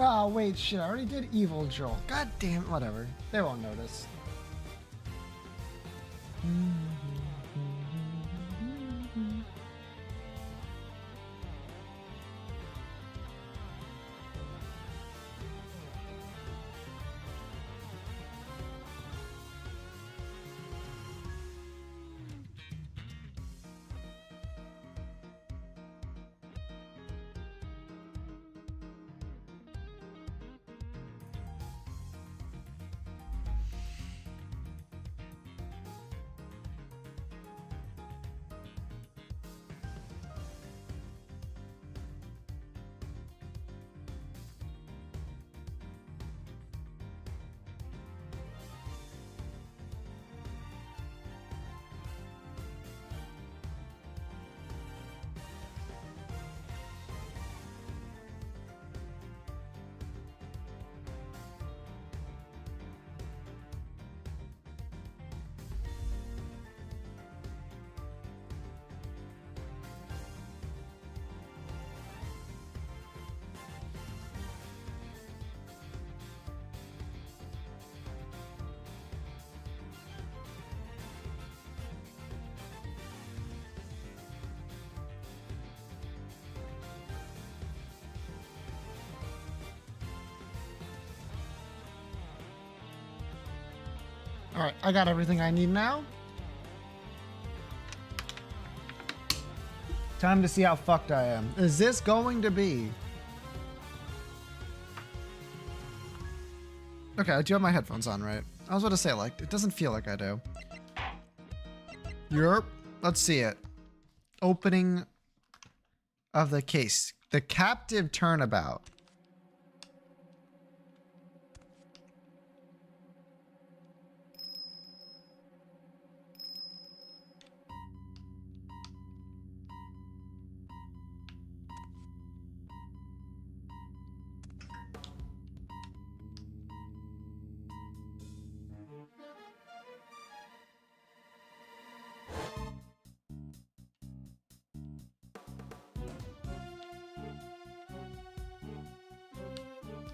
Oh, wait, shit. I already did Evil Joel. God damn it. Whatever. They won't notice. All right, I got everything I need now. Time to see how fucked I am. Is this going to be? Okay, I do have my headphones on, right? I was about to say, like, it doesn't feel like I do. Yerp. Let's see it. Opening of the case. The captive turnabout.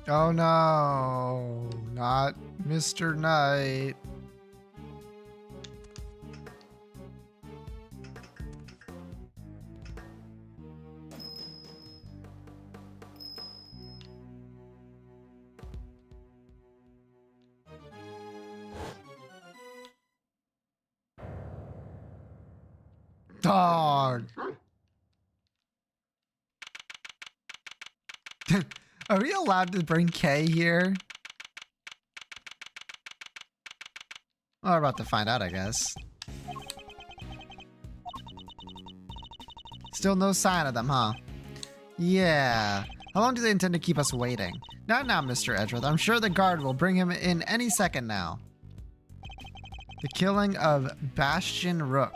Oh no, not Mr. Knight. Dog. Are we allowed to bring K here? Well, we're about to find out, I guess. Still no sign of them, huh? Yeah. How long do they intend to keep us waiting? Not now, Mr. Edgeworth. I'm sure the guard will bring him in any second now. The killing of Bastion Rook.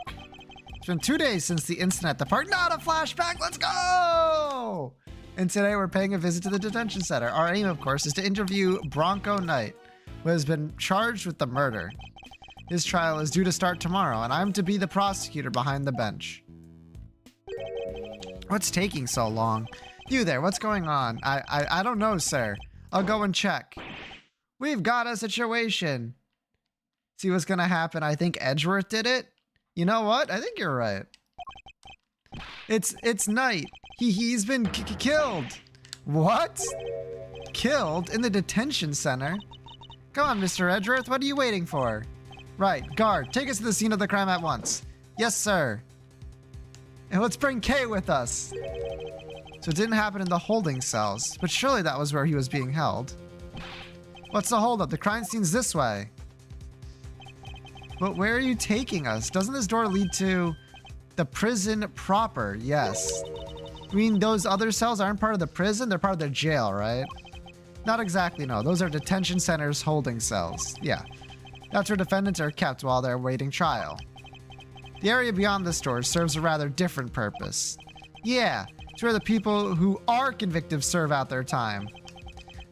It's been 2 days since the incident at the park. Not a flashback. Let's go! And today we're paying a visit to the detention center. Our aim, of course, is to interview Bronco Knight, who has been charged with the murder. His trial is due to start tomorrow, and I'm to be the prosecutor behind the bench. What's taking so long? You there, what's going on? I don't know, sir. I'll go and check. We've got a situation. See what's gonna happen? I think Edgeworth did it. You know what? I think you're right. It's Knight. He's been killed. What? Killed in the detention center? Come on, Mr. Edgeworth. What are you waiting for? Right, guard, take us to the scene of the crime at once. Yes, sir. And let's bring Kay with us. So it didn't happen in the holding cells, but surely that was where he was being held. What's the holdup? The crime scene's this way. But where are you taking us? Doesn't this door lead to the prison proper? Yes. I mean, those other cells aren't part of the prison? They're part of the jail, right? Not exactly, no. Those are detention centers holding cells. Yeah. That's where defendants are kept while they're awaiting trial. The area beyond this door serves a rather different purpose. Yeah, it's where the people who are convicted serve out their time.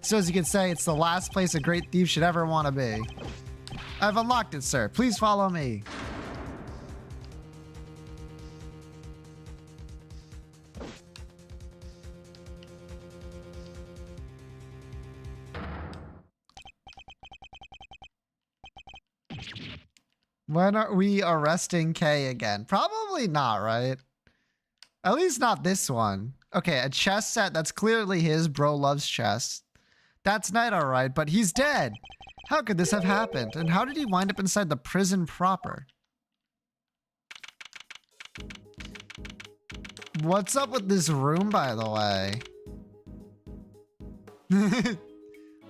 So as you could say, it's the last place a great thief should ever want to be. I've unlocked it, sir. Please follow me. When are we arresting Kay again? Probably not, right? At least not this one. Okay, a chess set. That's clearly his. Bro loves chess. That's Knight, all right, but he's dead. How could this have happened? And how did he wind up inside the prison proper? What's up with this room, by the way?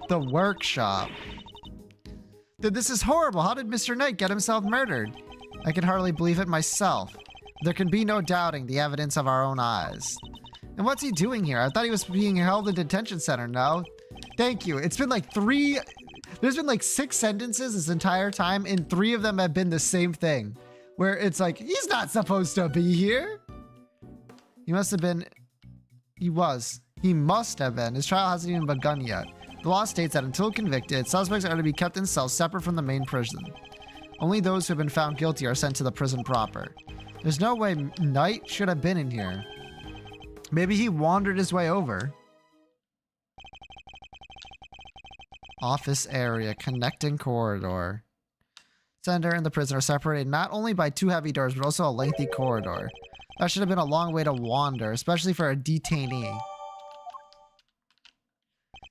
The workshop. Dude, this is horrible. How did Mr. Knight get himself murdered? I can hardly believe it myself. There can be no doubting the evidence of our own eyes. And what's he doing here? I thought he was being held in detention center, no? Thank you. It's been like there's been like 6 sentences this entire time, and 3 of them have been the same thing. Where it's like, he's not supposed to be here. He must have been, he must have been. His trial hasn't even begun yet. The law states that until convicted, suspects are to be kept in cells separate from the main prison. Only those who have been found guilty are sent to the prison proper. There's no way Knight should have been in here. Maybe he wandered his way over. Office area, connecting corridor. Center and the prison are separated not only by 2 heavy doors, but also a lengthy corridor. That should have been a long way to wander, especially for a detainee.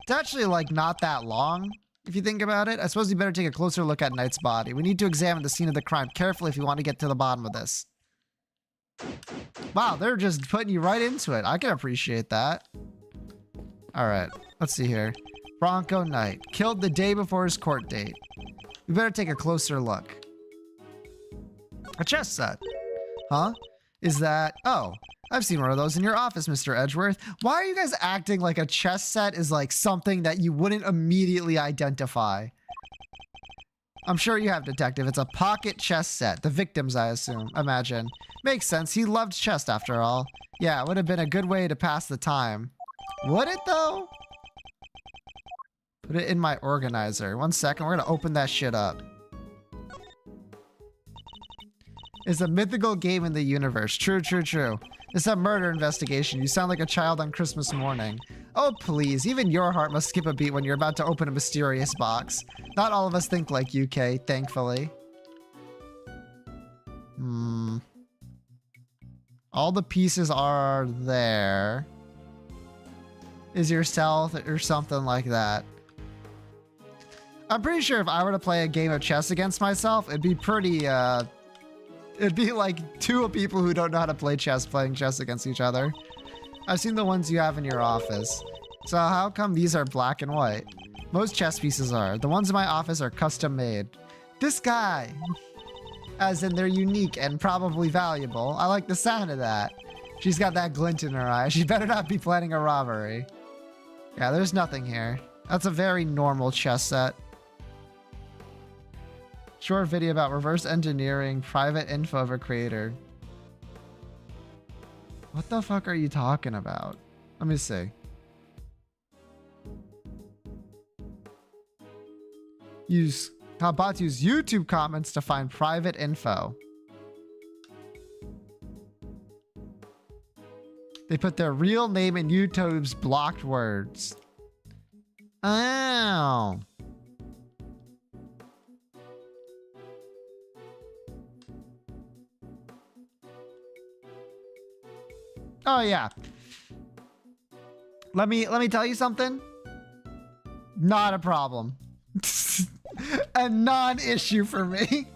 It's actually like not that long, if you think about it. I suppose we better take a closer look at Knight's body. We need to examine the scene of the crime carefully if we want to get to the bottom of this. Wow, they're just putting you right into it. I can appreciate that. All right, let's see here. Bronco Knight, killed the day before his court date. We better take a closer look. A chess set. Huh? Is that... Oh, I've seen one of those in your office, Mr. Edgeworth. Why are you guys acting like a chess set is like something that you wouldn't immediately identify? I'm sure you have, Detective. It's a pocket chess set. The victims, I imagine. Makes sense. He loved chess, after all. Yeah, it would have been a good way to pass the time. Would it, though? Put it in my organizer. 1 second. We're going to open that shit up. It's a mythical game in the universe. True, true, true. It's a murder investigation. You sound like a child on Christmas morning. Oh, please. Even your heart must skip a beat when you're about to open a mysterious box. Not all of us think like UK, thankfully. All the pieces are there. Is your stealth or something like that? I'm pretty sure if I were to play a game of chess against myself, it'd be pretty, it'd be like 2 people who don't know how to play chess playing chess against each other. I've seen the ones you have in your office. So how come these are black and white? Most chess pieces are. The ones in my office are custom made. This guy! As in they're unique and probably valuable. I like the sound of that. She's got that glint in her eye. She better not be planning a robbery. Yeah, there's nothing here. That's a very normal chess set. Short video about reverse engineering private info of a creator. What the fuck are you talking about? Let me see. How bots use YouTube comments to find private info. They put their real name in YouTube's blocked words. Oh. Oh yeah. Let me tell you something. Not a problem. A non-issue for me.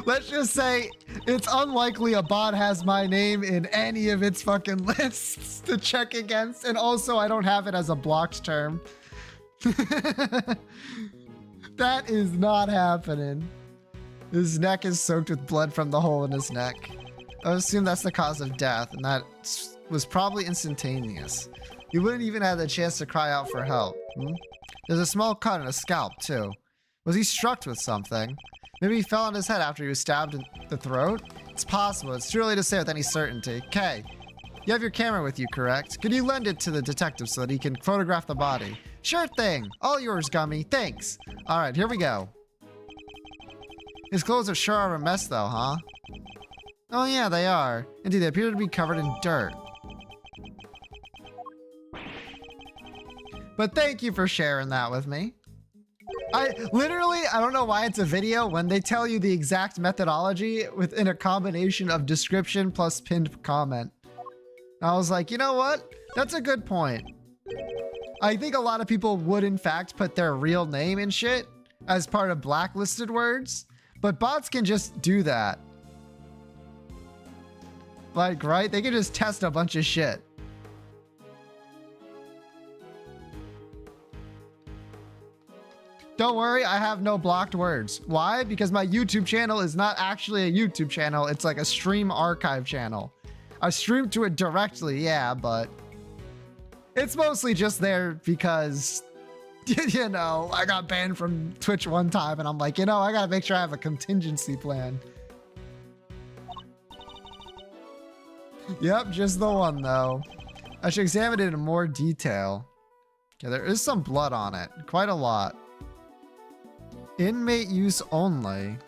Let's just say it's unlikely a bot has my name in any of its fucking lists to check against, and also I don't have it as a blocked term. That is not happening. His neck is soaked with blood from the hole in his neck. I assume that's the cause of death, and that was probably instantaneous. You wouldn't even have the chance to cry out for help. There's a small cut on his scalp, too. Was he struck with something? Maybe he fell on his head after he was stabbed in the throat? It's possible. It's too early to say with any certainty. Kay, you have your camera with you, correct? Could you lend it to the detective so that he can photograph the body? Sure thing. All yours, Gummy. Thanks. All right, here we go. His clothes are sure are a mess, though, huh? Oh, yeah, they are. Indeed, they appear to be covered in dirt. But thank you for sharing that with me. I don't know why it's a video when they tell you the exact methodology within a combination of description plus pinned comment. I was like, you know what? That's a good point. I think a lot of people would in fact put their real name and shit as part of blacklisted words, but bots can just do that. Like, right? They can just test a bunch of shit. Don't worry, I have no blocked words. Why? Because my YouTube channel is not actually a YouTube channel. It's like a stream archive channel. I stream to it directly, yeah, but it's mostly just there because, you know, I got banned from Twitch one time and I'm like, you know, I gotta make sure I have a contingency plan. Yep, just the one though. I should examine it in more detail. Yeah, there is some blood on it. Quite a lot. Inmate use only.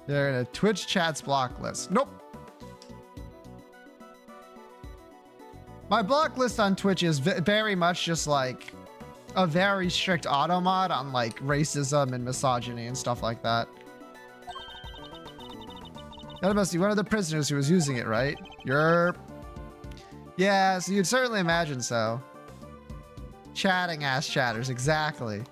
They're in a Twitch chat's block list. Nope. My block list on Twitch is very much just like a very strict auto mod on like racism and misogyny and stuff like that. That must be one of the prisoners who was using it, right? Yerp. Yeah, so you'd certainly imagine so. Chatting ass chatters, exactly.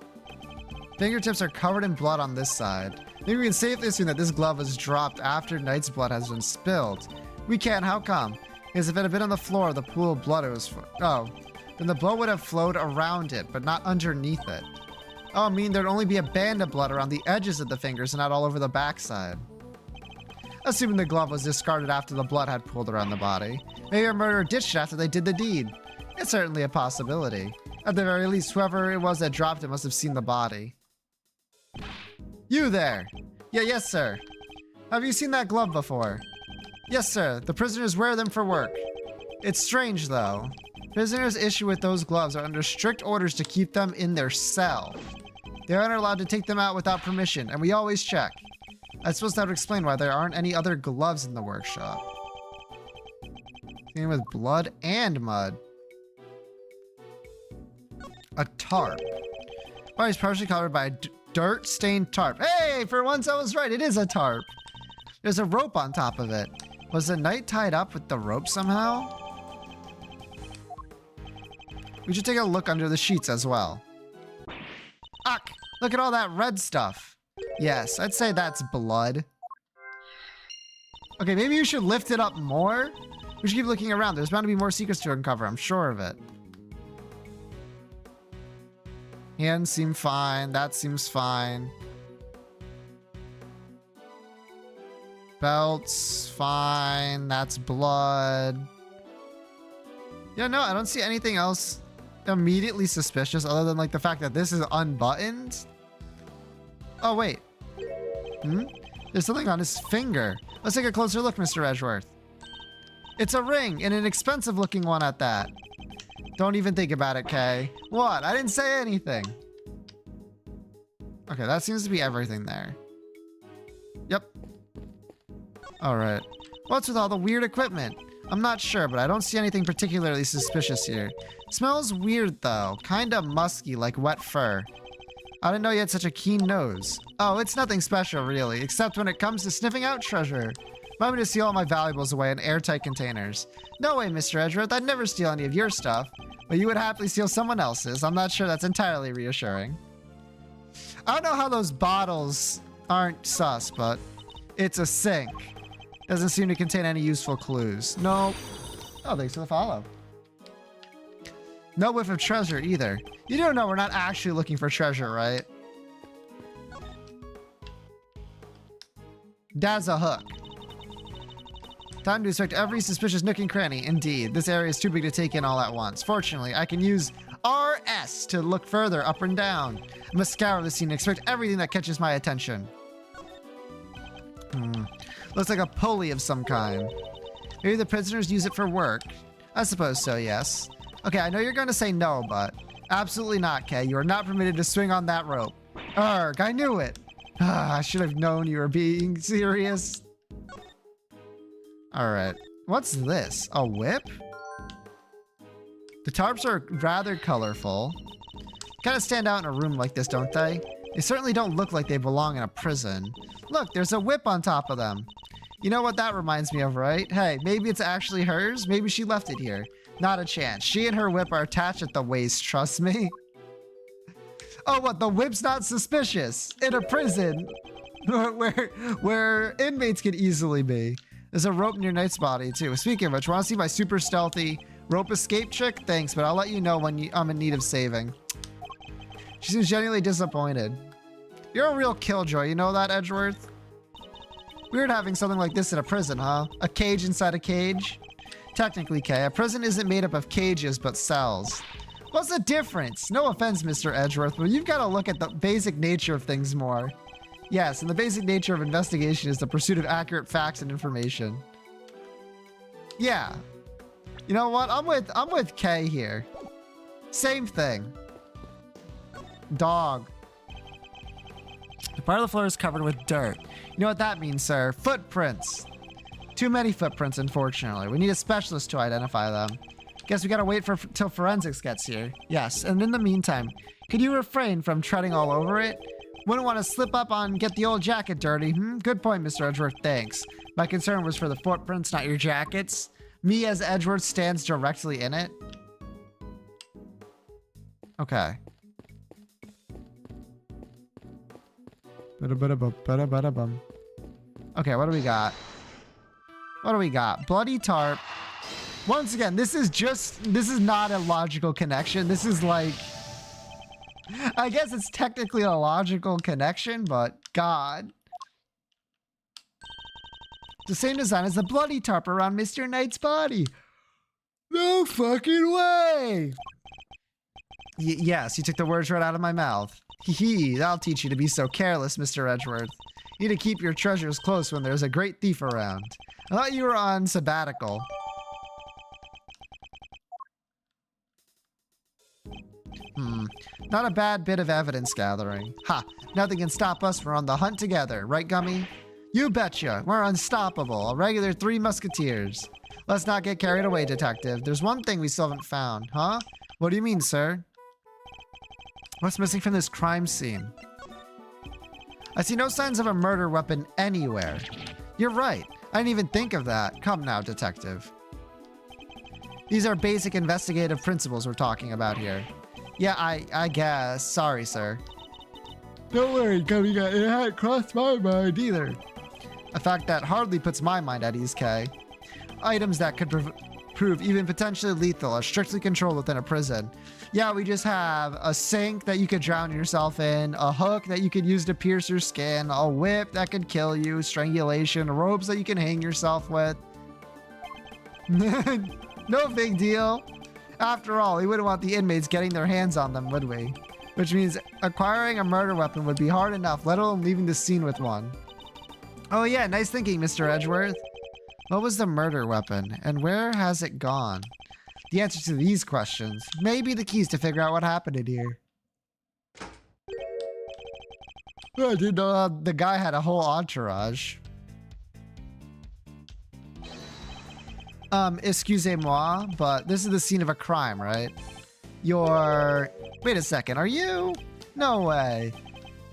Fingertips are covered in blood on this side. Maybe we can safely assume that this glove was dropped after Knight's blood has been spilled. We can't, how come? Because if it had been on the floor, the pool of blood it was then the blood would have flowed around it, but not underneath it. Oh, I mean there'd only be a band of blood around the edges of the fingers and not all over the backside. Assuming the glove was discarded after the blood had pooled around the body. Maybe a murderer ditched it after they did the deed. It's certainly a possibility. At the very least, whoever it was that dropped it must have seen the body. You there! Yeah, yes, sir. Have you seen that glove before? Yes, sir. The prisoners wear them for work. It's strange, though. Prisoners issued with those gloves are under strict orders to keep them in their cell. They aren't allowed to take them out without permission, and we always check. I suppose that would explain why there aren't any other gloves in the workshop. Same with blood and mud. A tarp. Body's partially covered by a dirt-stained tarp. Hey, for once I was right. It is a tarp. There's a rope on top of it. Was the knight tied up with the rope somehow? We should take a look under the sheets as well. Uck! Look at all that red stuff. Yes, I'd say that's blood. Okay, maybe you should lift it up more. We should keep looking around. There's bound to be more secrets to uncover. I'm sure of it. Hands seem fine. That seems fine. Belts, fine. That's blood. Yeah, no, I don't see anything else immediately suspicious other than like the fact that this is unbuttoned. Oh, wait. There's something on his finger. Let's take a closer look, Mr. Edgeworth. It's a ring, and an expensive looking one at that. Don't even think about it, Kay. What? I didn't say anything. Okay, that seems to be everything there. Yep. Alright. What's with all the weird equipment? I'm not sure, but I don't see anything particularly suspicious here. Smells weird, though. Kinda musky, like wet fur. I didn't know you had such a keen nose. Oh, it's nothing special, really, except when it comes to sniffing out treasure. Remind me to seal all my valuables away in airtight containers. No way, Mr. Edgeworth, I'd never steal any of your stuff. But you would happily steal someone else's. I'm not sure that's entirely reassuring. I don't know how those bottles aren't sus, but it's a sink. Doesn't seem to contain any useful clues. Nope. Oh, thanks for the follow. No whiff of treasure either. You don't know we're not actually looking for treasure, right? That's a hook. Time to inspect every suspicious nook and cranny. Indeed, this area is too big to take in all at once. Fortunately, I can use RS to look further up and down. I must scour the scene and expect everything that catches my attention. Looks like a pulley of some kind. Maybe the prisoners use it for work. I suppose so, yes. Okay, I know you're going to say no, but absolutely not, Kay. You are not permitted to swing on that rope. Arrgh, I knew it. I should have known you were being serious. All right. What's this? A whip? The tarps are rather colorful. Kind of stand out in a room like this, don't they? They certainly don't look like they belong in a prison. Look, there's a whip on top of them. You know what that reminds me of, right? Hey, maybe it's actually hers. Maybe she left it here. Not a chance. She and her whip are attached at the waist, trust me. Oh, what? The whip's not suspicious in a prison where inmates could easily be. There's a rope near Knight's body, too. Speaking of which, want to see my super stealthy rope escape trick? Thanks, but I'll let you know when I'm in need of saving. She seems genuinely disappointed. You're a real killjoy, you know that, Edgeworth? Weird having something like this in a prison, huh? A cage inside a cage? Technically, Kay, a prison isn't made up of cages, but cells. What's the difference? No offense, Mr. Edgeworth, but you've got to look at the basic nature of things more. Yes, and the basic nature of investigation is the pursuit of accurate facts and information. Yeah. You know what? I'm with Kay here. Same thing. Dog. The part of the floor is covered with dirt. You know what that means, sir? Footprints. Too many footprints, unfortunately. We need a specialist to identify them. Guess we gotta wait till forensics gets here. Yes, and in the meantime, could you refrain from treading all over it? Wouldn't want to slip up on get the old jacket dirty. Good point, Mr. Edgeworth, thanks. My concern was for the footprints, not your jackets. Me as Edgeworth stands directly in it. Okay. Okay, what do we got? What do we got? Bloody tarp. Once again, this is not a logical connection. This is like, I guess it's technically a logical connection, but God. The same design as the bloody tarp around Mr. Knight's body. No fucking way. Yes, you took the words right out of my mouth. Hee, that'll teach you to be so careless, Mr. Edgeworth. You need to keep your treasures close when there's a great thief around. I thought you were on sabbatical. Not a bad bit of evidence gathering. Ha, nothing can stop us. We're on the hunt together, right, Gummy? You betcha. We're unstoppable, a regular Three Musketeers. Let's not get carried away, Detective. There's one thing we still haven't found, huh? What do you mean, sir? What's missing from this crime scene? I see no signs of a murder weapon anywhere. You're right. I didn't even think of that. Come now, Detective. These are basic investigative principles we're talking about here. Yeah, I guess. Sorry, sir. Don't worry, Gummy. It hadn't crossed my mind either. A fact that hardly puts my mind at ease, Kay. Items that could prove even potentially lethal are strictly controlled within a prison. Yeah, we just have a sink that you could drown yourself in, a hook that you could use to pierce your skin, a whip that could kill you, strangulation, ropes that you can hang yourself with. No big deal. After all, we wouldn't want the inmates getting their hands on them, would we? Which means acquiring a murder weapon would be hard enough, let alone leaving the scene with one. Oh yeah, nice thinking, Mr. Edgeworth. What was the murder weapon, and where has it gone? The answer to these questions may be the keys to figure out what happened in here. I didn't know the guy had a whole entourage. Excusez-moi, but this is the scene of a crime, right? Wait a second, are you? No way.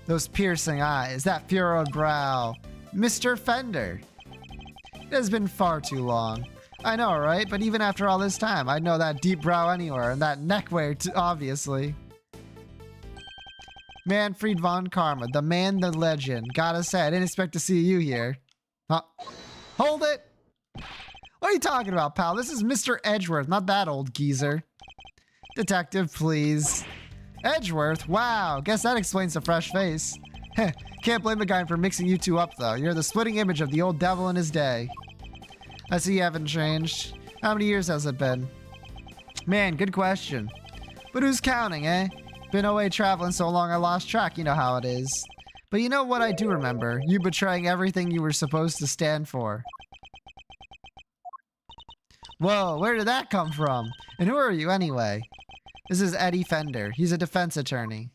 Those piercing eyes, that furrowed brow. Mr. Fender. It has been far too long. I know, right? But even after all this time, I'd know that deep brow anywhere, and that neck wear, obviously. Manfred von Karma, the man, the legend. Gotta say, I didn't expect to see you here. Hold it! What are you talking about, pal? This is Mr. Edgeworth, not that old geezer. Detective, please. Edgeworth? Wow, guess that explains the fresh face. Heh, can't blame the guy for mixing you two up, though. You're the splitting image of the old devil in his day. I see you haven't changed. How many years has it been? Man, good question. But who's counting, eh? Been away traveling so long I lost track, you know how it is. But you know what I do remember? You betraying everything you were supposed to stand for. Whoa, where did that come from? And who are you anyway? This is Eddie Fender. He's a defense attorney.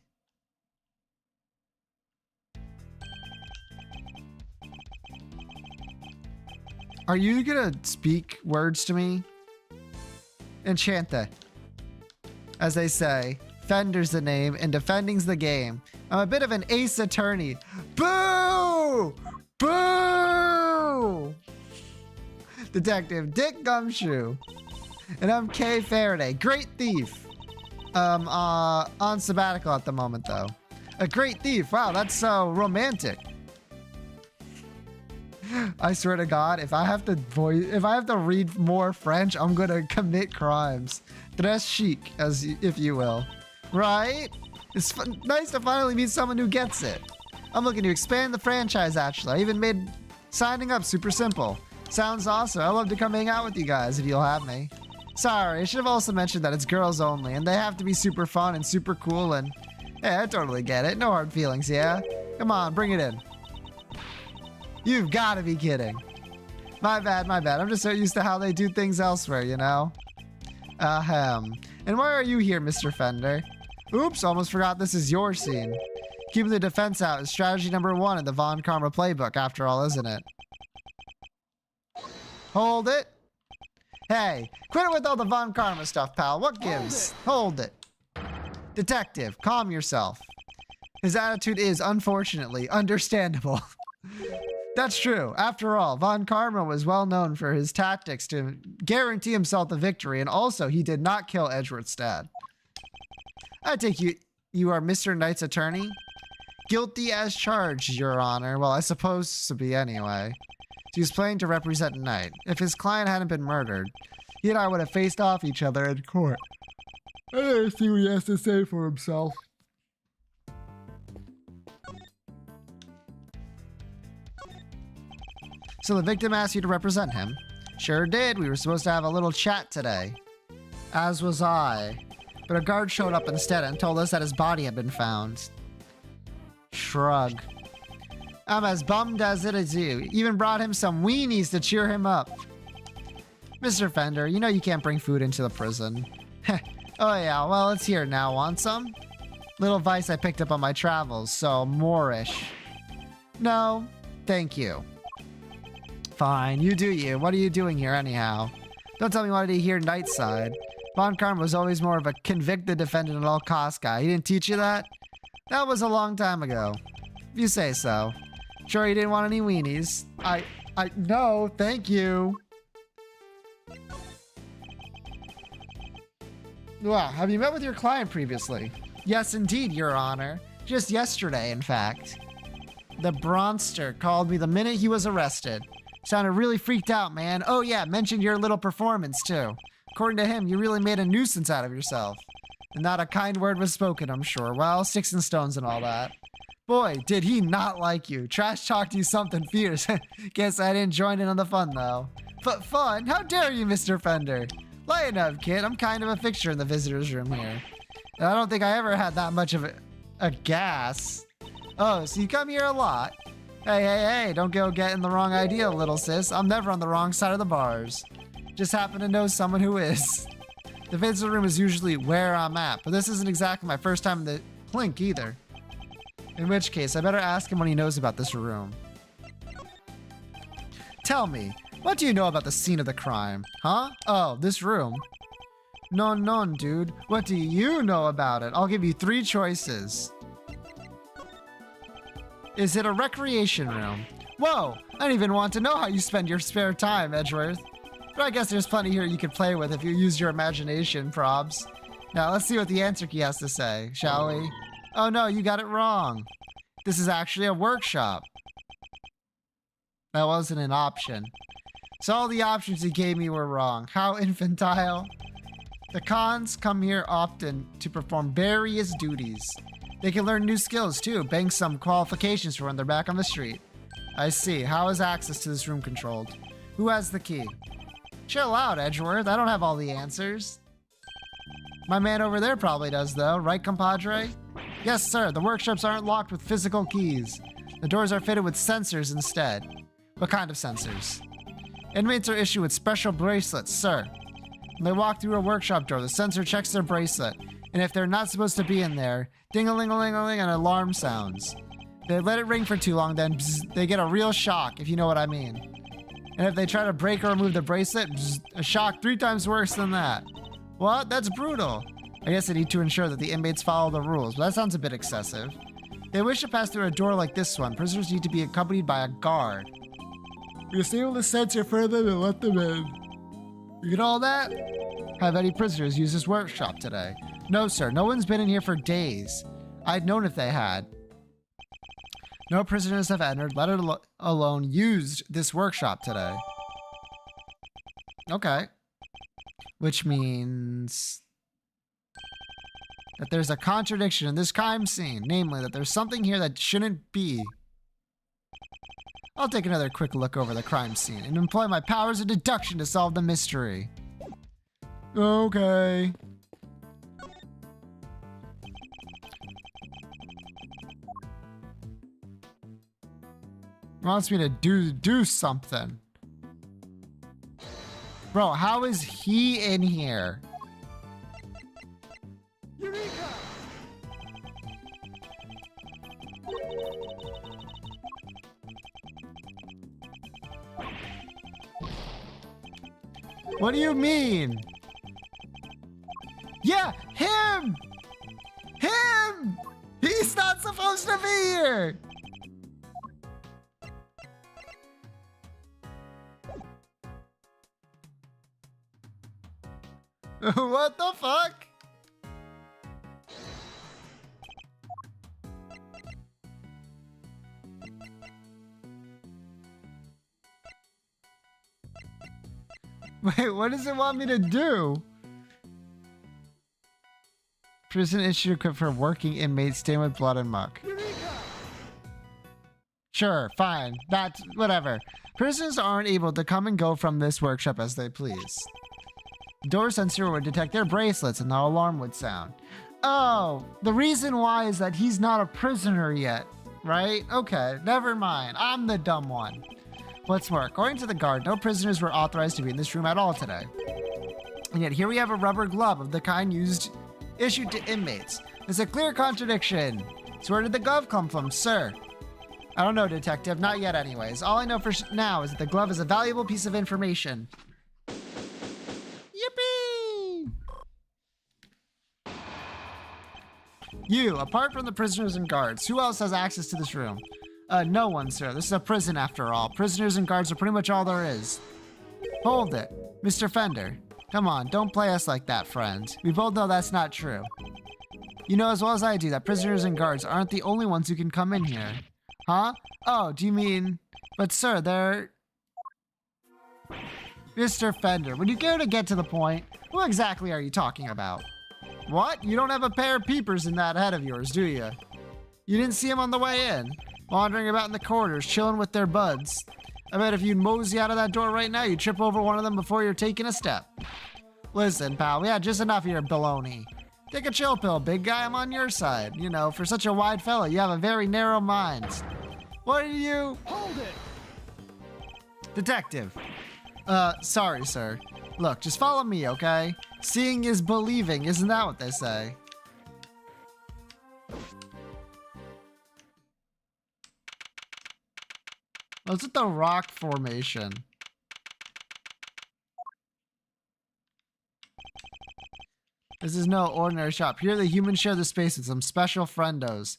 Are you gonna speak words to me? Enchante. As they say, Fender's the name and defending's the game. I'm a bit of an ace attorney. Boo! Boo! Detective Dick Gumshoe. And I'm Kay Faraday, great thief. On sabbatical at the moment though. A great thief, wow, that's so romantic. I swear to God, if I have to read more French, I'm gonna commit crimes. Dress chic, if you will. Right? It's nice to finally meet someone who gets it. I'm looking to expand the franchise, actually. I even made signing up super simple. Sounds awesome. I'd love to come hang out with you guys if you'll have me. Sorry, I should have also mentioned that it's girls only, and they have to be super fun and super cool, and yeah, I totally get it. No hard feelings, yeah? Come on, bring it in. You've got to be kidding. My bad, my bad. I'm just so used to how they do things elsewhere, you know? Ahem. And why are you here, Mr. Fender? Oops, almost forgot this is your scene. Keeping the defense out is strategy number 1 in the Von Karma playbook, after all, isn't it? Hold it. Hey, quit it with all the Von Karma stuff, pal. What gives? Hold it. Detective, calm yourself. His attitude is, unfortunately, understandable. That's true. After all, Von Karma was well known for his tactics to guarantee himself the victory, and also he did not kill Edgeworth's dad. I take you are Mr. Knight's attorney? Guilty as charged, Your Honor. Well, I suppose to be anyway. He was planning to represent Knight. If his client hadn't been murdered, he and I would have faced off each other in court. Let's see what he has to say for himself. So the victim asked you to represent him? Sure did. We were supposed to have a little chat today. As was I. But a guard showed up instead and told us that his body had been found. Shrug. I'm as bummed as it is you. Even brought him some weenies to cheer him up. Mr. Fender, you know you can't bring food into the prison. Oh yeah, well it's here now. Want some? Little vice I picked up on my travels, so Moorish. No, thank you. Fine, you do you. What are you doing here anyhow? Don't tell me why did he hear Knight's side. Von Karma was always more of a convicted defendant at all costs guy. He didn't teach you that? That was a long time ago. If you say so. Sure you didn't want any weenies? No, thank you. Wow, have you met with your client previously? Yes, indeed, Your Honor. Just yesterday, in fact. The Bronster called me the minute he was arrested. Sounded really freaked out, man. Oh yeah, mentioned your little performance, too. According to him, you really made a nuisance out of yourself. And not a kind word was spoken, I'm sure. Well, sticks and stones and all that. Boy, did he not like you. Trash talked you something fierce. Guess I didn't join in on the fun, though. Fun? How dare you, Mr. Fender? Lighten up, kid. I'm kind of a fixture in the visitor's room here. And I don't think I ever had that much of a gas. Oh, so you come here a lot? Hey, don't go getting the wrong idea, little sis. I'm never on the wrong side of the bars. Just happen to know someone who is. The visitor room is usually where I'm at, but this isn't exactly my first time in the Clink either. In which case, I better ask him what he knows about this room. Tell me, what do you know about the scene of the crime? Huh? Oh, this room. Non, dude. What do you know about it? I'll give you 3 choices. Is it a recreation room? Whoa, I don't even want to know how you spend your spare time, Edgeworth. But I guess there's plenty here you could play with if you use your imagination, probs. Now, let's see what the answer key has to say, shall we? Oh no, you got it wrong. This is actually a workshop. That wasn't an option. So all the options he gave me were wrong. How infantile. The cons come here often to perform various duties. They can learn new skills too, bank some qualifications for when they're back on the street. I see. How is access to this room controlled? Who has the key? Chill out, Edgeworth. I don't have all the answers. My man over there probably does though, right, compadre? Yes, sir. The workshops aren't locked with physical keys. The doors are fitted with sensors instead. What kind of sensors? Inmates are issued with special bracelets, sir. When they walk through a workshop door, the sensor checks their bracelet, and if they're not supposed to be in there, ding-a-ling-a-ling-a-ling, an alarm sounds. If they let it ring for too long, then bzz, they get a real shock, if you know what I mean. And if they try to break or remove the bracelet, a shock 3 times worse than that. What? That's brutal. I guess I need to ensure that the inmates follow the rules, but that sounds a bit excessive. They wish to pass through a door like this one. Prisoners need to be accompanied by a guard. You're able to sense in front of them and let them in. You get all that? Have any prisoners used this workshop today? No, sir. No one's been in here for days. I'd known if they had. No prisoners have entered, let alone used this workshop today. Okay. Which means that there's a contradiction in this crime scene. Namely, that there's something here that shouldn't be. I'll take another quick look over the crime scene and employ my powers of deduction to solve the mystery. Okay. Wants me to do something. Bro, how is he in here? Eureka! What do you mean? Yeah, him! Him! He's not supposed to be here! What the fuck? Wait, what does it want me to do? Prison issue equipped for working inmates stained with blood and muck. Eureka! Sure, fine. That's whatever. Prisoners aren't able to come and go from this workshop as they please. Door sensor would detect their bracelets and the alarm would sound. Oh, the reason why is that he's not a prisoner yet, right? Okay, never mind. I'm the dumb one. What's more, according to the guard, no prisoners were authorized to be in this room at all today. And yet here we have a rubber glove of the kind issued to inmates. There's a clear contradiction. So where did the glove come from, sir? I don't know, detective. Not yet anyways. All I know for now is that the glove is a valuable piece of information. Yippee! You, apart from the prisoners and guards, who else has access to this room? No one, sir. This is a prison after all. Prisoners and guards are pretty much all there is. Hold it. Mr. Fender. Come on, don't play us like that, friend. We both know that's not true. You know as well as I do that prisoners and guards aren't the only ones who can come in here. Huh? Oh, do you mean... But sir, they're... Mr. Fender, would you care to get to the point? Who exactly are you talking about? What? You don't have a pair of peepers in that head of yours, do you? You didn't see them on the way in? Wandering about in the corridors, chilling with their buds. I bet if you'd mosey out of that door right now, you'd trip over one of them before you're taking a step. Listen, pal, we had just enough of your baloney. Take a chill pill, big guy, I'm on your side. You know, for such a wide fella, you have a very narrow mind. What are you? Hold it! Detective. Sorry, sir. Look, just follow me, okay? Seeing is believing, isn't that what they say? What's with the rock formation? This is no ordinary shop. Here the humans share the space with some special friendos.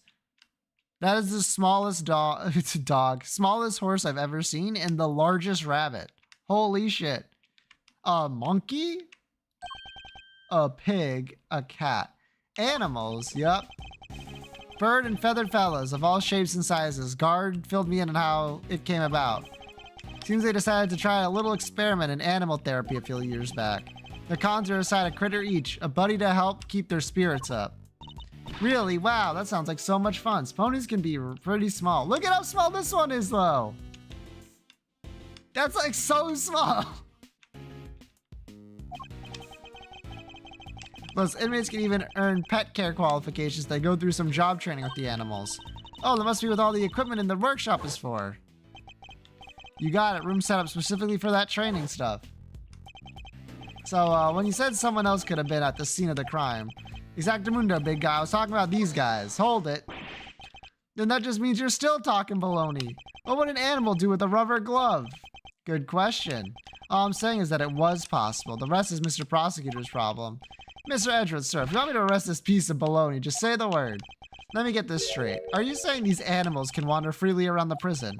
That is the smallest dog, it's a dog, smallest horse I've ever seen and the largest rabbit. Holy shit. A monkey? A pig, a cat. Animals, yep. Bird and feathered fellas of all shapes and sizes. Guard filled me in on how it came about. Seems they decided to try a little experiment in animal therapy a few years back. The cons are aside a critter each, a buddy to help keep their spirits up. Really? Wow, that sounds like so much fun. Ponies can be pretty small. Look at how small this one is, though. That's like so small. Plus, inmates can even earn pet care qualifications. They go through some job training with the animals. Oh, that must be what all the equipment in the workshop is for. You got it. Room set up specifically for that training stuff. So, when you said someone else could have been at the scene of the crime. Exactamundo, big guy. I was talking about these guys. Hold it. Then that just means you're still talking baloney. What would an animal do with a rubber glove? Good question. All I'm saying is that it was possible. The rest is Mr. Prosecutor's problem. Mr. Edgeworth, sir, if you want me to arrest this piece of baloney, just say the word. Let me get this straight. Are you saying these animals can wander freely around the prison?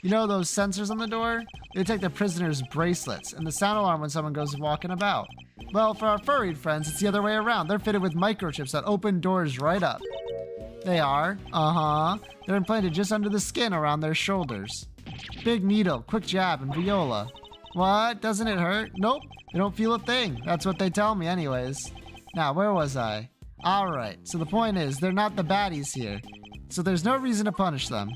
You know those sensors on the door? They detect the prisoner's bracelets and the sound alarm when someone goes walking about. Well, for our furried friends, it's the other way around. They're fitted with microchips that open doors right up. They are? Uh-huh. They're implanted just under the skin around their shoulders. Big needle, quick jab, and viola. What? Doesn't it hurt? Nope. They don't feel a thing. That's what they tell me anyways. Now, where was I? Alright, so the point is, they're not the baddies here. So there's no reason to punish them.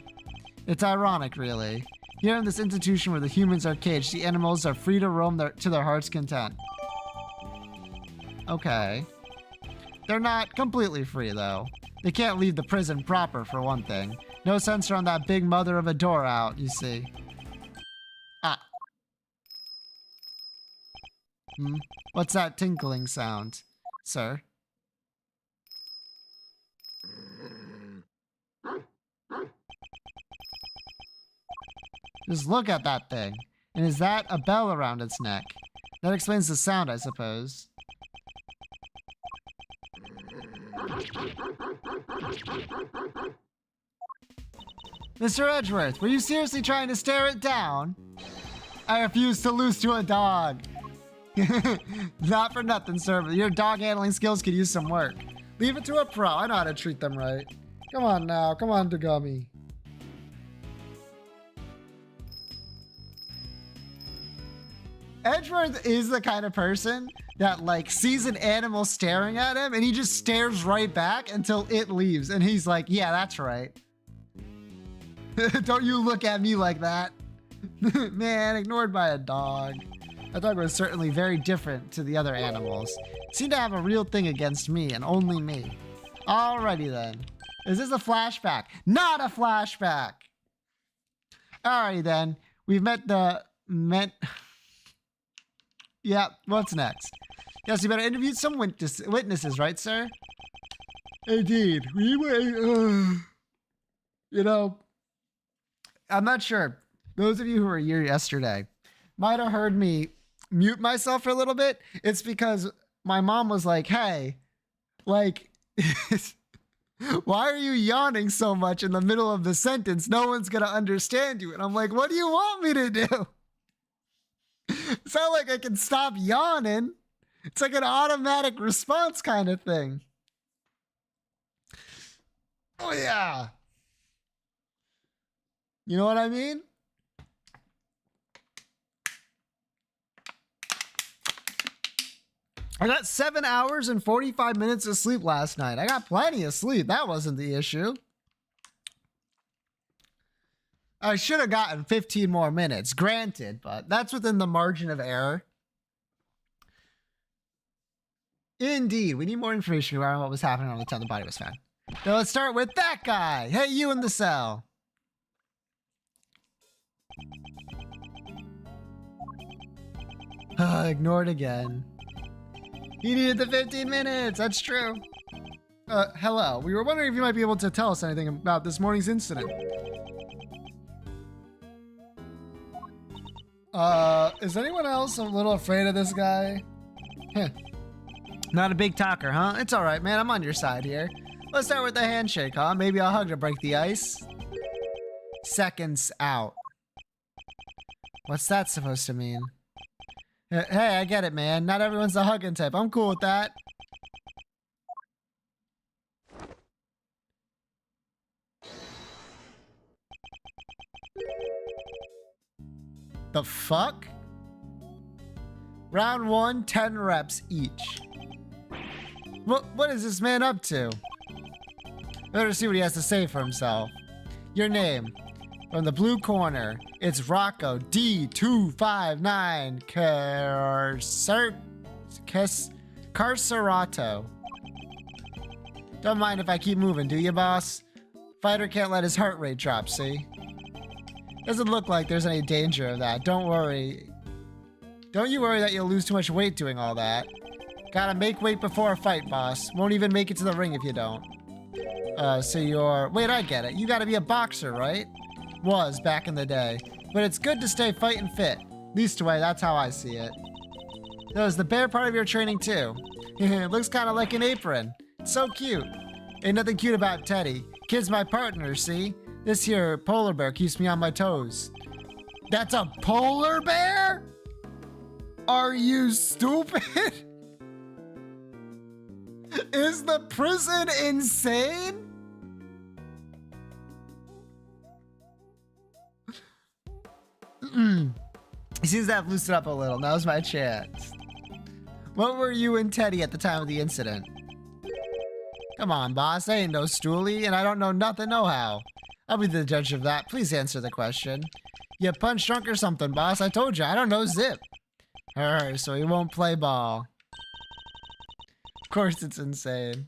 It's ironic, really. Here in this institution where the humans are caged, the animals are free to roam to their heart's content. Okay. They're not completely free, though. They can't leave the prison proper, for one thing. No sensor on that big mother of a door out, you see. Ah. What's that tinkling sound, sir? Just look at that thing. And is that a bell around its neck? That explains the sound, I suppose. Mr. Edgeworth, were you seriously trying to stare it down? I refuse to lose to a dog. Not for nothing, sir, but your dog handling skills could use some work. Leave it to a pro. I know how to treat them right. Come on now. Come on, Dagami. Edgeworth is the kind of person that like sees an animal staring at him and he just stares right back until it leaves. And he's like, yeah, that's right. Don't you look at me like that. Man, ignored by a dog. That dog was certainly very different to the other animals. Seemed to have a real thing against me and only me. Alrighty then. Is this a flashback? Not a flashback! Alrighty then. We've met the... Yeah, what's next? Yes, you better interview some witnesses, right, sir? Indeed. You know, I'm not sure. Those of you who were here yesterday might have heard me mute myself for a little bit. It's because my mom was like, hey, like, why are you yawning so much in the middle of the sentence? No one's going to understand you. And I'm like, what do you want me to do? It's not like I can stop yawning. It's like an automatic response kind of thing. Oh, yeah. You know what I mean? I got 7 hours and 45 minutes of sleep last night. I got plenty of sleep. That wasn't the issue. I should have gotten 15 more minutes, granted, but that's within the margin of error. Indeed, we need more information around what was happening on the time the body was found. Now let's start with that guy. Hey, you in the cell. Ignored again. He needed the 15 minutes. That's true. Hello. We were wondering if you might be able to tell us anything about this morning's incident. Is anyone else a little afraid of this guy? Not a big talker, huh? It's all right, man. I'm on your side here. Let's start with the handshake, huh? Maybe a hug to break the ice. Seconds out. What's that supposed to mean? Hey, I get it, man. Not everyone's the hugging type. I'm cool with that. The fuck? Round 1, 10 reps each. What is this man up to? Better see what he has to say for himself. Your name. From the blue corner, it's Rocco D259 Carcerato. Don't mind if I keep moving, do you, boss? Fighter can't let his heart rate drop, see? Doesn't look like there's any danger of that. Don't worry. Don't you worry that you'll lose too much weight doing all that. Gotta make weight before a fight, boss. Won't even make it to the ring if you don't. So you're... Wait, I get it. You gotta be a boxer, right? Was back in the day. But it's good to stay fighting fit. Least way, that's how I see it. There's the bear part of your training too. It looks kind of like an apron. It's so cute. Ain't nothing cute about Teddy. Kid's my partner, see? This here polar bear keeps me on my toes. That's a polar bear? Are you stupid? Is the prison insane? He seems to have loosened up a little. Now's my chance. What were you and Teddy at the time of the incident? Come on, boss. I ain't no stoolie, and I don't know nothing no-how. I'll be the judge of that. Please answer the question. You punch drunk or something, boss. I told you, I don't know zip. So he won't play ball. Of course it's insane.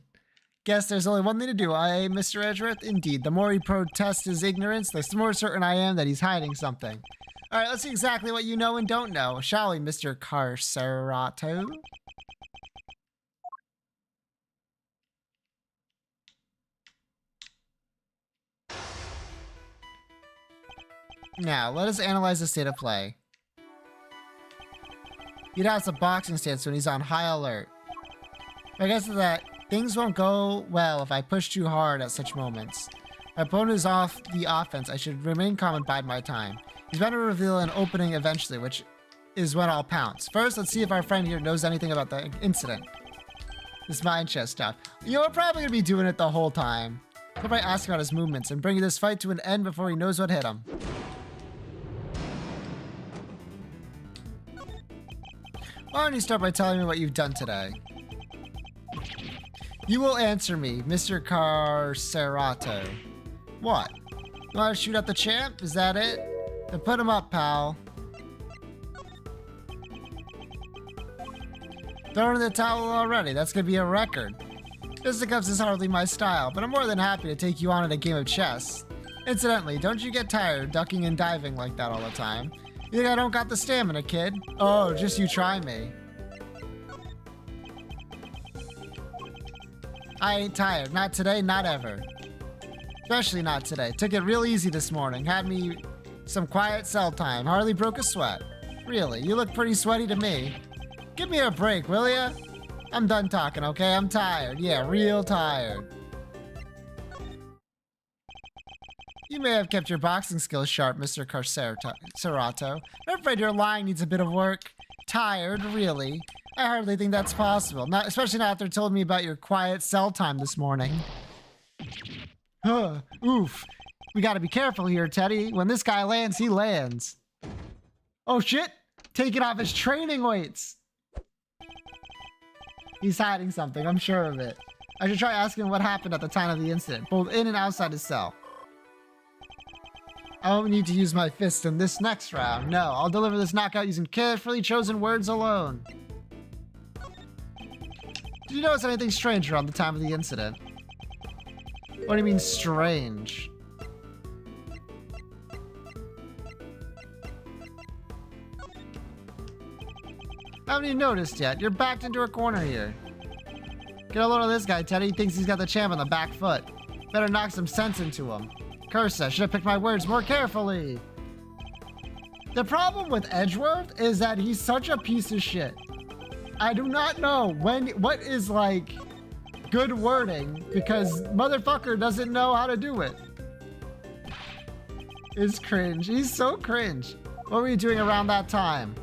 Guess there's only one thing to do, eh, Mr. Edgeworth? Indeed, the more he protests his ignorance, the more certain I am that he's hiding something. Alright, let's see exactly what you know and don't know, shall we, Mr. Carcerato? Now, let us analyze the state of play. He'd have some boxing stance when he's on high alert. My guess is that things won't go well if I push too hard at such moments. My opponent is off the offense. I should remain calm and bide my time. He's bound to reveal an opening eventually, which is when I'll pounce. First, let's see if our friend here knows anything about the incident. This mind chess stuff. You know, we're probably going to be doing it the whole time. He'll probably ask about his movements and bring this fight to an end before he knows what hit him. Why don't you start by telling me what you've done today? You will answer me, Mr. Carcerato. What? You want to shoot at the champ? Is that it? Then put him up, pal. Throw in the towel already. That's going to be a record. Fisticuffs is hardly my style, but I'm more than happy to take you on in a game of chess. Incidentally, don't you get tired ducking and diving like that all the time? You think I don't got the stamina, kid? Oh, just you try me. I ain't tired. Not today, not ever. Especially not today. Took it real easy this morning. Had me some quiet cell time. Hardly broke a sweat. Really, you look pretty sweaty to me. Give me a break, will ya? I'm done talking, okay? I'm tired. Yeah, real tired. You may have kept your boxing skills sharp, Mr. Carcerato. I'm afraid your lying needs a bit of work. Tired, really? I hardly think that's possible. Especially not after told me about your quiet cell time this morning. Oof. We gotta be careful here, Teddy. When this guy lands, he lands. Oh shit! Taking off his training weights! He's hiding something, I'm sure of it. I should try asking what happened at the time of the incident, both in and outside his cell. I won't need to use my fist in this next round. No, I'll deliver this knockout using carefully chosen words alone. Did you notice anything strange around the time of the incident? What do you mean strange? Haven't you noticed yet? You're backed into a corner here. Get a load of this guy, Teddy. He thinks he's got the champ on the back foot. Better knock some sense into him. Curse, I should have picked my words more carefully. The problem with Edgeworth is that he's such a piece of shit. I do not know what is like good wording because motherfucker doesn't know how to do it. It's cringe. He's so cringe. What were you doing around that time?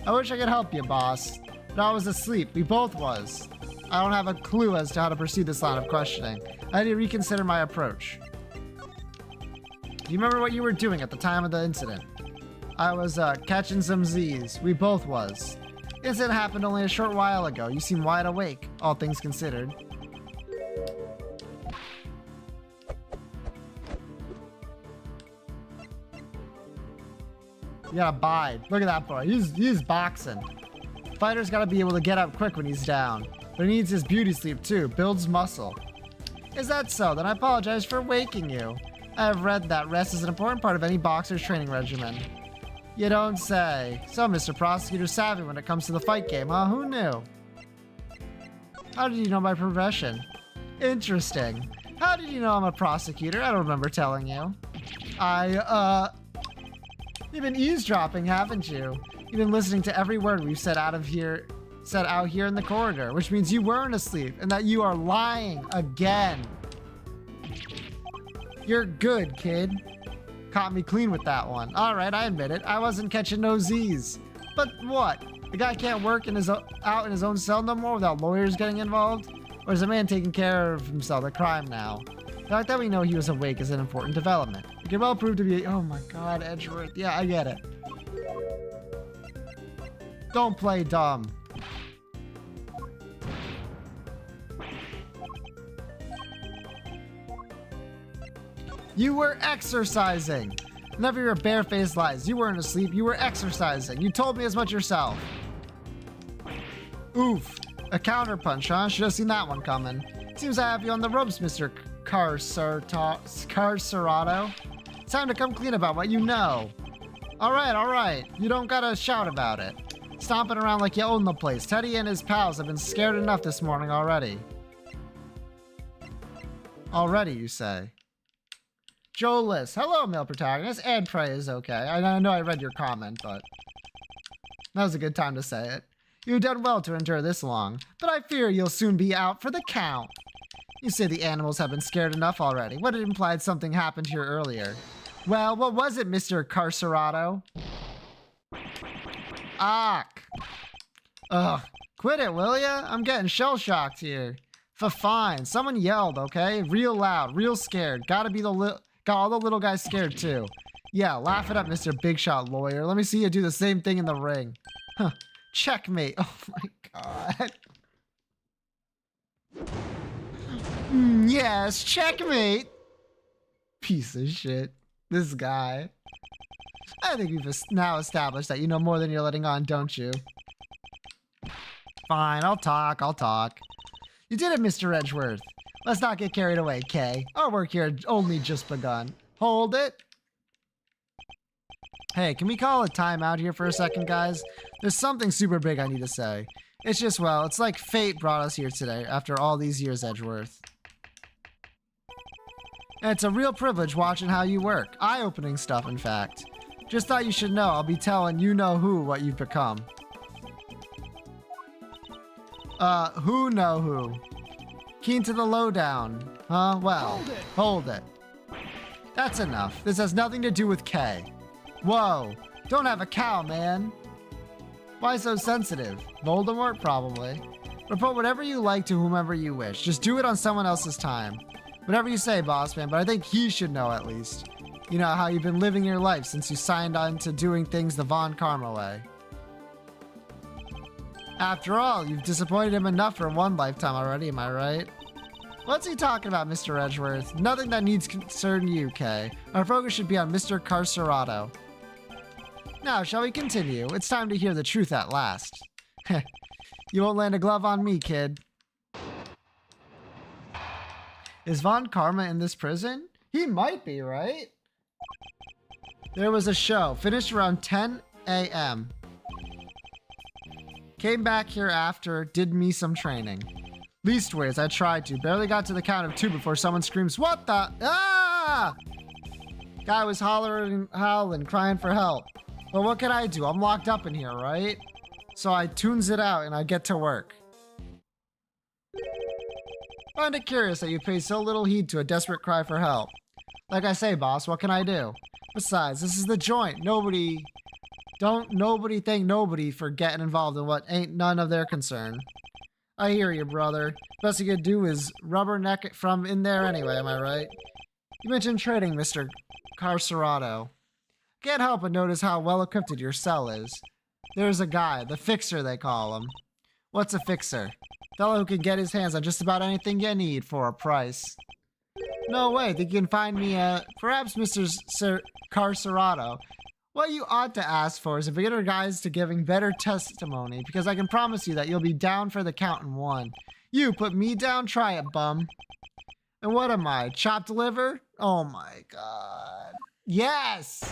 I wish I could help you, boss. But I was asleep. We both was. I don't have a clue as to how to proceed this line of questioning. I need to reconsider my approach. Do you remember what you were doing at the time of the incident? I was catching some Z's. We both was. The incident happened only a short while ago. You seem wide awake, all things considered. You gotta bide. Look at that boy. He's boxing. Fighter's gotta be able to get up quick when he's down. But he needs his beauty sleep too. Builds muscle. Is that so? Then I apologize for waking you. I have read that rest is an important part of any boxer's training regimen. You don't say. So, Mr. Prosecutor's savvy when it comes to the fight game, huh? Who knew? How did you know my profession? Interesting. How did you know I'm a prosecutor? I don't remember telling you. You've been eavesdropping, haven't you? You've been listening to every word we've said out here in the corridor, which means you weren't asleep and that you are lying again. You're good, kid. Caught me clean with that one. All right, I admit it. I wasn't catching no Z's. But what? The guy can't work out in his own cell no more without lawyers getting involved? Or is a man taking care of himself a crime now? The fact that we know he was awake is an important development. It could well prove to be... Oh my god, Edgeworth. Yeah, I get it. Don't play dumb. You were exercising. Never your barefaced lies. You weren't asleep. You were exercising. You told me as much yourself. Oof. A counterpunch, huh? Should have seen that one coming. Seems I have you on the ropes, Mr. Carcerado. It's time to come clean about what you know. All right. You don't gotta shout about it. Stomping around like you own the place. Teddy and his pals have been scared enough this morning already. Already, you say? Joeless. Hello, male protagonist. And pray is okay. I know I read your comment, but that was a good time to say it. You've done well to endure this long, but I fear you'll soon be out for the count. You say the animals have been scared enough already. What it implied something happened here earlier. Well, what was it, Mr. Carcerado? Ugh. Quit it, will ya? I'm getting shell-shocked here. Fine. Someone yelled, okay? Real loud, real scared. Got all the little guys scared too. Yeah, laugh it up, Mr. Big Shot Lawyer. Let me see you do the same thing in the ring. Huh. Checkmate. Oh my god. Yes, checkmate. Piece of shit. This guy. I think we've now established that you know more than you're letting on, don't you? Fine, I'll talk. You did it, Mr. Edgeworth. Let's not get carried away, Kay. Our work here had only just begun. Hold it. Hey, can we call a timeout here for a second, guys? There's something super big I need to say. It's just, well, it's like fate brought us here today after all these years, Edgeworth. And it's a real privilege watching how you work. Eye-opening stuff, in fact. Just thought you should know I'll be telling you-know-who what you've become. Who know who? Keen to the lowdown, huh? Well, hold it. That's enough. This has nothing to do with Kay. Whoa, don't have a cow, man. Why so sensitive? Voldemort, probably. Report whatever you like to whomever you wish. Just do it on someone else's time. Whatever you say, boss man, but I think he should know at least. You know how you've been living your life since you signed on to doing things the Von Karma way. After all, you've disappointed him enough for one lifetime already, am I right? What's he talking about, Mr. Edgeworth? Nothing that needs concern you, Kay. Our focus should be on Mr. Carcerado. Now, shall we continue? It's time to hear the truth at last. You won't land a glove on me, kid. Is Von Karma in this prison? He might be, right? There was a show. Finished around 10 a.m. Came back here after, did me some training. Leastways, I tried to. Barely got to the count of 2 before someone screams, "What the? Ah!" Guy was howling, crying for help. But what can I do? I'm locked up in here, right? So I tunes it out and I get to work. Find it curious that you pay so little heed to a desperate cry for help. Like I say, boss, what can I do? Besides, this is the joint. Nobody thank nobody for getting involved in what ain't none of their concern. I hear you, brother. Best you could do is rubberneck it from in there anyway, am I right? You mentioned trading, Mr. Carcerado. Can't help but notice how well equipped your cell is. There's a guy, the fixer they call him. What's a fixer? Fellow who can get his hands on just about anything you need for a price. No way, think you can find me perhaps Mr. Carcerado. What you ought to ask for is a beginner guide to giving better testimony, because I can promise you that you'll be down for the count in one. You put me down, try it, bum. And what am I, chopped liver? Oh my god. Yes!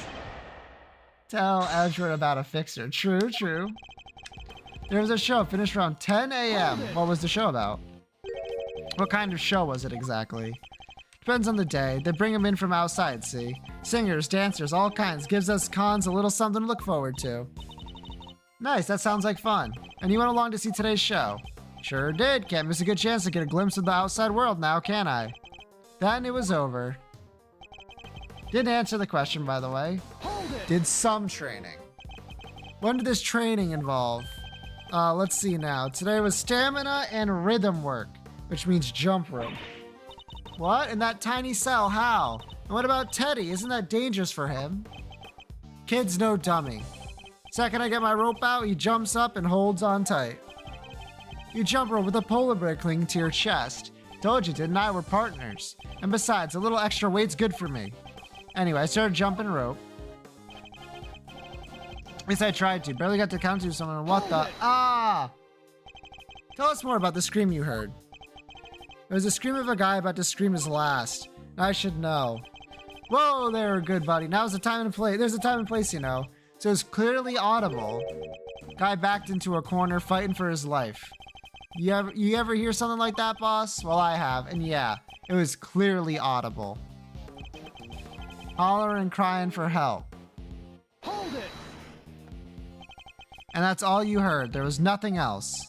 Tell Edgeworth about a fixer. True, true. There was a show, finished around 10 a.m. What was the show about? What kind of show was it exactly? Depends on the day. They bring them in from outside, see? Singers, dancers, all kinds. Gives us cons a little something to look forward to. Nice, that sounds like fun. And you went along to see today's show? Sure did. Can't miss a good chance to get a glimpse of the outside world now, can I? Then it was over. Didn't answer the question, by the way. Did some training. When did this training involve? Let's see now. Today was stamina and rhythm work, which means jump rope. What? In that tiny cell? How? And what about Teddy? Isn't that dangerous for him? Kid's no dummy. Second I get my rope out, he jumps up and holds on tight. You jump rope with a polar bear clinging to your chest. Told you, didn't I? We're partners. And besides, a little extra weight's good for me. Anyway, I started jumping rope. At least I tried to. Barely got to count to someone. What the? Ah! Tell us more about the scream you heard. It was a scream of a guy about to scream his last. I should know. Whoa there, good buddy. Now's the time and place. There's a time and place, you know. So it's clearly audible. Guy backed into a corner fighting for his life. You ever hear something like that, boss? Well, I have. And yeah, it was clearly audible. Hollering and crying for help. Hold it! And that's all you heard. There was nothing else.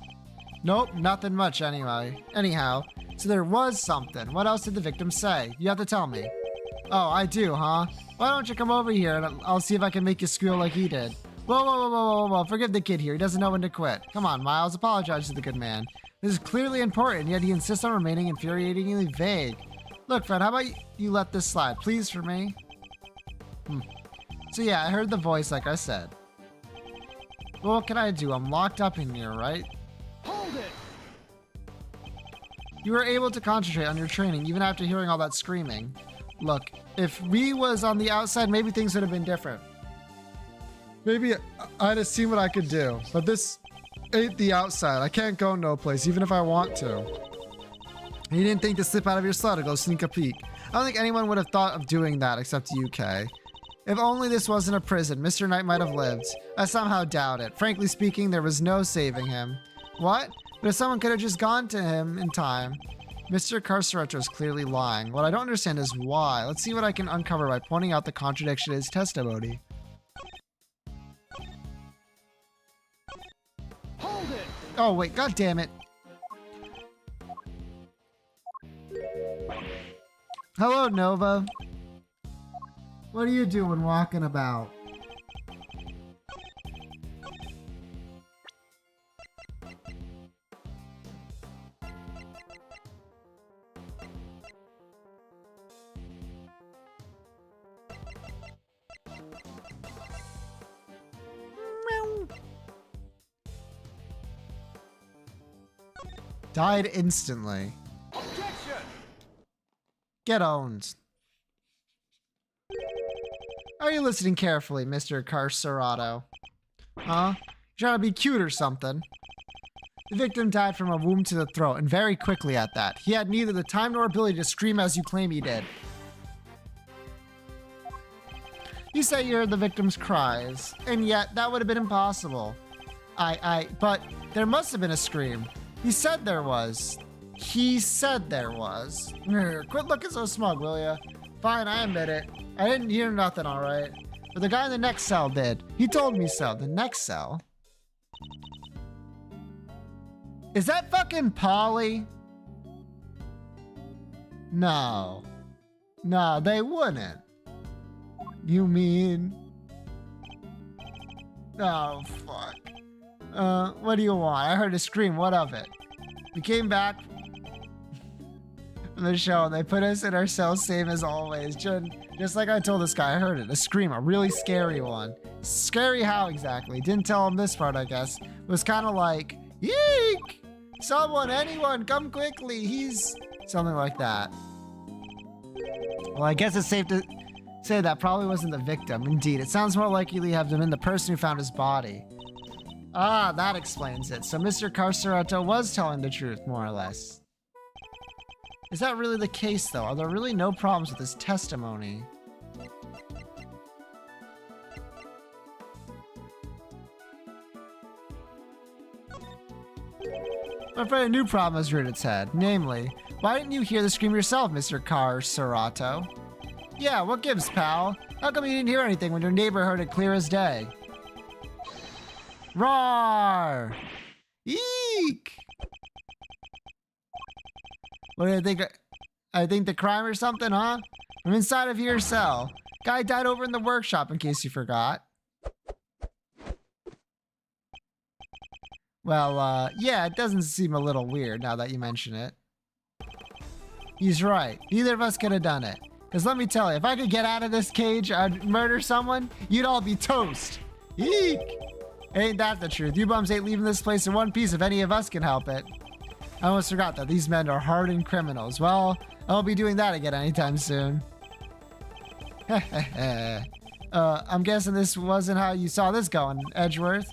Nope, nothing much anyway. Anyhow, so there was something. What else did the victim say? You have to tell me. Oh, I do, huh? Why don't you come over here and I'll see if I can make you squeal like he did. Whoa, whoa, whoa, whoa, whoa, whoa. Forgive the kid here. He doesn't know when to quit. Come on, Miles. Apologize to the good man. This is clearly important, yet he insists on remaining infuriatingly vague. Look, friend, how about you let this slide, please, for me? So yeah, I heard the voice like I said. Well, what can I do? I'm locked up in here, right? Hold it! You were able to concentrate on your training even after hearing all that screaming. Look, if we was on the outside, maybe things would have been different. Maybe I'd have seen what I could do, but this ain't the outside. I can't go no place, even if I want to. You didn't think to slip out of your cell to go sneak a peek. I don't think anyone would have thought of doing that except you, Kay. If only this wasn't a prison, Mr. Knight might have lived. I somehow doubt it. Frankly speaking, there was no saving him. What? But if someone could have just gone to him in time. Mr. Carceretto is clearly lying. What I don't understand is why. Let's see what I can uncover by pointing out the contradiction in his testimony. Hold it! Oh, wait. God damn it. Hello, Nova. What are you doing walking about? Died instantly. Objection! Get owned. Are you listening carefully, Mr. Carceretto? Huh? You trying to be cute or something? The victim died from a wound to the throat, and very quickly at that. He had neither the time nor ability to scream as you claim he did. You say you heard the victim's cries, and yet that would have been impossible. But there must have been a scream. He said there was. He said there was. Quit looking so smug, will ya? Fine, I admit it. I didn't hear nothing, alright. But the guy in the next cell did. He told me so. The next cell? Is that fucking Polly? No. No, they wouldn't. You mean? Oh, fuck. What do you want? I heard a scream. What of it? We came back from the show and they put us in our cells, same as always. Just like I told this guy, I heard it. A scream, a really scary one. Scary how exactly? Didn't tell him this part, I guess. It was kind of like, yeek! Someone, anyone, come quickly. He's... something like that. Well, I guess it's safe to say that probably wasn't the victim. Indeed, it sounds more likely to have been the person who found his body. Ah, that explains it. So Mr. Carceretto was telling the truth, more or less. Is that really the case, though? Are there really no problems with his testimony? I'm afraid a new problem has reared its head. Namely, Why didn't you hear the scream yourself, Mr. Car Serato? Yeah, what gives, pal? How come you didn't hear anything when your neighbor heard it clear as day? Roar! Eek! What do you think? I think the crime or something, huh? I'm inside of your cell. Guy died over in the workshop, in case you forgot. Well, yeah, it doesn't seem a little weird now that you mention it. He's right. Neither of us could have done it. Because let me tell you, if I could get out of this cage and murder someone, you'd all be toast. Eek! Ain't that the truth? You bums ain't leaving this place in one piece if any of us can help it. I almost forgot that these men are hardened criminals. Well, I won't be doing that again anytime soon. I'm guessing this wasn't how you saw this going, Edgeworth.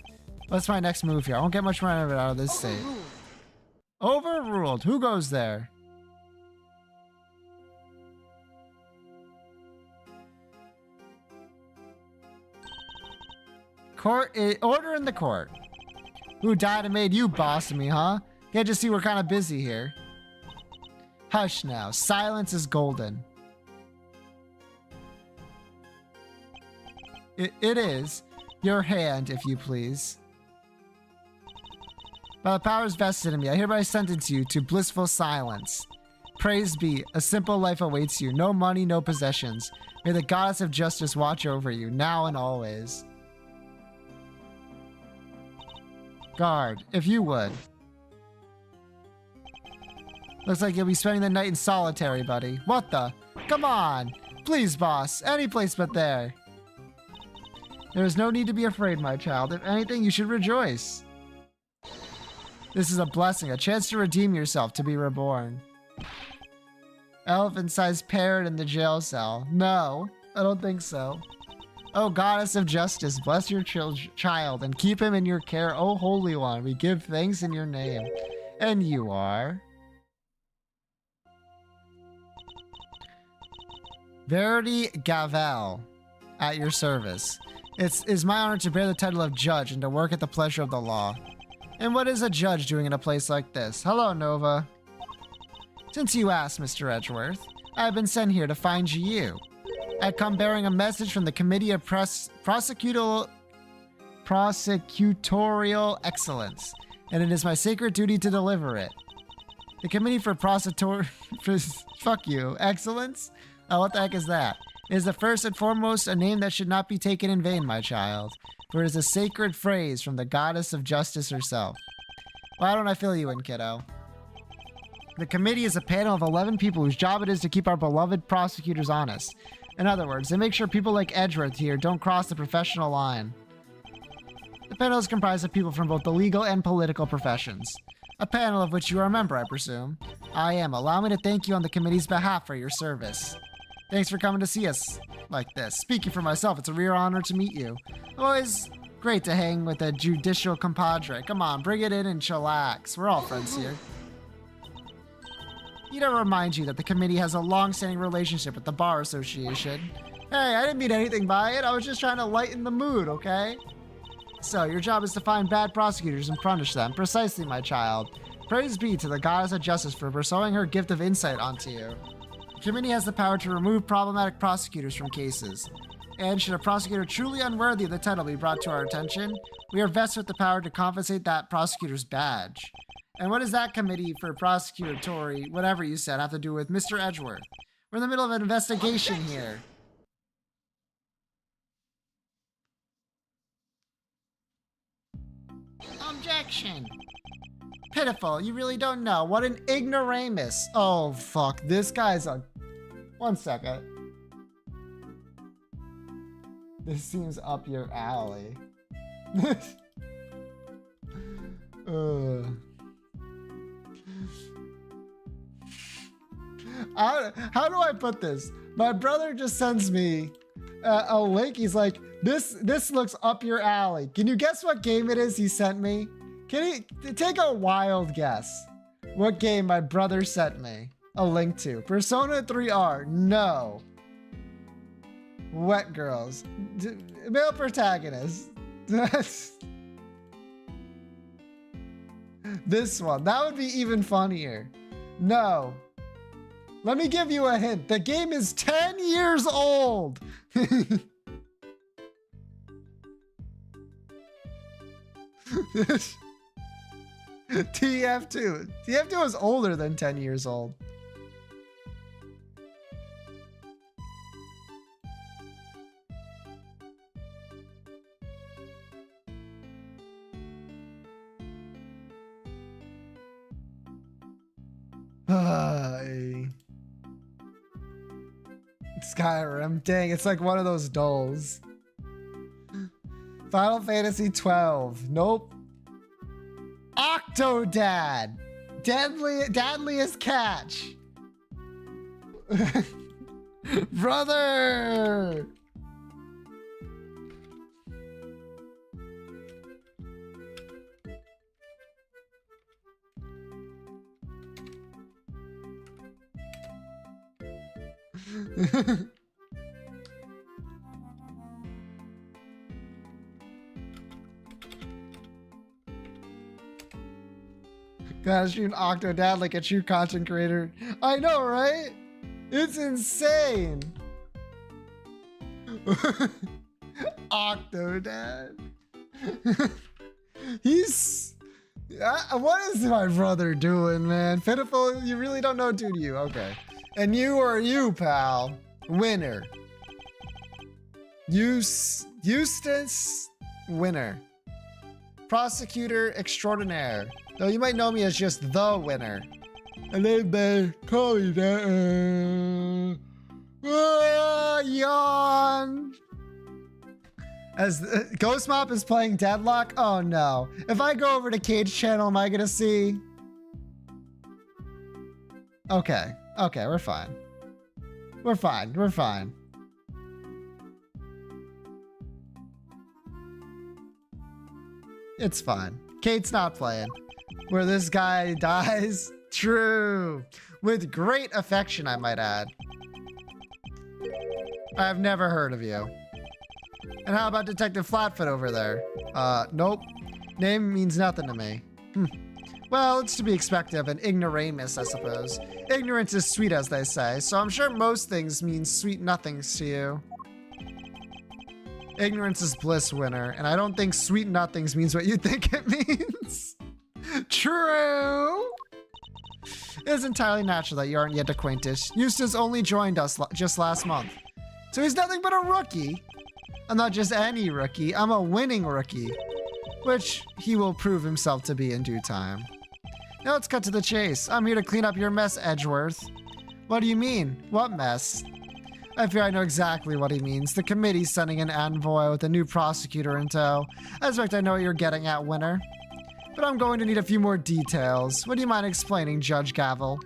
What's my next move here? I won't get much more out of this state. Overruled. Who goes there? Court, order in the court. Who died and made you boss of me, huh? Can't you see we're kind of busy here? Hush now. Silence is golden. It is. Your hand, if you please. By the powers vested in me, I hereby sentence you to blissful silence. Praise be, a simple life awaits you. No money, no possessions. May the goddess of justice watch over you, now and always. Guard, if you would. Looks like you'll be spending the night in solitary, buddy. What the? Come on! Please, boss. Any place but there. There is no need to be afraid, my child. If anything, you should rejoice. This is a blessing, a chance to redeem yourself, to be reborn. Elephant-sized parrot in the jail cell. No, I don't think so. Oh, goddess of justice, bless your child and keep him in your care. Oh, Holy One, we give thanks in your name. And you are... Verity Gavel, at your service. It is my honor to bear the title of judge and to work at the pleasure of the law. And what is a judge doing in a place like this? Hello, Nova. Since you asked, Mr. Edgeworth, I have been sent here to find you. I come bearing a message from the Committee of Prosecutorial Excellence, and it is my sacred duty to deliver it. The Committee for fuck you, Excellence? Oh, what the heck is that? It is the first and foremost a name that should not be taken in vain, my child, for it is a sacred phrase from the goddess of justice herself. Why don't I fill you in, kiddo? The committee is a panel of 11 people whose job it is to keep our beloved prosecutors honest. In other words, they make sure people like Edgeworth here don't cross the professional line. The panel is comprised of people from both the legal and political professions. A panel of which you are a member, I presume. I am. Allow me to thank you on the committee's behalf for your service. Thanks for coming to see us like this. Speaking for myself, it's a real honor to meet you. Always great to hang with a judicial compadre. Come on, bring it in and chillax. We're all friends here. Need to remind you that the committee has a long-standing relationship with the Bar Association. Hey, I didn't mean anything by it. I was just trying to lighten the mood, okay? So, your job is to find bad prosecutors and punish them. Precisely, my child. Praise be to the goddess of justice for bestowing her gift of insight onto you. The committee has the power to remove problematic prosecutors from cases. And should a prosecutor truly unworthy of the title be brought to our attention, we are vested with the power to confiscate that prosecutor's badge. And what does that committee for prosecutory, whatever you said, have to do with Mr. Edgeworth? We're in the middle of an investigation here. Objection. Pitiful, you really don't know. What an ignoramus. Oh, fuck. This guy's a... One second. This seems up your alley. How do I put this? My brother just sends me a link. He's like, this looks up your alley. Can you guess what game it is he sent me? Can he take a wild guess? What game my brother sent me a link to? Persona 3R. No. Wet Girls. Male protagonist. This one. That would be even funnier. No. Let me give you a hint. The game is 10 years old. TF2. TF2 is older than 10 years old. Skyrim. Dang, it's like one of those dolls. Final Fantasy 12. Nope. Octodad. Deadliest catch. Brother. Gotta shoot an Octodad like a true content creator. I know, right? It's insane. Octodad. He's... what is my brother doing, man? Pitiful, you really don't know, do you? Okay. And you are you, pal. Winner. Eustace Winner. Prosecutor extraordinaire. Though you might know me as just the winner. And they call me that. Yawn. As Ghost Mop is playing Deadlock. Oh no. If I go over to Cage channel, am I gonna see? Okay. Okay, we're fine. We're fine. We're fine. It's fine. Kate's not playing. Where this guy dies? True. With great affection, I might add. I've never heard of you. And how about Detective Flatfoot over there? Nope. Name means nothing to me. Well, it's to be expected of an ignoramus, I suppose. Ignorance is sweet, as they say, so I'm sure most things mean sweet nothings to you. Ignorance is bliss, winner, and I don't think sweet nothings means what you think it means. True. It is entirely natural that you aren't yet acquainted. Eustace only joined us just last month. So he's nothing but a rookie. I'm not just any rookie, I'm a winning rookie. Which he will prove himself to be in due time. Now let's cut to the chase. I'm here to clean up your mess, Edgeworth. What do you mean? What mess? I fear I know exactly what he means. The committee's sending an envoy with a new prosecutor in tow. I suspect I know what you're getting at, Winner. But I'm going to need a few more details. Would you mind explaining, Judge Gavel?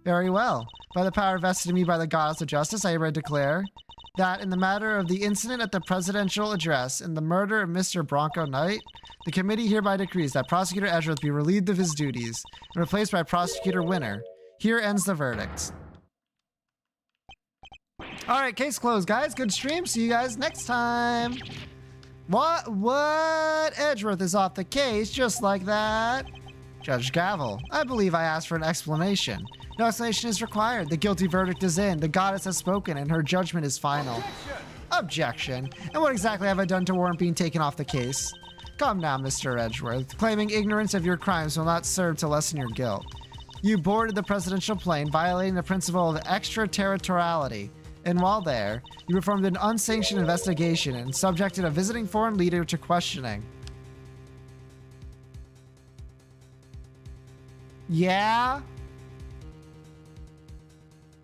Very well. By the power vested in me by the goddess of justice, I hereby declare that in the matter of the incident at the presidential address and the murder of Mr. Bronco Knight, the committee hereby decrees that Prosecutor Edgeworth be relieved of his duties and replaced by Prosecutor Winner. Here ends the verdict. All right, case closed, guys. Good stream. See you guys next time. What? Edgeworth is off the case just like that. Judge Gavel, I believe I asked for an explanation. No explanation is required. The guilty verdict is in. The goddess has spoken and her judgment is final. Objection. And what exactly have I done to warrant being taken off the case? Come now, Mr. Edgeworth. Claiming ignorance of your crimes will not serve to lessen your guilt. You boarded the presidential plane, violating the principle of extraterritoriality. And while there, you performed an unsanctioned investigation and subjected a visiting foreign leader to questioning. Yeah?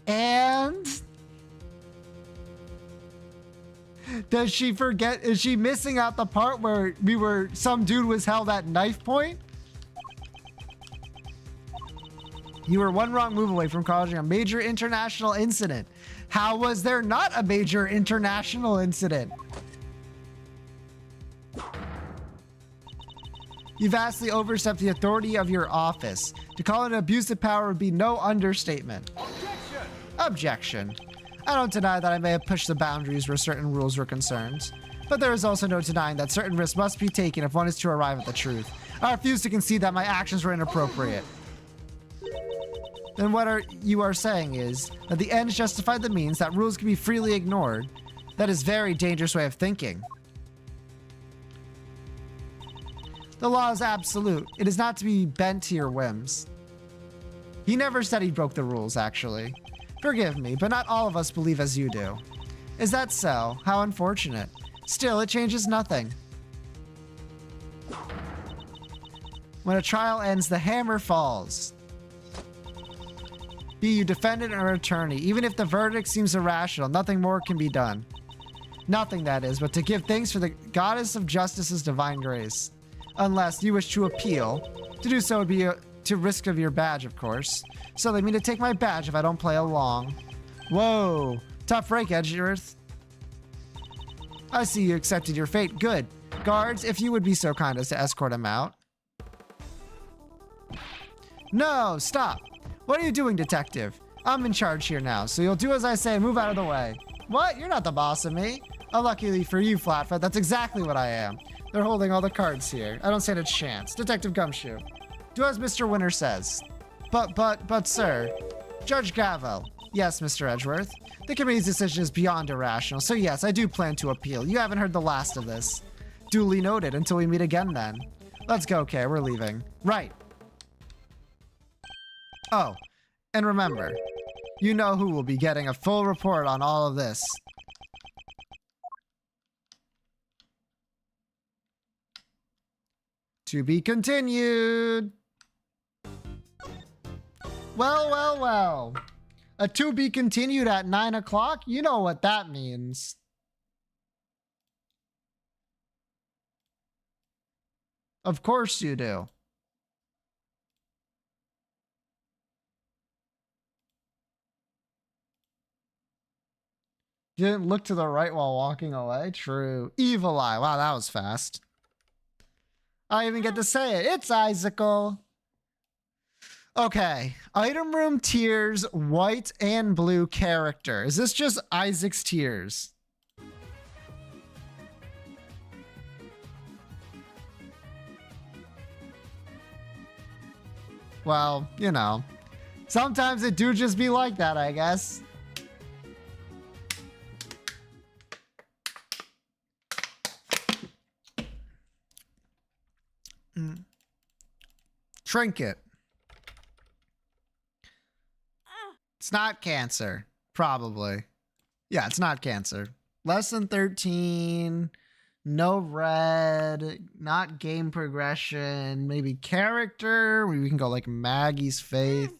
And? Does she forget? Is she missing out the part where some dude was held at knife point? You were one wrong move away from causing a major international incident. How was there not a major international incident? You vastly overstepped the authority of your office. To call it an abuse of power would be no understatement. Objection. I don't deny that I may have pushed the boundaries where certain rules were concerned. But there is also no denying that certain risks must be taken if one is to arrive at the truth. I refuse to concede that my actions were inappropriate. then what you are saying is that the ends justify the means, that rules can be freely ignored. That is a very dangerous way of thinking. The law is absolute. It is not to be bent to your whims. He never said he broke the rules, actually. Forgive me, but not all of us believe as you do. Is that so? How unfortunate. Still, it changes nothing. When a trial ends, the hammer falls. Be you defendant or attorney, even if the verdict seems irrational, nothing more can be done. Nothing, that is, but to give thanks for the goddess of justice's divine grace. Unless you wish to appeal. To do so would be to risk of your badge, of course. So they mean to take my badge if I don't play along. Whoa. Tough break, Edgeworth. I see you accepted your fate. Good. Guards, if you would be so kind as to escort him out. No, stop. What are you doing, detective? I'm in charge here now, so you'll do as I say and move out of the way. What? You're not the boss of me. Unluckily for you, Flatfoot, that's exactly what I am. They're holding all the cards here. I don't stand a chance. Detective Gumshoe. Do as Mr. Winter says. But, sir. Judge Gavel. Yes, Mr. Edgeworth. The committee's decision is beyond irrational, so yes, I do plan to appeal. You haven't heard the last of this. Duly noted. Until we meet again, then. Let's go, Kay. We're leaving. Right. Oh, and remember, you know who will be getting a full report on all of this. To be continued. Well. A to be continued at 9 o'clock? You know what that means. Of course you do. Didn't look to the right while walking away? True. Evil Eye. Wow, that was fast. I even get to say it. It's Icicle. Okay. Item room tiers, white and blue character. Is this just Isaac's tiers? Well, you know. Sometimes it do just be like that, I guess. Trinket. It's not cancer. Probably. Yeah, it's not cancer. Less than 13. No red. Not game progression. Maybe character. We can go like Maggie's Faith.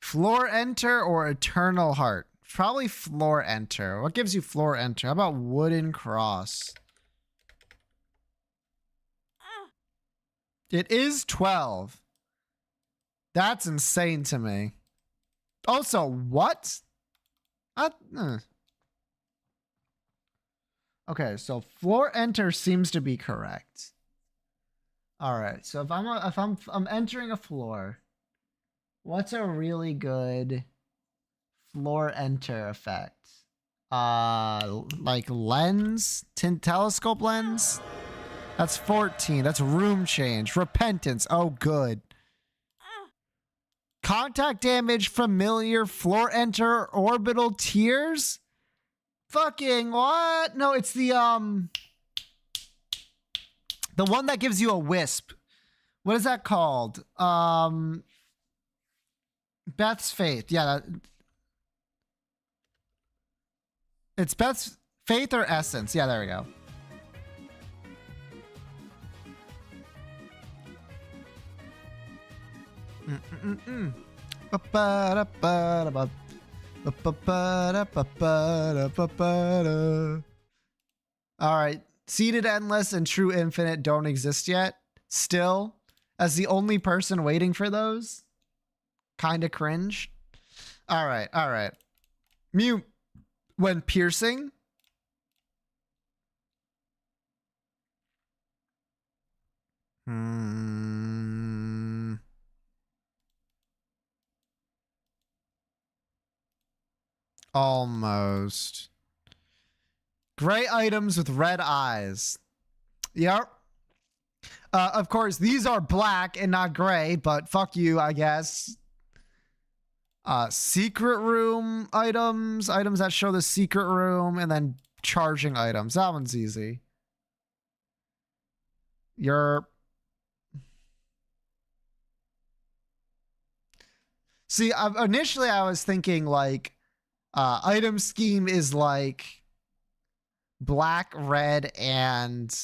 Floor Enter or Eternal Heart? Probably Floor Enter. What gives you Floor Enter? How about Wooden Cross? It is 12. That's insane to me. Also, what? Okay, so Floor Enter seems to be correct. All right, so if I'm entering a floor, what's a really good Floor Enter effect? Like lens, telescope lens. That's 14. That's room change. Repentance. Oh, good. Contact damage, familiar, floor enter, orbital tears? Fucking what? No, it's the one that gives you a wisp. What is that called? Beth's Faith. Yeah, it's Beth's Faith or Essence. Yeah, there we go. All right, Seated Endless and True Infinite don't exist yet. Still, as the only person waiting for those, kind of cringe. All right. Mute when piercing. Almost. Gray items with red eyes. Yep. Of course, these are black and not gray, but fuck you, I guess. Secret room items, items that show the secret room, and then charging items. That one's easy. See, initially I was thinking like item scheme is like black, red, and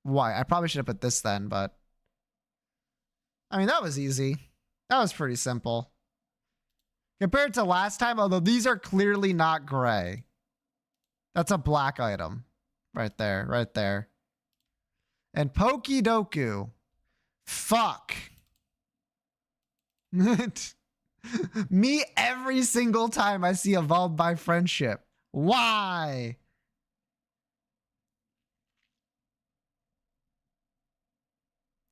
white. I probably should have put this then, but I mean, that was easy. That was pretty simple. Compared to last time, although these are clearly not gray. That's a black item. Right there, right there. And Pokidoku. Fuck. Me every single time I see Evolved by Friendship. Why?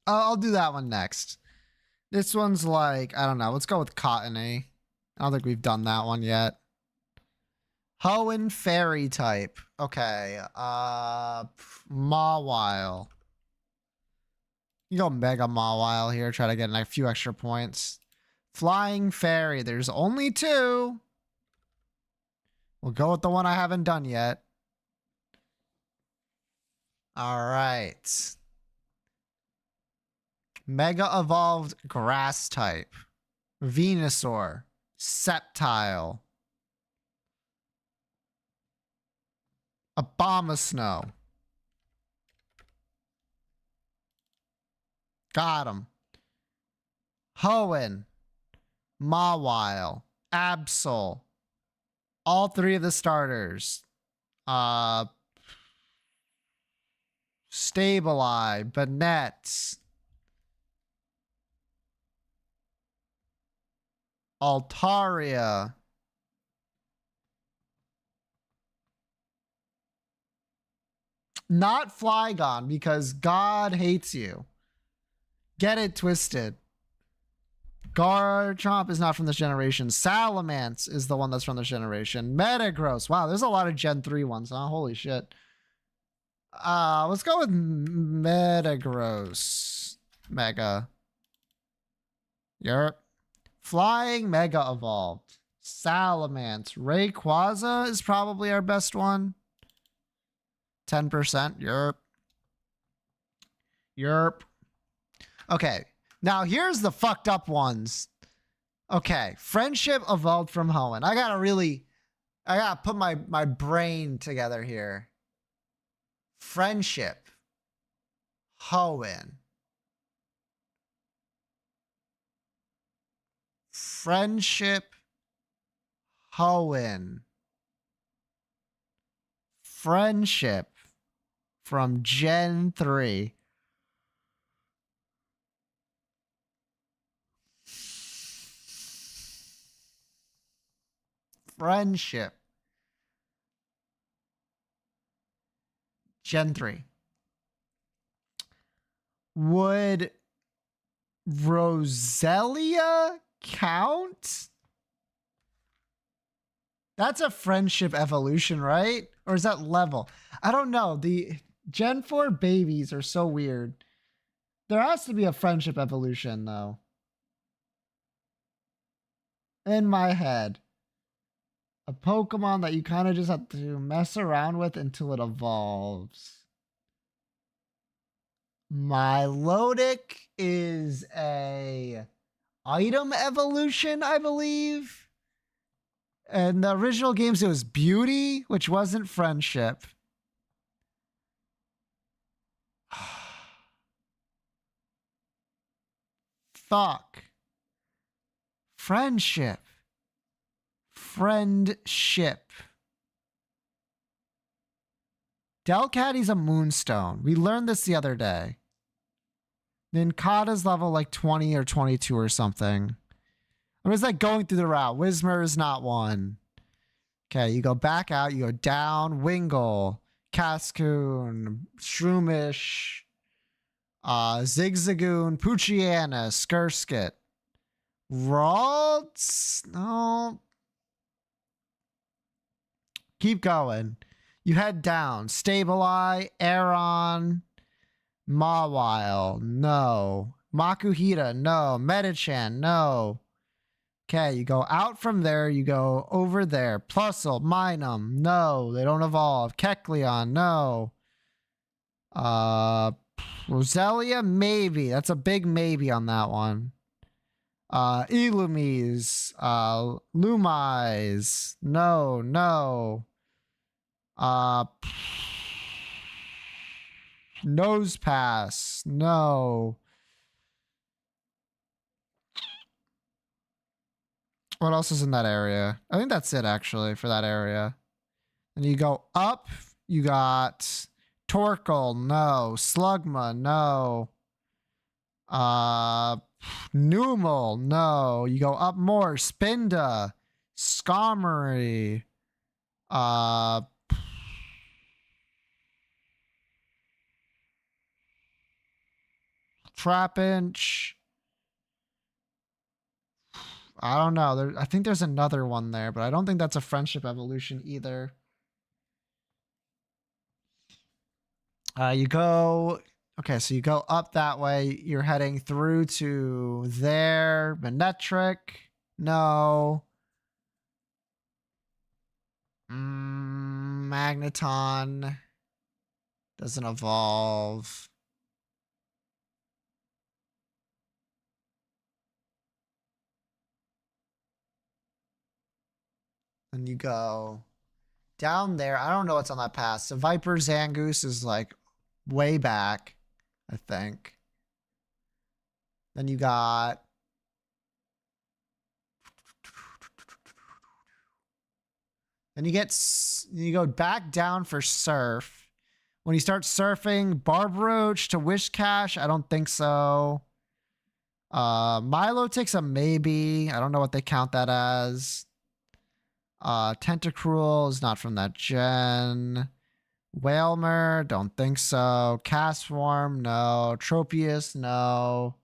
I'll do that one next. This one's like, I don't know. Let's go with Cottony. I don't think we've done that one yet. Hoenn Fairy type. Okay. Mawile. You go Mega Mawile here. Try to get a few extra points. Flying Fairy. There's only 2. We'll go with the one I haven't done yet. All right. Mega Evolved Grass type. Venusaur. Sceptile. Abomasnow. Got him. Hoenn. Mawile. Absol. All 3 of the starters. Stabili. Banette. Altaria. Not Flygon, because God hates you. Get it twisted. Garchomp is not from this generation. Salamence is the one that's from this generation. Metagross. Wow, there's a lot of Gen 3 ones, huh? Holy shit. Let's go with Metagross. Mega. Yerp. Flying Mega Evolved. Salamence. Rayquaza is probably our best one. 10%. Yerp. Yerp. Okay. Now here's the fucked up ones. Okay. Friendship evolved from Hoenn. I gotta put my brain together here. Friendship. Hoenn. Friendship. Hoenn. Friendship from Gen 3. Friendship. Gen 3. Would Roselia count? That's a friendship evolution, right? Or is that level? I don't know. The Gen 4 babies are so weird. There has to be a friendship evolution, though. In my head. A Pokemon that you kind of just have to mess around with until it evolves. Milotic is a item evolution, I believe. In the original games, it was Beauty, which wasn't friendship. Fuck. Friendship. Friendship. Delcatty's a moonstone. We learned this the other day. Nincada's level like 20 or 22 or something. I was like going through the route. Whismur is not one. Okay, you go back out. You go down. Wingull. Cascoon. Shroomish. Zigzagoon. Poochyena. Skirskit. Ralts? No. Keep going. You head down. Stabili. Aeron. Mawile, no. Makuhita, no. Metachan, no. Okay, you go out from there, you go over there. Plusle, Minum, no. They don't evolve. Kecleon, no. Roselia, maybe. That's a big maybe on that one. Illumise, Lumise, no, no. Nose Pass, no. What else is in that area? I think that's it actually for that area. And you go up, you got Torkoal, no. Slugma, no. Numel, no. You go up more, Spinda, Skarmory, Trapinch. I don't know. I think there's another one there, but I don't think that's a friendship evolution either. You go... Okay, so you go up that way. You're heading through to there. Manectric. No. Magneton. Doesn't evolve. And you go down there. I don't know what's on that path. So Viper Zangoose is like way back, I think. Then you got... Then you go back down for Surf. When you start surfing, Barbaroach to Wishcash, I don't think so. Milo takes a maybe. I don't know what they count that as. Tentacruel is not from that gen. Whalmer, don't think so. Castform, no. Tropius, no.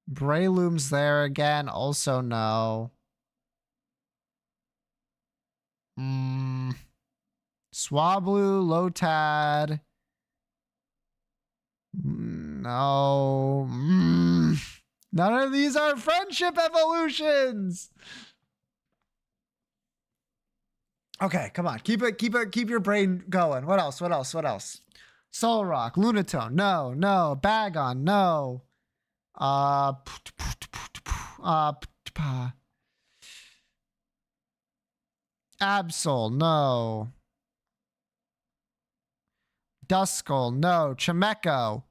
Breloom's there again, also no. Swablu, Lotad. No. None of these are friendship evolutions. Okay, come on. Keep your brain going. What else? Solrock, Lunatone, no. Bagon, no. Absol, no. Duskull, no. Chimecho.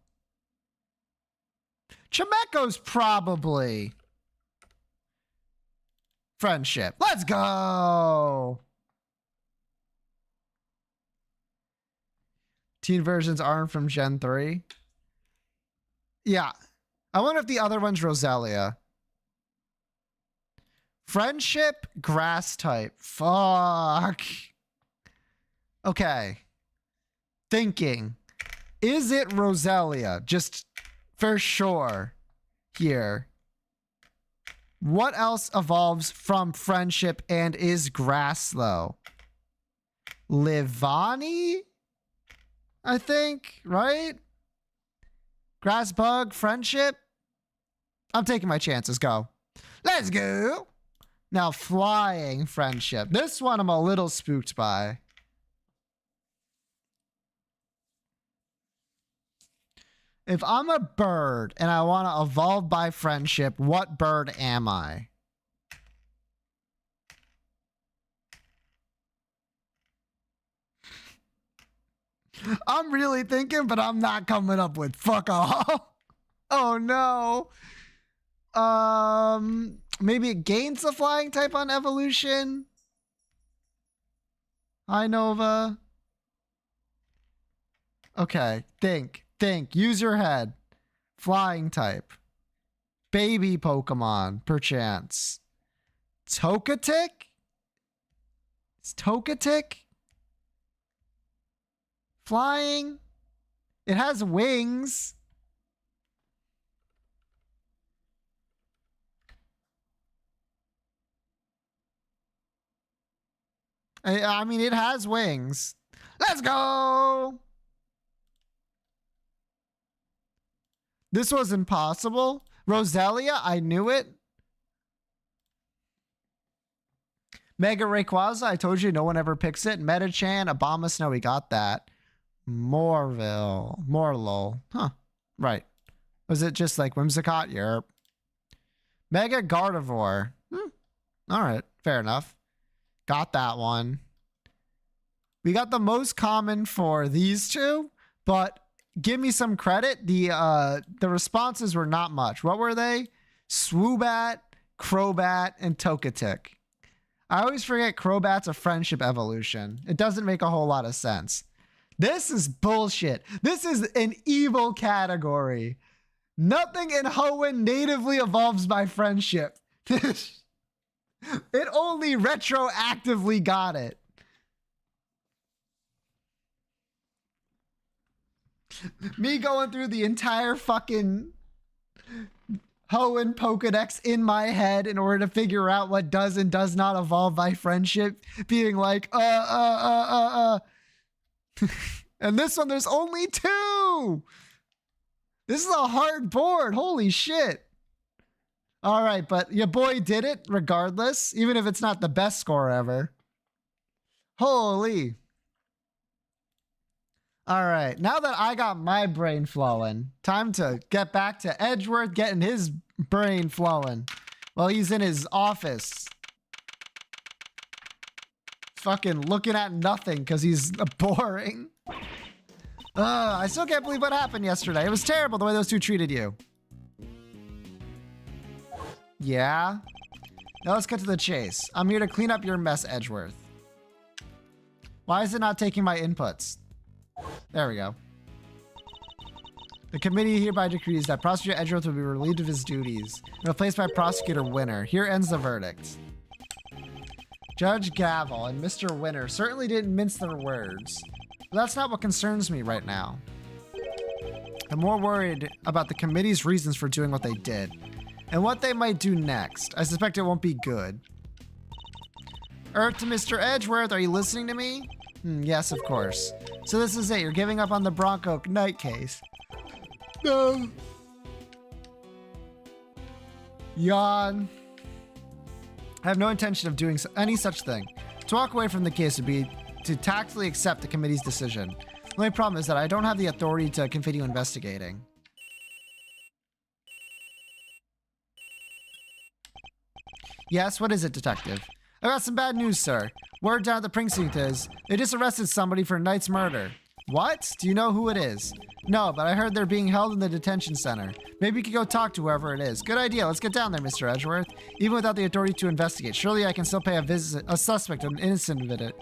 Chimecho's probably friendship. Let's go. Teen versions aren't from Gen 3. Yeah. I wonder if the other one's Roselia. Friendship, grass type. Fuck. Okay. Thinking. Is it Roselia? Just for sure here. What else evolves from friendship and is grass though? Livani? I think, right? Grass bug, friendship? I'm taking my chances. Go. Let's go. Now, flying friendship. This one I'm a little spooked by. If I'm a bird and I want to evolve by friendship, what bird am I? I'm really thinking, but I'm not coming up with fuck all. Oh no. Maybe it gains the flying type on evolution. Hi, Nova. Okay, think. Use your head. Flying type. Baby Pokemon, perchance. Togetic? Is Togetic flying? It has wings. I mean, it has wings. Let's go. This was impossible. Roselia, I knew it. Mega Rayquaza, I told you no one ever picks it. Metachan, Obama Snow, we got that. Morlul. Huh. Right. Was it just like Whimsicott? Yerp. Mega Gardevoir. All right. Fair enough. Got that one. We got the most common for these two, but give me some credit. The responses were not much. What were they? Swoobat, Crobat, and Togetic. I always forget Crobat's a friendship evolution. It doesn't make a whole lot of sense. This is bullshit. This is an evil category. Nothing in Hoenn natively evolves by friendship. It only retroactively got it. Me going through the entire fucking Hoenn Pokedex in my head in order to figure out what does and does not evolve by friendship, being like, And this one, there's only 2. This is a hard board. Holy shit. All right, but your boy did it regardless, even if it's not the best score ever. Holy. All right, now that I got my brain flowing, time to get back to Edgeworth getting his brain flowing while he's in his office. Fucking looking at nothing because he's boring. I still can't believe what happened yesterday. It was terrible the way those two treated you. Yeah? Now let's get to the chase. I'm here to clean up your mess, Edgeworth. Why is it not taking my inputs? There we go. The committee hereby decrees that Prosecutor Edgeworth will be relieved of his duties and replaced by Prosecutor Winner. Here ends the verdict. Judge Gavel and Mr. Winner certainly didn't mince their words. But that's not what concerns me right now. I'm more worried about the committee's reasons for doing what they did and what they might do next. I suspect it won't be good. To Mr. Edgeworth, are you listening to me? Yes, of course. So this is it. You're giving up on the Bronco Knight case. No. Yawn. I have no intention of doing any such thing. To walk away from the case would be to tactfully accept the committee's decision. The only problem is that I don't have the authority to continue investigating. Yes, what is it, Detective? I got some bad news, sir. Word down at the precinct is they just arrested somebody for Knight's murder. What? Do you know who it is? No, but I heard they're being held in the detention center. Maybe you could go talk to whoever it is. Good idea. Let's get down there, Mr. Edgeworth. Even without the authority to investigate, surely I can still pay a suspect an innocent visit.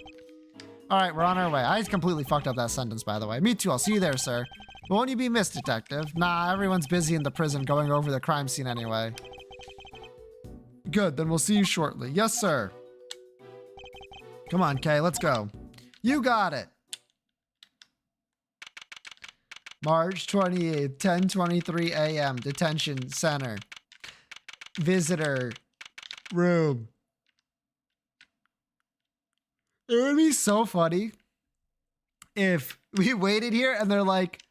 All right, we're on our way. I completely fucked up that sentence, by the way. Me too. I'll see you there, sir. But won't you be missed, Detective? Nah, everyone's busy in the prison going over the crime scene anyway. Good, then we'll see you shortly. Yes, sir. Come on, Kay, let's go. You got it. March 28th, 10:23 a.m. Detention Center. Visitor room. It would be so funny if we waited here and they're like,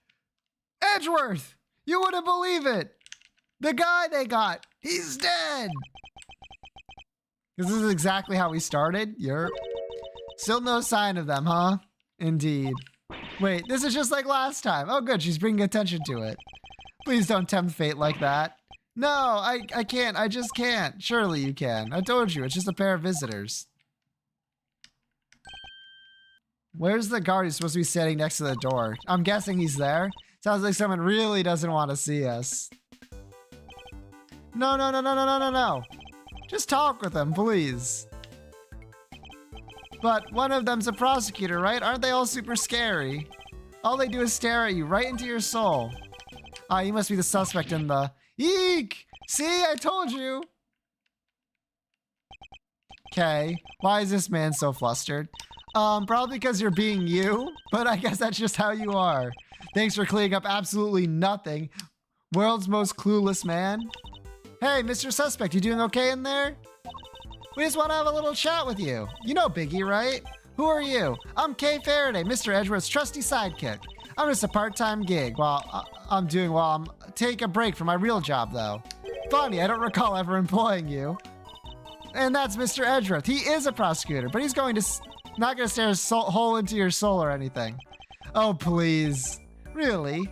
Edgeworth, you wouldn't believe it. The guy they got, he's dead. This is exactly how we started. You're still no sign of them, huh? Indeed. Wait, this is just like last time. Oh, good. She's bringing attention to it. Please don't tempt fate like that. No, I can't. I just can't. Surely you can. I told you. It's just a pair of visitors. Where's the guard who's supposed to be standing next to the door? I'm guessing he's there. Sounds like someone really doesn't want to see us. No, no, no, no, no, no, no, no. Just talk with them, please. But one of them's a prosecutor, right? Aren't they all super scary? All they do is stare at you right into your soul. Ah, you must be the suspect in the... Eek! See, I told you! Okay, why is this man so flustered? Probably because you're being you, but I guess that's just how you are. Thanks for clearing up absolutely nothing. World's most clueless man. Hey, Mr. Suspect, you doing okay in there? We just want to have a little chat with you. You know Biggie, right? Who are you? I'm Kay Faraday, Mr. Edgeworth's trusty sidekick. I'm just a part-time gig I'm take a break from my real job though. Funny, I don't recall ever employing you. And that's Mr. Edgeworth. He is a prosecutor, but he's not going to stare a hole into your soul or anything. Oh, please. Really?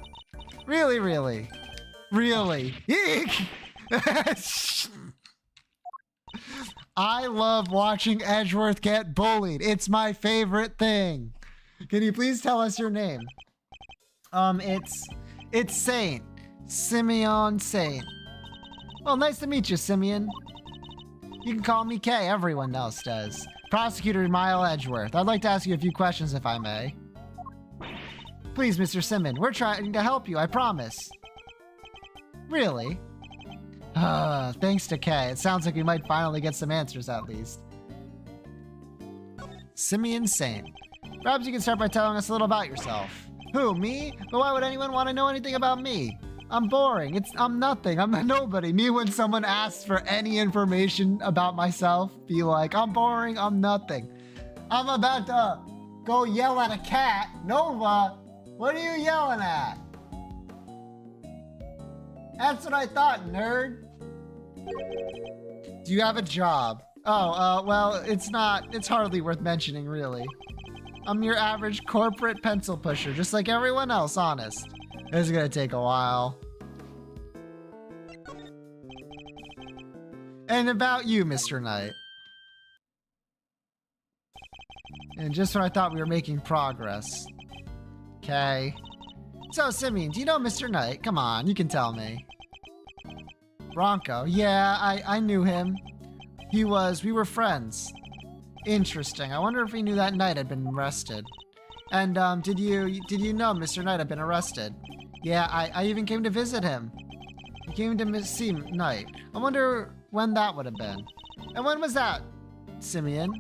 Really, really? Really? Eek! I love watching Edgeworth get bullied. It's my favorite thing. Can you please tell us your name? It's Saint. Simeon Saint. Well, nice to meet you, Simeon. You can call me Kay, everyone else does. Prosecutor Mile Edgeworth, I'd like to ask you a few questions if I may. Please, Mr. Simmon, we're trying to help you, I promise. Really? Thanks to Kay, it sounds like we might finally get some answers at least. Simeon Saint. Perhaps you can start by telling us a little about yourself. Who, me? But why would anyone want to know anything about me? I'm boring. I'm nothing. I'm a nobody. Me, when someone asks for any information about myself, be like, I'm boring. I'm nothing. I'm about to go yell at a cat. Nova, what are you yelling at? That's what I thought, nerd. Do you have a job? Oh, well, it's hardly worth mentioning, really. I'm your average corporate pencil pusher, just like everyone else, honest. This is gonna take a while. And about you, Mr. Knight. And just when I thought we were making progress. Okay. So, Simeon, do you know Mr. Knight? Come on, you can tell me. Bronco? Yeah, I knew him. We were friends. Interesting. I wonder if he knew that Knight had been arrested. And, did you know Mr. Knight had been arrested? Yeah, I even came to visit him. I came to see Knight. I wonder when that would have been. And when was that, Simeon?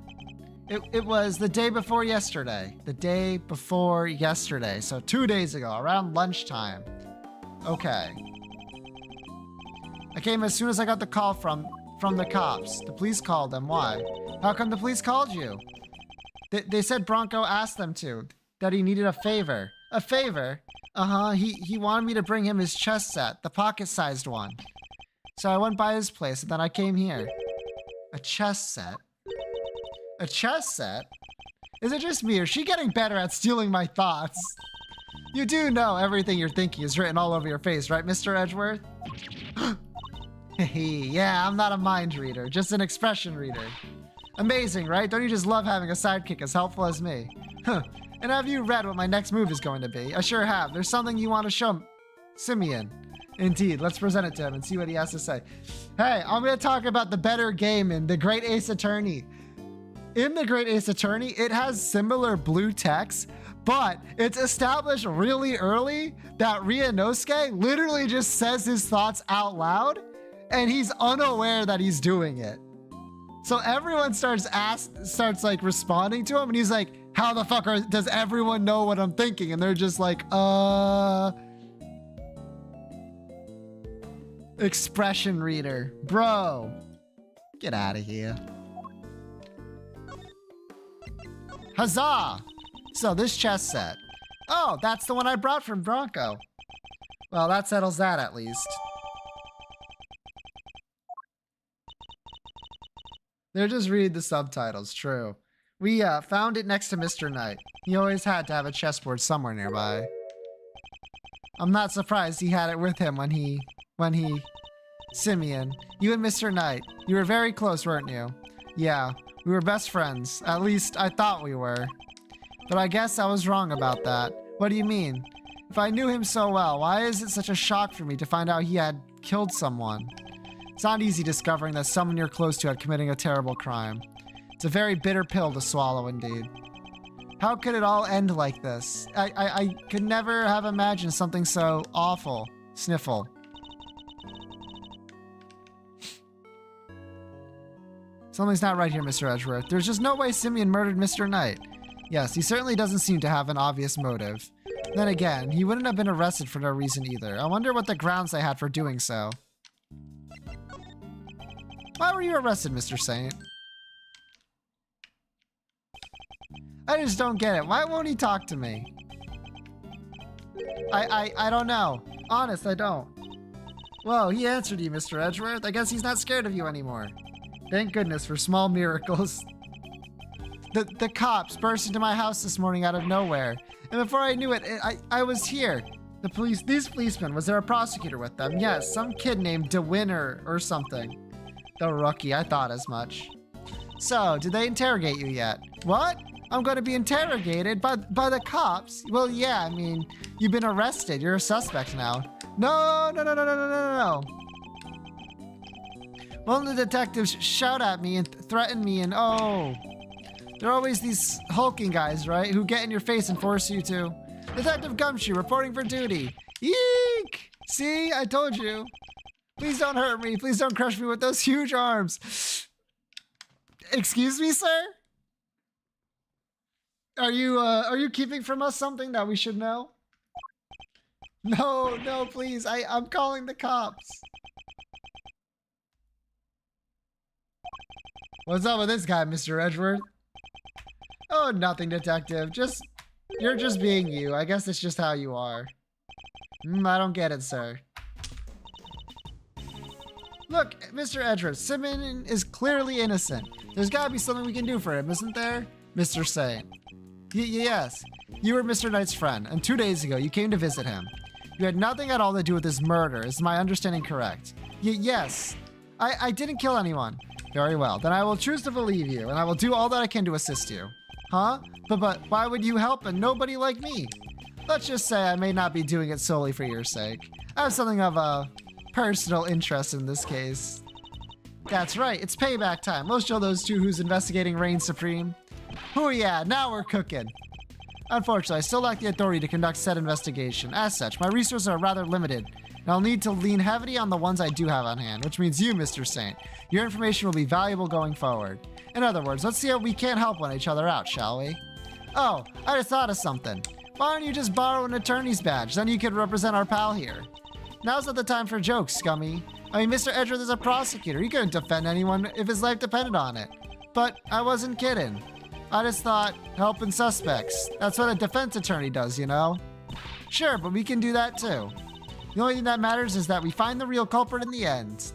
It was the day before yesterday. The day before yesterday. So 2 days ago, around lunchtime. Okay. I came as soon as I got the call from the cops. The police called them. Why? How come the police called you? They said Bronco asked them to. That he needed a favor. A favor? Uh-huh. He wanted me to bring him his chess set. The pocket-sized one. So I went by his place and then I came here. A chess set? A chess set? Is it just me or is she getting better at stealing my thoughts? You do know everything you're thinking is written all over your face, right, Mr. Edgeworth? Yeah, I'm not a mind reader, just an expression reader. Amazing, right? Don't you just love having a sidekick as helpful as me? Huh. And have you read what my next move is going to be? I sure have. There's something you want to show Simeon. Indeed, let's present it to him and see what he has to say. Hey, I'm going to talk about the better game in The Great Ace Attorney. In The Great Ace Attorney, it has similar blue text, but it's established really early that Ryunosuke literally just says his thoughts out loud, and he's unaware that he's doing it. So everyone starts like responding to him, and he's like, how the fuck does everyone know what I'm thinking? And they're just like, expression reader. Bro, get out of here. Huzzah! So this chess set. Oh, that's the one I brought from Bronco. Well, that settles that at least. They're just reading the subtitles, true. We found it next to Mr. Knight. He always had to have a chessboard somewhere nearby. I'm not surprised he had it with him when he... Simeon, you and Mr. Knight, you were very close, weren't you? Yeah, we were best friends. At least I thought we were. But I guess I was wrong about that. What do you mean? If I knew him so well, why is it such a shock for me to find out he had killed someone? It's not easy discovering that someone you're close to had committing a terrible crime. It's a very bitter pill to swallow indeed. How could it all end like this? I could never have imagined something so awful. Sniffle. Something's not right here, Mr. Edgeworth. There's just no way Simeon murdered Mr. Knight. Yes, he certainly doesn't seem to have an obvious motive. Then again, he wouldn't have been arrested for no reason either. I wonder what the grounds they had for doing so. Why were you arrested, Mr. Saint? I just don't get it. Why won't he talk to me? I don't know. Honest, I don't. Whoa, he answered you, Mr. Edgeworth. I guess he's not scared of you anymore. Thank goodness for small miracles. The cops burst into my house this morning out of nowhere. And before I knew it, I was here. These policemen, was there a prosecutor with them? Yes, some kid named DeWinner or something. The rookie, I thought as much. So, did they interrogate you yet? What? I'm going to be interrogated by the cops? Well, yeah, I mean, you've been arrested. You're a suspect now. No. One of the detectives shout at me and threaten me and oh. There are always these hulking guys, right? Who get in your face and force you to. Detective Gumshoe reporting for duty. Eek! See, I told you. Please don't hurt me. Please don't crush me with those huge arms. Excuse me, sir? Are you keeping from us something that we should know? No, please. I'm calling the cops. What's up with this guy, Mr. Edgeworth? Oh, nothing, detective. You're just being you. I guess it's just how you are. I don't get it, sir. Look, Mr. Edgeworth, Simon is clearly innocent. There's gotta be something we can do for him, isn't there? Mr. Saint. Yes, you were Mr. Knight's friend, and 2 days ago you came to visit him. You had nothing at all to do with his murder. Is my understanding correct? Yes, I didn't kill anyone. Very well, then I will choose to believe you, and I will do all that I can to assist you. Huh? But why would you help and nobody like me? Let's just say I may not be doing it solely for your sake. I have something of a personal interest in this case. That's right, it's payback time. Let's show those two who's investigating reign supreme. Oh yeah, now we're cooking. Unfortunately, I still lack the authority to conduct said investigation. As such, my resources are rather limited, and I'll need to lean heavily on the ones I do have on hand, which means you, Mr. Saint. Your information will be valuable going forward. In other words, let's see how we can't help one each other out, shall we? Oh, I just thought of something. Why don't you just borrow an attorney's badge? Then you could represent our pal here. Now's not the time for jokes, scummy. I mean, Mr. Edgeworth is a prosecutor. He couldn't defend anyone if his life depended on it. But I wasn't kidding. I just thought, helping suspects. That's what a defense attorney does, you know? Sure, but we can do that too. The only thing that matters is that we find the real culprit in the end.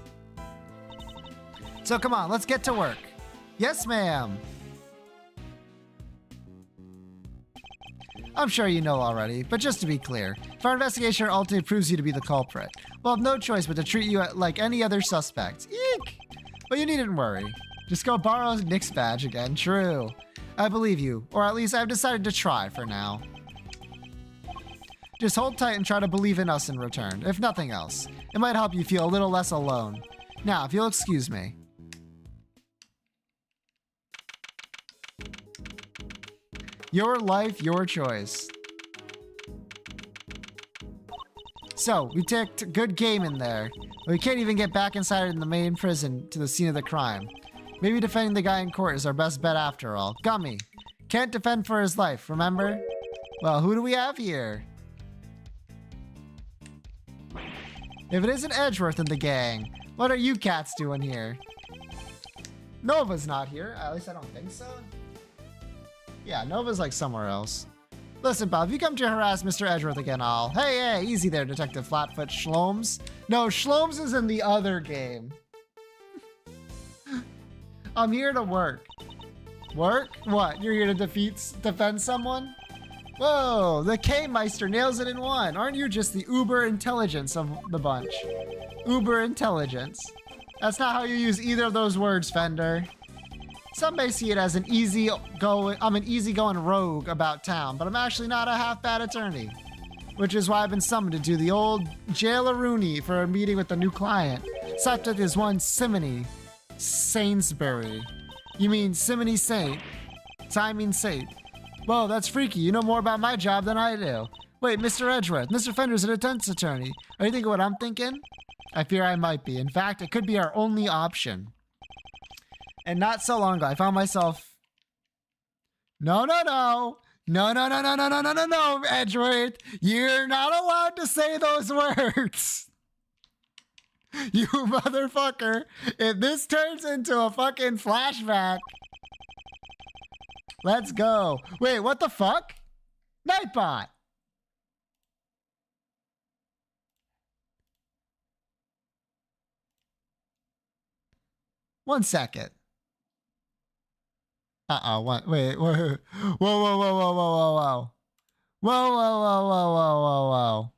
So come on, let's get to work. Yes, ma'am. I'm sure you know already, but just to be clear, if our investigation ultimately proves you to be the culprit, we'll have no choice but to treat you like any other suspect. Eek! But you needn't worry. Just go borrow Nick's badge again. True. I believe you, or at least I've decided to try for now. Just hold tight and try to believe in us in return, if nothing else. It might help you feel a little less alone. Now, if you'll excuse me. Your life, your choice. So, we took good game in there. We can't even get back inside in the main prison to the scene of the crime. Maybe defending the guy in court is our best bet after all. Gummy. Can't defend for his life, remember? Well, who do we have here? If it isn't Edgeworth in the gang, what are you cats doing here? Nova's not here. At least I don't think so. Yeah, Nova's like somewhere else. Listen, Bob, if you come to harass Mr. Edgeworth again, I'll... Hey, easy there, Detective Flatfoot Schlomes. No, Schlomes is in the other game. I'm here to work. Work? What? You're here to defend someone? Whoa, the K-Meister nails it in one. Aren't you just the uber intelligence of the bunch? Uber intelligence. That's not how you use either of those words, Fender. Some may see it as I'm an easygoing rogue about town, but I'm actually not a half-bad attorney. Which is why I've been summoned to do the old jailer-rooney for a meeting with a new client. Subject is one Simony Sainsbury. You mean Simony Saint? I mean Saint. Whoa, that's freaky. You know more about my job than I do. Wait, Mr. Edgeworth, Mr. Fender's a defense attorney. Are you thinking what I'm thinking? I fear I might be. In fact, it could be our only option. And not so long ago, I found myself... No, Edgeworth. You're not allowed to say those words. You motherfucker. If this turns into a fucking flashback... Let's go. Wait, what the fuck? Nightbot. 1 second. Uh-oh, wait. Whoa, whoa, whoa, whoa, whoa, whoa, whoa, whoa. Whoa, whoa, whoa, whoa, whoa, whoa, whoa.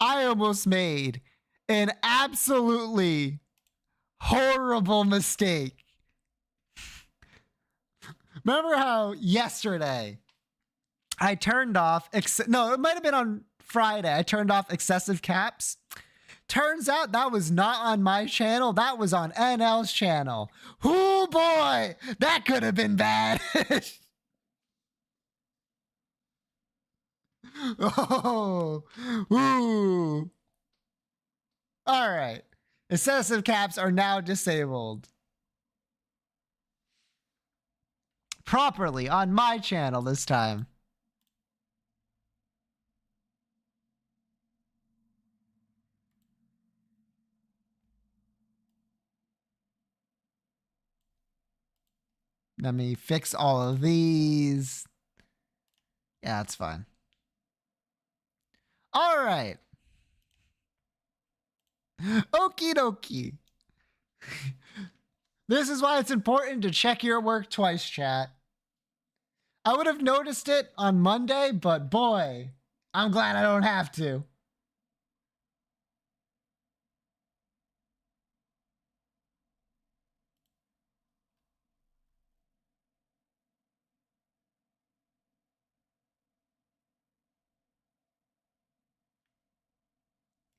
I almost made an absolutely horrible mistake. Remember how yesterday I turned off, no, it might have been on Friday, I turned off excessive caps. Turns out that was not on my channel, that was on NL's channel. Oh boy, that could have been bad. Oh, ooh. All right. Excessive caps are now disabled. Properly on my channel this time. Let me fix all of these. Yeah, that's fine. All right. Okie dokie. This is why it's important to check your work twice, chat. I would have noticed it on Monday, but boy, I'm glad I don't have to.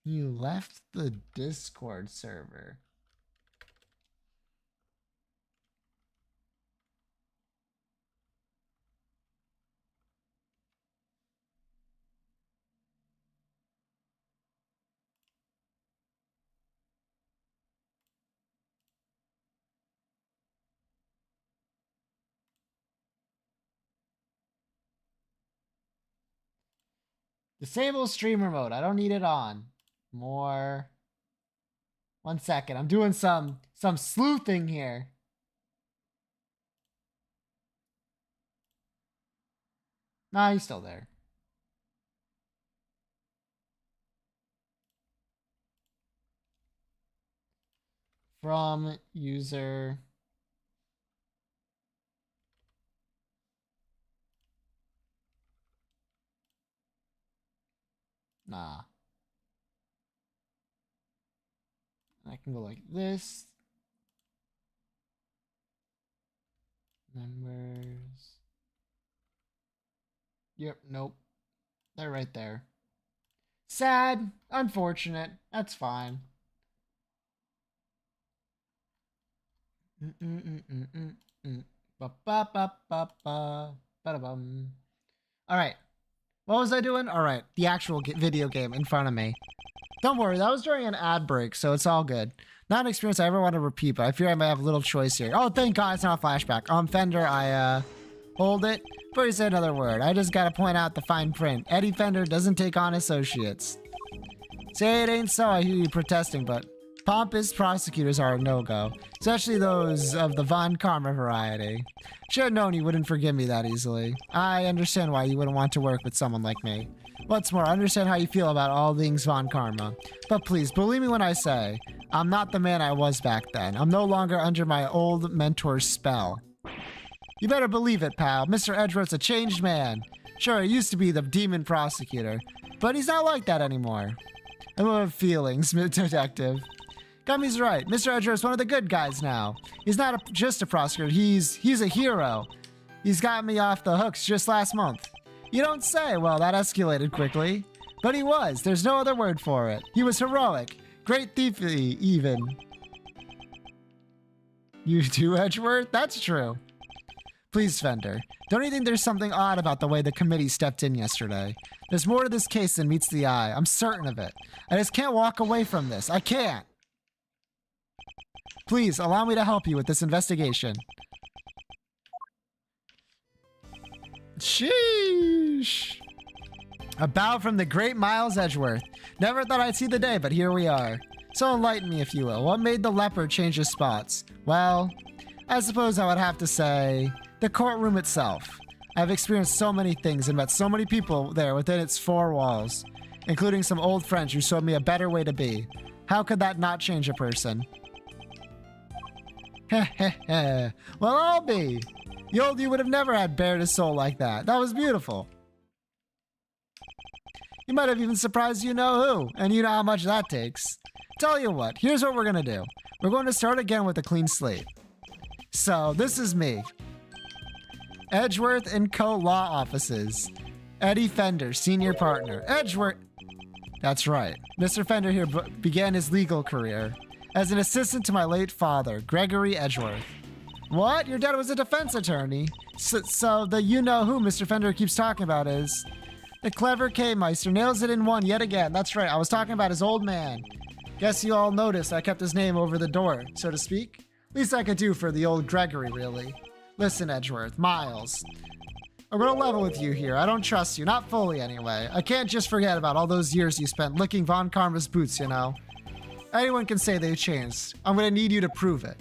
You left the Discord server. Disable streamer mode. I don't need it on. More. 1 second. I'm doing some sleuthing here. Nah, he's still there. From user. Nah. I can go like this. Members. Yep, nope. They're right there. Sad. Unfortunate. That's fine. All right. What was I doing? All right. The actual video game in front of me. Don't worry. That was during an ad break, so it's all good. Not an experience I ever want to repeat, but I fear I might have a little choice here. Oh, thank God it's not a flashback. Fender, I, hold it. Before you say another word, I just gotta point out the fine print. Eddie Fender doesn't take on associates. Say it ain't so, I hear you protesting, but pompous prosecutors are a no-go. Especially those of the Von Karma variety. Should have known you wouldn't forgive me that easily. I understand why you wouldn't want to work with someone like me. What's more, I understand how you feel about all things Von Karma. But please, believe me when I say, I'm not the man I was back then. I'm no longer under my old mentor's spell. You better believe it, pal. Mr. Edgeworth's a changed man. Sure, he used to be the demon prosecutor, but he's not like that anymore. I don't have feelings, detective. Gummy's right. Mr. Edgeworth's one of the good guys now. He's not just a prosecutor. He's a hero. He's got me off the hooks just last month. You don't say. Well, that escalated quickly. But he was. There's no other word for it. He was heroic. Great thief, even. You do, Edgeworth? That's true. Please, Fender. Don't you think there's something odd about the way the committee stepped in yesterday? There's more to this case than meets the eye. I'm certain of it. I just can't walk away from this. I can't. Please, allow me to help you with this investigation. Sheesh. A bow from the great Miles Edgeworth. Never thought I'd see the day, but here we are. So enlighten me, if you will. What made the leopard change his spots? Well, I suppose I would have to say the courtroom itself. I've experienced so many things and met so many people there within its four walls, including some old friends who showed me a better way to be. How could that not change a person? Heh heh heh. Well, I'll be. The old you would have never had bared his soul like that. That was beautiful. You might have even surprised you-know-who, and you know how much that takes. Tell you what, here's what we're gonna do. We're going to start again with a clean slate. So, this is me. Edgeworth & Co. Law Offices. Eddie Fender, senior partner. Edgeworth... That's right. Mr. Fender here began his legal career as an assistant to my late father, Gregory Edgeworth. What? Your dad was a defense attorney? So the you-know-who Mr. Fender keeps talking about is... The clever K-Meister nails it in one yet again. That's right, I was talking about his old man. Guess you all noticed I kept his name over the door, so to speak. Least I could do for the old Gregory, really. Listen, Edgeworth, Miles. I'm gonna level with you here. I don't trust you, not fully anyway. I can't just forget about all those years you spent licking Von Karma's boots, you know. Anyone can say they've changed. I'm gonna need you to prove it.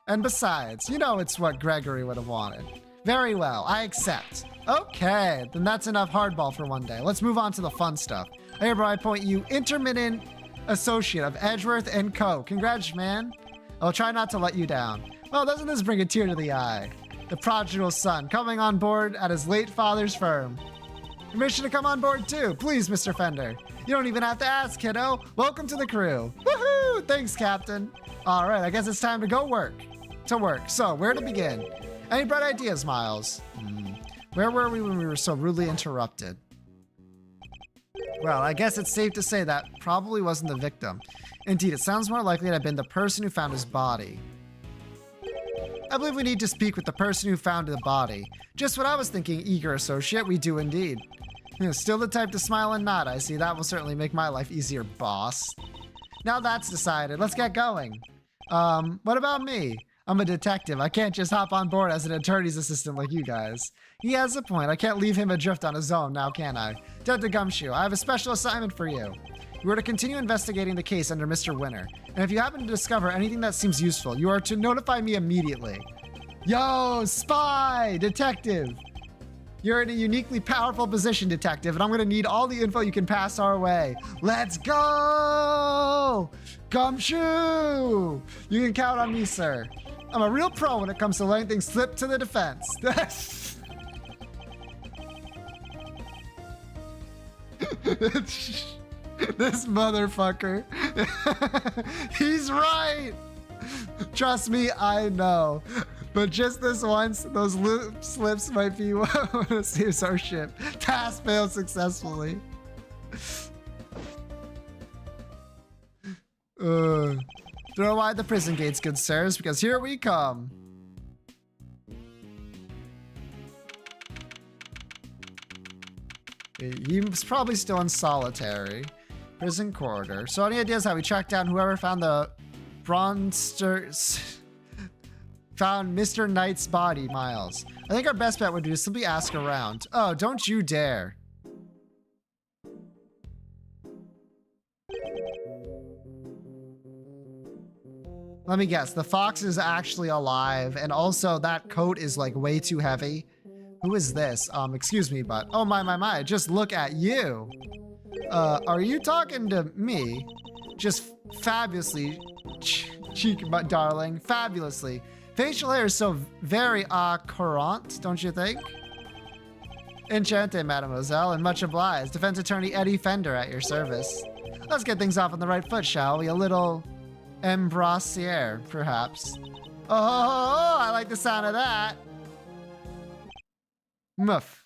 And besides, you know it's what Gregory would have wanted. Very well, I accept. Okay, then that's enough hardball for one day. Let's move on to the fun stuff. I hereby appoint you intermittent associate of Edgeworth & Co. Congrats, man. I'll try not to let you down. Well, doesn't this bring a tear to the eye? The prodigal son coming on board at his late father's firm. Permission to come on board too, please, Mr. Fender. You don't even have to ask, kiddo. Welcome to the crew. Woohoo! Thanks, Captain. All right, I guess it's time to go work. So, where to begin? Any bright ideas, Miles? Where were we when we were so rudely interrupted? Well, I guess it's safe to say that probably wasn't the victim. Indeed, it sounds more likely to have been the person who found his body. I believe we need to speak with the person who found the body. Just what I was thinking, eager associate, we do indeed. Still the type to smile and nod, I see. That will certainly make my life easier, boss. Now that's decided, let's get going. What about me? I'm a detective. I can't just hop on board as an attorney's assistant like you guys. He has a point. I can't leave him adrift on his own now, can I? Detective Gumshoe, I have a special assignment for you. You are to continue investigating the case under Mr. Winter. And if you happen to discover anything that seems useful, you are to notify me immediately. Yo, spy! Detective! You're in a uniquely powerful position, detective, and I'm gonna need all the info you can pass our way. Let's go! Gumshoe! You can count on me, sir. I'm a real pro when it comes to letting things slip to the defense. This motherfucker. He's right. Trust me, I know. But just this once, those loop slips might be what saves our ship. Task failed successfully. Throw wide the prison gates, good sirs, because here we come. He's probably still in solitary. Prison corridor. So any ideas how we track down whoever found the Bronsters... found Mr. Knight's body, Miles? I think our best bet would be to simply ask around. Oh, don't you dare. Let me guess, the fox is actually alive, and also that coat is like way too heavy. Who is this? Excuse me, but oh my, just look at you. Are you talking to me? Just fabulously, cheek, but darling, fabulously. Facial hair is so very courant, don't you think? Enchanté, mademoiselle, and much obliged. Defense attorney Eddie Fender at your service. Let's get things off on the right foot, shall we? A little embrassiere, perhaps. Oh, I like the sound of that. Muff.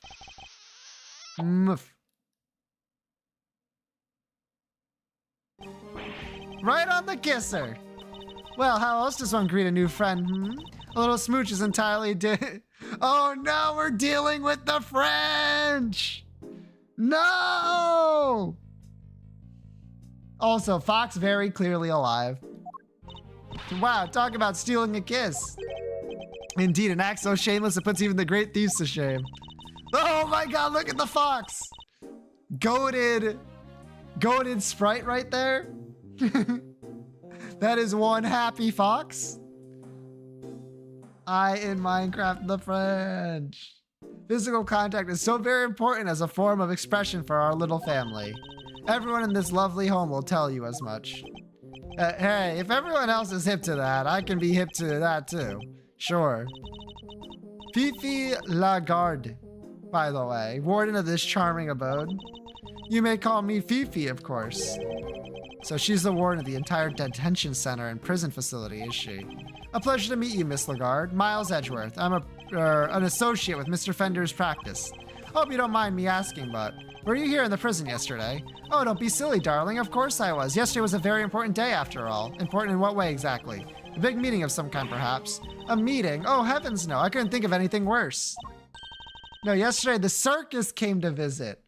Muff. Right on the kisser. Well, how else does one greet a new friend, A little smooch is entirely Oh no, we're dealing with the French! No! Also, Fox very clearly alive. Wow, talk about stealing a kiss. Indeed, an act so shameless it puts even the great thieves to shame. Oh my god, look at the fox! Goated sprite right there. That is one happy fox. I in Minecraft the French. Physical contact is so very important as a form of expression for our little family. Everyone in this lovely home will tell you as much. Hey, if everyone else is hip to that, I can be hip to that too. Sure. Fifi Lagarde, by the way, warden of this charming abode. You may call me Fifi, of course. So she's the warden of the entire detention center and prison facility, is she? A pleasure to meet you, Miss Lagarde. Miles Edgeworth. I'm an associate with Mr. Fender's practice. Hope you don't mind me asking, but were you here in the prison yesterday? Oh, don't be silly, darling. Of course I was. Yesterday was a very important day, after all. Important in what way exactly? A big meeting of some kind, perhaps. A meeting? Oh, heavens no. I couldn't think of anything worse. No, yesterday the circus came to visit.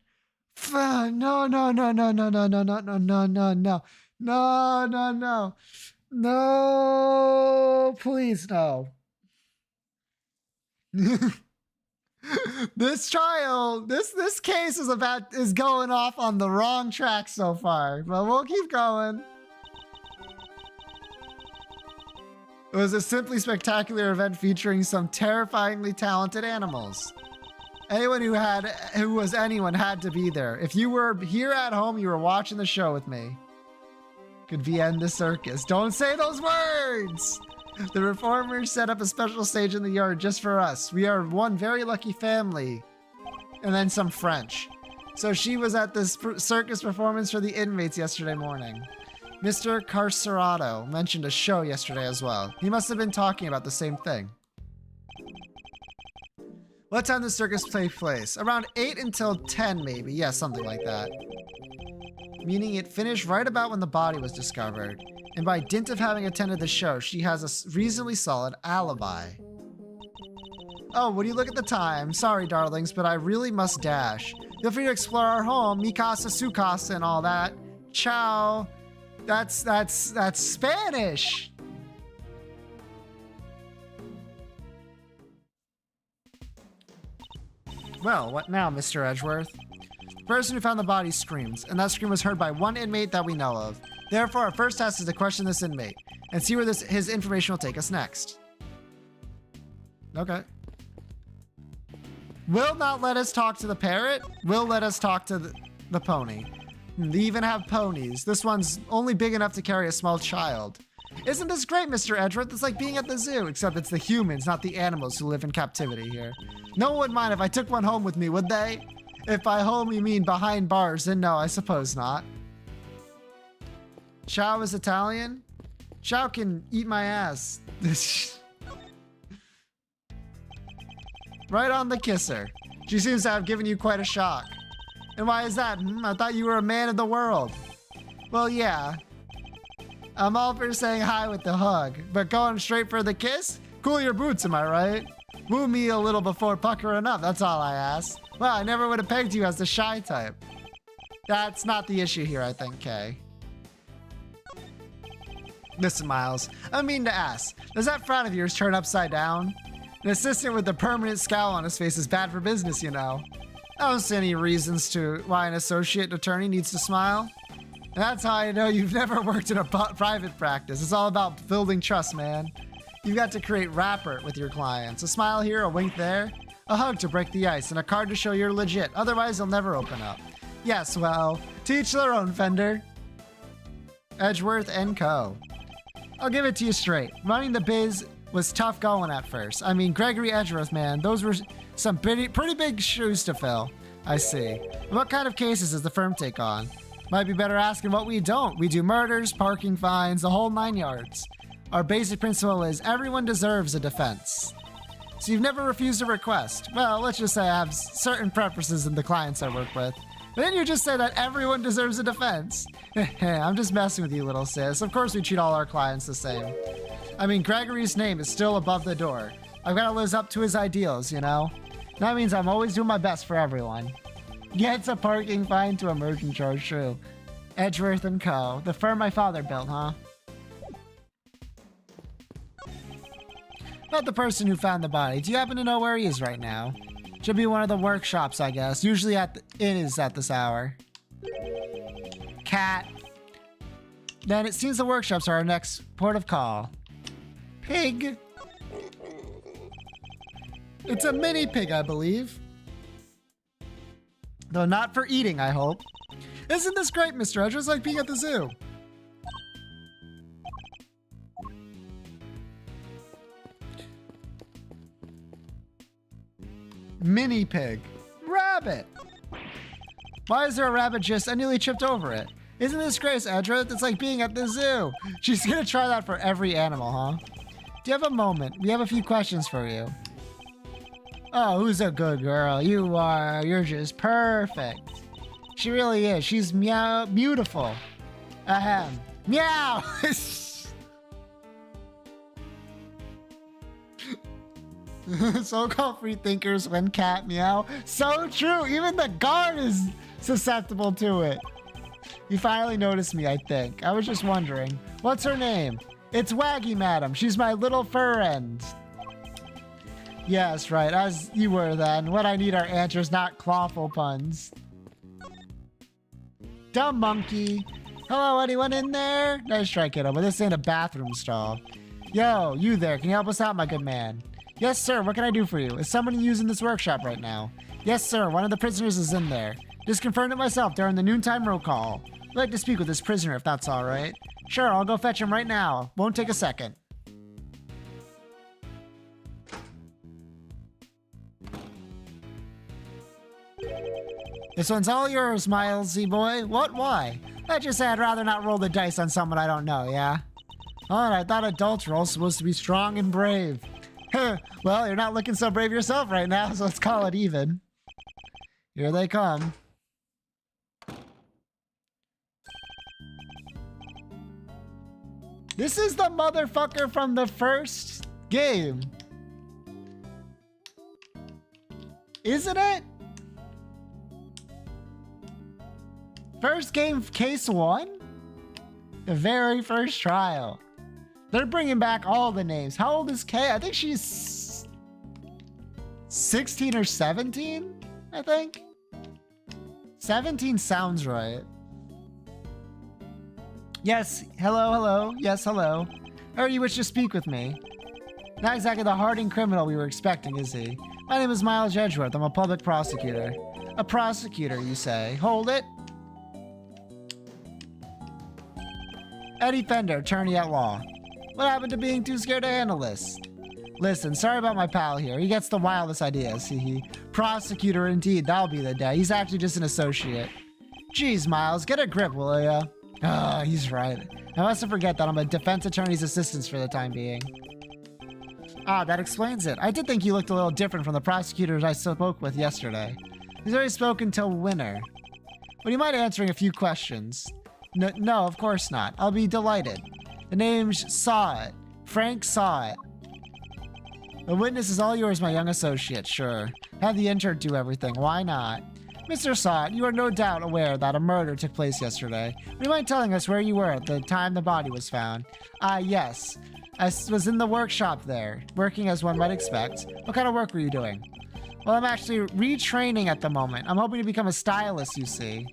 No, no, no, no, no, no, no, no, no, no, no, no, no, no, no, no, no, please no. This trial, this case is going off on the wrong track so far, but we'll keep going. It was a simply spectacular event featuring some terrifyingly talented animals. Anyone who was anyone had to be there. If you were here at home, you were watching the show with me. Could be end the circus. Don't say those words! The reformers set up a special stage in the yard just for us. We are one very lucky family. And then some French. So she was at this circus performance for the inmates yesterday morning. Mr. Carcerado mentioned a show yesterday as well. He must have been talking about the same thing. What time does the circus take place? Around 8 until 10 maybe. Yeah, something like that. Meaning it finished right about when the body was discovered. And by dint of having attended the show, she has a reasonably solid alibi. Oh, would you look at the time? Sorry, darlings, but I really must dash. Feel free to explore our home, mi casa, su casa, and all that. Ciao. That's Spanish. Well, what now, Mr. Edgeworth? The person who found the body screams, and that scream was heard by one inmate that we know of. Therefore, our first task is to question this inmate and see where his information will take us next. Okay. Will not let us talk to the parrot. Will let us talk to the pony. They even have ponies. This one's only big enough to carry a small child. Isn't this great, Mr. Edgeworth? It's like being at the zoo, except it's the humans, not the animals who live in captivity here. No one would mind if I took one home with me, would they? If by home you mean behind bars, then no, I suppose not. Chow is Italian? Chow can eat my ass. Right on the kisser. She seems to have given you quite a shock. And why is that? I thought you were a man of the world. Well, yeah. I'm all for saying hi with the hug, but going straight for the kiss? Cool your boots, am I right? Woo me a little before puckering up, that's all I ask. Well, I never would have pegged you as the shy type. That's not the issue here, I think, Kay. Listen, Miles, I mean to ask, does that frown of yours turn upside down? An assistant with a permanent scowl on his face is bad for business, you know. I don't see any reasons to why an associate attorney needs to smile. And that's how I know you've never worked in a private practice. It's all about building trust, man. You've got to create rapport with your clients. A smile here, a wink there, a hug to break the ice, and a card to show you're legit. Otherwise, they'll never open up. Yes, well, to each their own, Fender. Edgeworth & Co. I'll give it to you straight. Running the biz was tough going at first. I mean, Gregory Edgeworth, man, those were some pretty big shoes to fill. I see. And what kind of cases does the firm take on? Might be better asking what we don't. We do murders, parking fines, the whole 9 yards. Our basic principle is everyone deserves a defense. So you've never refused a request. Well, let's just say I have certain preferences in the clients I work with. But then you just say that everyone deserves a defense. I'm just messing with you, little sis. Of course we treat all our clients the same. I mean, Gregory's name is still above the door. I've got to live up to his ideals, you know? That means I'm always doing my best for everyone. Gets a parking fine to a merchant charge, true. Edgeworth & Co. The firm my father built, huh? About the person who found the body, do you happen to know where he is right now? Should be one of the workshops, I guess. Usually it is at this hour. Cat. Then it seems the workshops are our next port of call. Pig. It's a mini pig, I believe. Though not for eating, I hope. Isn't this great, Mr. Edge? It's like being at the zoo. Mini pig. Rabbit. Why is there a rabbit just... I nearly tripped over it. Isn't this great, Edra? It's like being at the zoo. She's gonna try that for every animal, huh? Do you have a moment? We have a few questions for you. Oh, who's a good girl? You are. You're just perfect. She really is. She's beautiful. Ahem. Meow! So-called free thinkers when cat meow. So true. Even the guard is susceptible to it. You finally noticed me, I think. I was just wondering. What's her name? It's Waggy, madam. She's my little friend. Yes, right. As you were then. What I need are answers, not clawful puns. Dumb monkey. Hello, anyone in there? Nice try, kiddo, but this ain't a bathroom stall. Yo, you there. Can you help us out, my good man? Yes, sir. What can I do for you? Is someone using this workshop right now? Yes, sir. One of the prisoners is in there. Just confirmed it myself during the noontime roll call. I'd like to speak with this prisoner if that's all right. Sure, I'll go fetch him right now. Won't take a second. This one's all yours, Milesy boy. What? Why? Let's just say I'd rather not roll the dice on someone I don't know, yeah? Oh, and I thought adults were all supposed to be strong and brave. Well, you're not looking so brave yourself right now, so let's call it even. Here they come. This is the motherfucker from the first game. Isn't it? First game, case 1? The very first trial. They're bringing back all the names. How old is Kay? I think she's 16 or 17, I think. 17 sounds right. Yes, hello, hello. Yes, hello. Or you wish to speak with me? Not exactly the hardened criminal we were expecting, is he? My name is Miles Edgeworth. I'm a public prosecutor. A prosecutor, you say? Hold it. Eddie Fender, attorney at law. What happened to being too scared to handle this? Listen, sorry about my pal here. He gets the wildest ideas, hee. Prosecutor indeed, that'll be the day. He's actually just an associate. Jeez, Miles, get a grip, will ya? Ah, he's right. I mustn't forget that I'm a defense attorney's assistant for the time being. Ah, that explains it. I did think you looked a little different from the prosecutors I spoke with yesterday. He's already spoken till winter. Would you mind answering a few questions? No, of course not. I'll be delighted. The name's Saw It. Frank Saw It. The witness is all yours, my young associate, sure. Have the intern do everything. Why not? Mr. Saw It, you are no doubt aware that a murder took place yesterday. Would you mind telling us where you were at the time the body was found? Yes. I was in the workshop there, working as one might expect. What kind of work were you doing? Well, I'm actually retraining at the moment. I'm hoping to become a stylist, you see.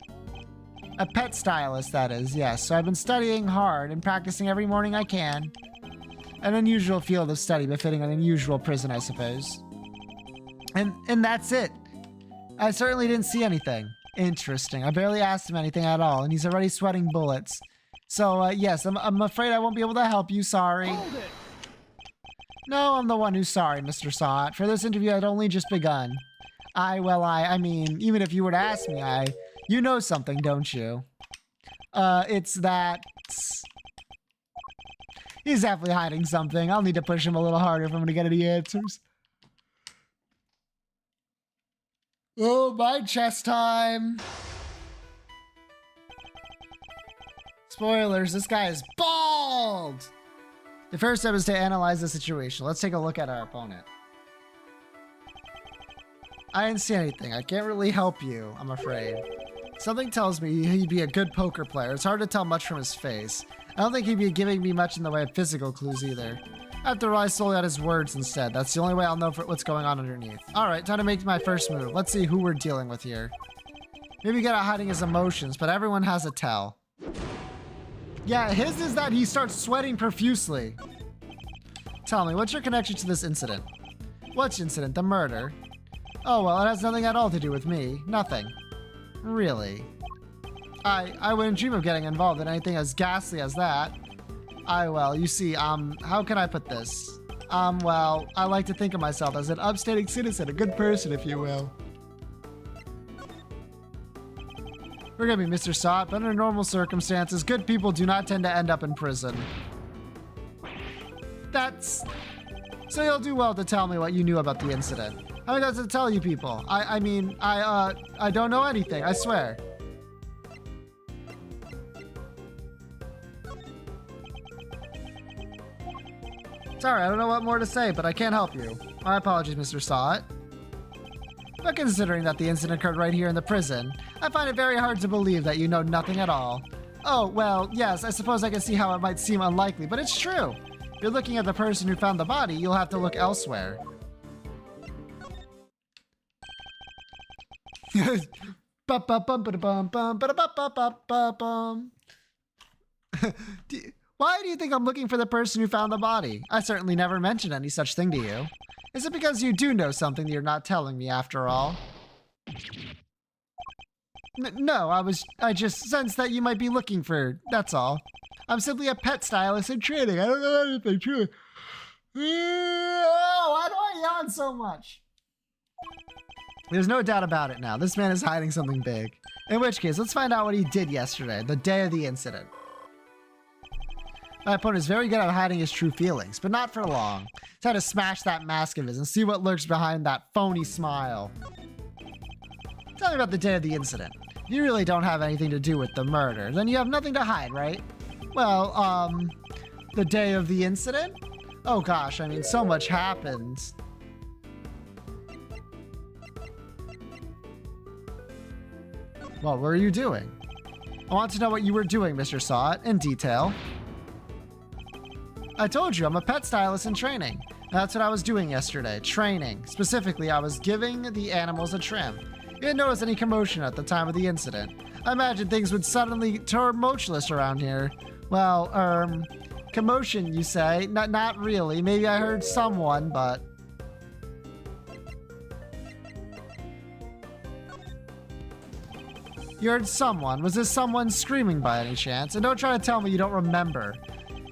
A pet stylist, that is, yes. So I've been studying hard and practicing every morning I can. An unusual field of study befitting an unusual prison, I suppose. And that's it. I certainly didn't see anything. Interesting. I barely asked him anything at all, and he's already sweating bullets. So, yes, I'm afraid I won't be able to help you, sorry. Hold it. No, I'm the one who's sorry, Mr. Sot. For this interview, I'd only just begun. I mean, even if you were to ask me, you know something, don't you? It's that... He's definitely hiding something. I'll need to push him a little harder if I'm gonna get any answers. Oh, my chest time. Spoilers, this guy is bald! The first step is to analyze the situation. Let's take a look at our opponent. I didn't see anything. I can't really help you, I'm afraid. Something tells me he'd be a good poker player. It's hard to tell much from his face. I don't think he'd be giving me much in the way of physical clues either. I have to rely solely on his words instead. That's the only way I'll know what's going on underneath. Alright, time to make my first move. Let's see who we're dealing with here. Maybe good at hiding his emotions, but everyone has a tell. Yeah, his is that he starts sweating profusely. Tell me, what's your connection to this incident? Which incident? The murder? Oh, well, it has nothing at all to do with me. Nothing. Really? I wouldn't dream of getting involved in anything as ghastly as that. Well, you see, how can I put this? Well, I like to think of myself as an upstanding citizen, a good person, if you will. Forgive me, Mr. Sot, but under normal circumstances, good people do not tend to end up in prison. So you'll do well to tell me what you knew about the incident. How does it tell you people? I mean, I don't know anything, I swear. Sorry, I don't know what more to say, but I can't help you. My apologies, Mr. Sot. But considering that the incident occurred right here in the prison, I find it very hard to believe that you know nothing at all. Oh, well, yes, I suppose I can see how it might seem unlikely, but it's true. If you're looking at the person who found the body, you'll have to look elsewhere. Why do you think I'm looking for the person who found the body? I certainly never mentioned any such thing to you. Is it because you do know something that you're not telling me after all? No, I just sensed that you might be looking for, that's all. I'm simply a pet stylist in training. I don't know anything, true. Why do I yawn so much? There's no doubt about it now. This man is hiding something big. In which case, let's find out what he did yesterday, the day of the incident. My opponent is very good at hiding his true feelings, but not for long. Try to smash that mask of his and see what lurks behind that phony smile. Tell me about the day of the incident. If you really don't have anything to do with the murder, then you have nothing to hide, right? Well, the day of the incident? Oh gosh, I mean, so much happened. What were you doing? I want to know what you were doing, Mr. Sot, in detail. I told you, I'm a pet stylist in training. That's what I was doing yesterday, training. Specifically, I was giving the animals a trim. You didn't notice any commotion at the time of the incident. I imagine things would suddenly turn tumultuous around here. Well, commotion, you say? Not really. Maybe I heard someone, but... You heard someone. Was this someone screaming by any chance? And don't try to tell me you don't remember.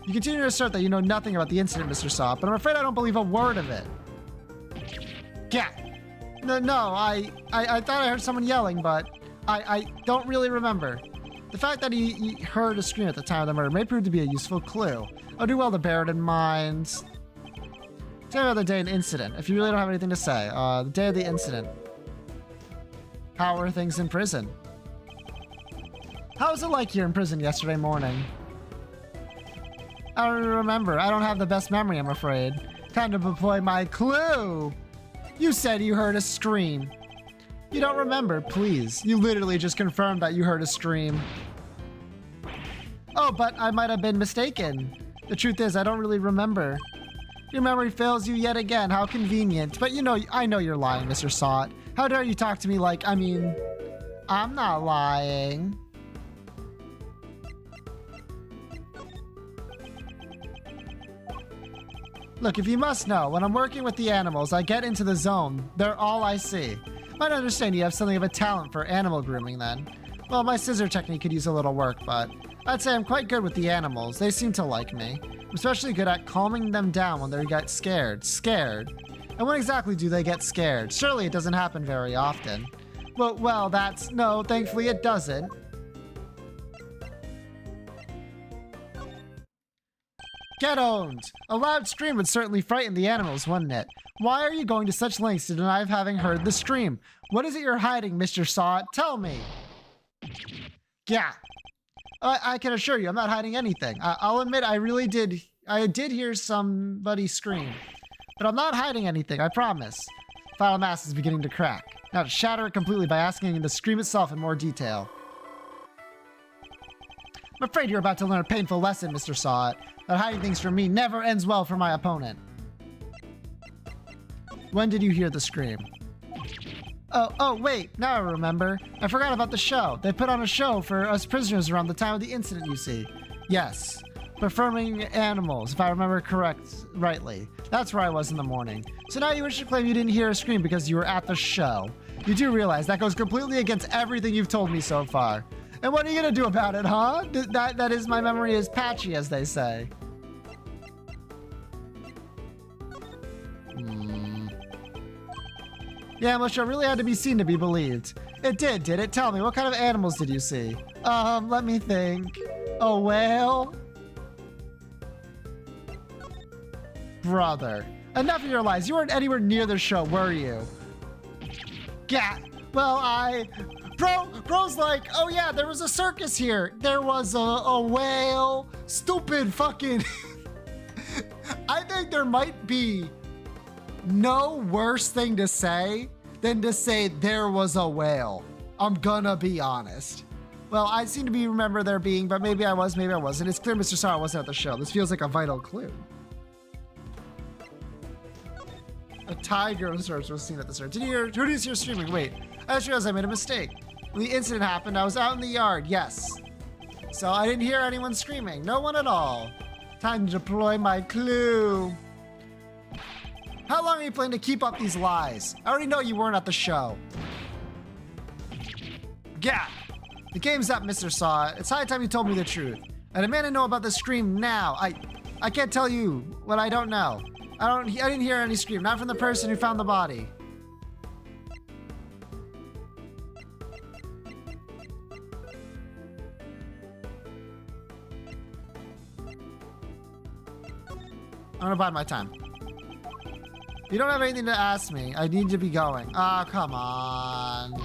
You continue to assert that you know nothing about the incident, Mr. Sot, but I'm afraid I don't believe a word of it. Yeah. No, I thought I heard someone yelling, but I don't really remember. The fact that he heard a scream at the time of the murder may prove to be a useful clue. I'll do well to bear it in mind. Tell me about the day of the incident, if you really don't have anything to say. The day of the incident. How were things in prison? How was it like here in prison yesterday morning? I don't remember. I don't have the best memory, I'm afraid. Time to deploy my clue. You said you heard a scream. You don't remember, please. You literally just confirmed that you heard a scream. Oh, but I might have been mistaken. The truth is, I don't really remember. Your memory fails you yet again. How convenient. But you know, I know you're lying, Mr. Sot. How dare you talk to me like, I mean, I'm not lying. Look, if you must know, when I'm working with the animals, I get into the zone. They're all I see. Might understand you have something of a talent for animal grooming then. Well, my scissor technique could use a little work, but I'd say I'm quite good with the animals. They seem to like me. I'm especially good at calming them down when they get scared. And when exactly do they get scared? Surely it doesn't happen very often. Well, no, thankfully it doesn't. Get owned! A loud scream would certainly frighten the animals, wouldn't it? Why are you going to such lengths to deny of having heard the scream? What is it you're hiding, Mr. Sot? Tell me! Yeah. I can assure you, I'm not hiding anything. I'll admit I did hear somebody scream. But I'm not hiding anything, I promise. Final mass is beginning to crack. Now to shatter it completely by asking the scream itself in more detail. I'm afraid you're about to learn a painful lesson, Mr. Sot. That hiding things from me never ends well for my opponent. When did you hear the scream? Oh, wait, now I remember. I forgot about the show. They put on a show for us prisoners around the time of the incident, you see. Yes, performing animals, if I remember rightly. That's where I was in the morning. So now you wish to claim you didn't hear a scream because you were at the show. You do realize that goes completely against everything you've told me so far. And what are you gonna do about it, huh? That is, my memory is patchy, as they say. Yeah, Musha really had to be seen to be believed. It did it? Tell me, what kind of animals did you see? Let me think. A whale? Brother. Enough of your lies. You weren't anywhere near the show, were you? Yeah. Well, Bro's like, oh yeah, there was a circus here. There was a whale. Stupid fucking... I think there might be no worse thing to say than to say there was a whale. I'm gonna be honest. Well, I seem to remember there being, but maybe I was, maybe I wasn't. It's clear Mr. Sara wasn't at the show. This feels like a vital clue. A tiger was seen at the start. Who did you hear streaming? Wait, I just realized I made a mistake. When the incident happened, I was out in the yard, yes. So I didn't hear anyone screaming. No one at all. Time to deploy my clue. How long are you planning to keep up these lies? I already know you weren't at the show. Yeah. The game's up, Mr. Saw. It's high time you told me the truth. I demand to know about the scream now. I can't tell you what I don't know. I didn't hear any scream, not from the person who found the body. I'm gonna bide my time. You don't have anything to ask me. I need to be going. Ah, oh, come on.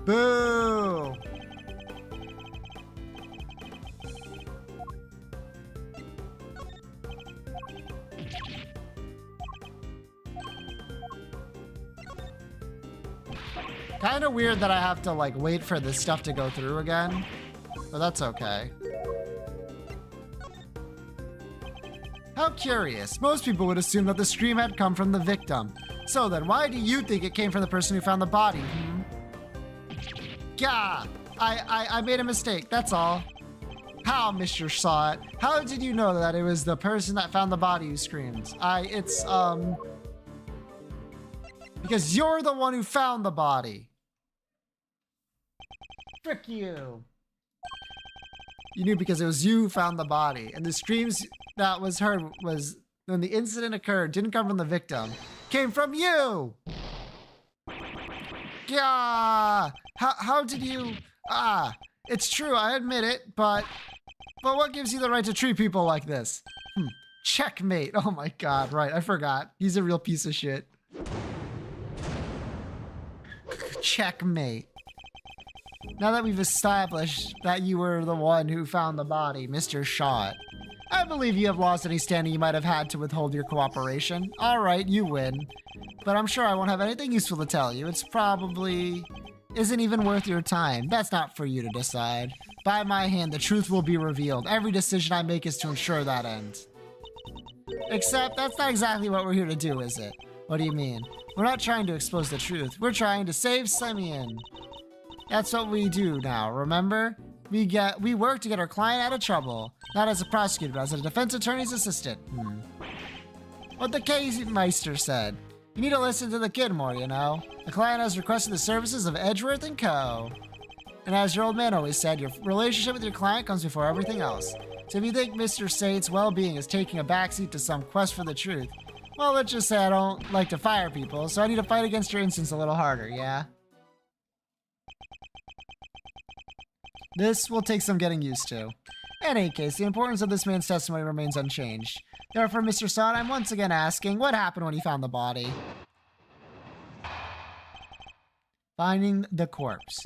Boo! Kind of weird that I have to like wait for this stuff to go through again, but that's okay. How curious. Most people would assume that the scream had come from the victim. So then, why do you think it came from the person who found the body? Gah! I made a mistake, that's all. How, Mr. Saw It? How did you know that it was the person that found the body who screamed? Because you're the one who found the body. Frick you. You knew because it was you who found the body. And the screams that was heard was when the incident occurred didn't come from the victim. Came from you! Yeah. How did you... it's true, I admit it, but what gives you the right to treat people like this? Checkmate. Oh my god, right, I forgot. He's a real piece of shit. Checkmate. Now that we've established that you were the one who found the body, Mr. Shot, I believe you have lost any standing you might have had to withhold your cooperation. Alright, you win. But I'm sure I won't have anything useful to tell you. It's probably... isn't even worth your time. That's not for you to decide. By my hand, the truth will be revealed. Every decision I make is to ensure that end. Except, that's not exactly what we're here to do, is it? What do you mean? We're not trying to expose the truth. We're trying to save Simeon. That's what we do now, remember? We work to get our client out of trouble. Not as a prosecutor, but as a defense attorney's assistant. What the case meister said. You need to listen to the kid more, you know? The client has requested the services of Edgeworth & Co. And as your old man always said, your relationship with your client comes before everything else. So if you think Mr. Sate's well-being is taking a backseat to some quest for the truth, well, let's just say I don't like to fire people, so I need to fight against your instincts a little harder, yeah? This will take some getting used to. In any case, the importance of this man's testimony remains unchanged. Therefore, Mr. Sod, I'm once again asking, what happened when he found the body? Finding the corpse.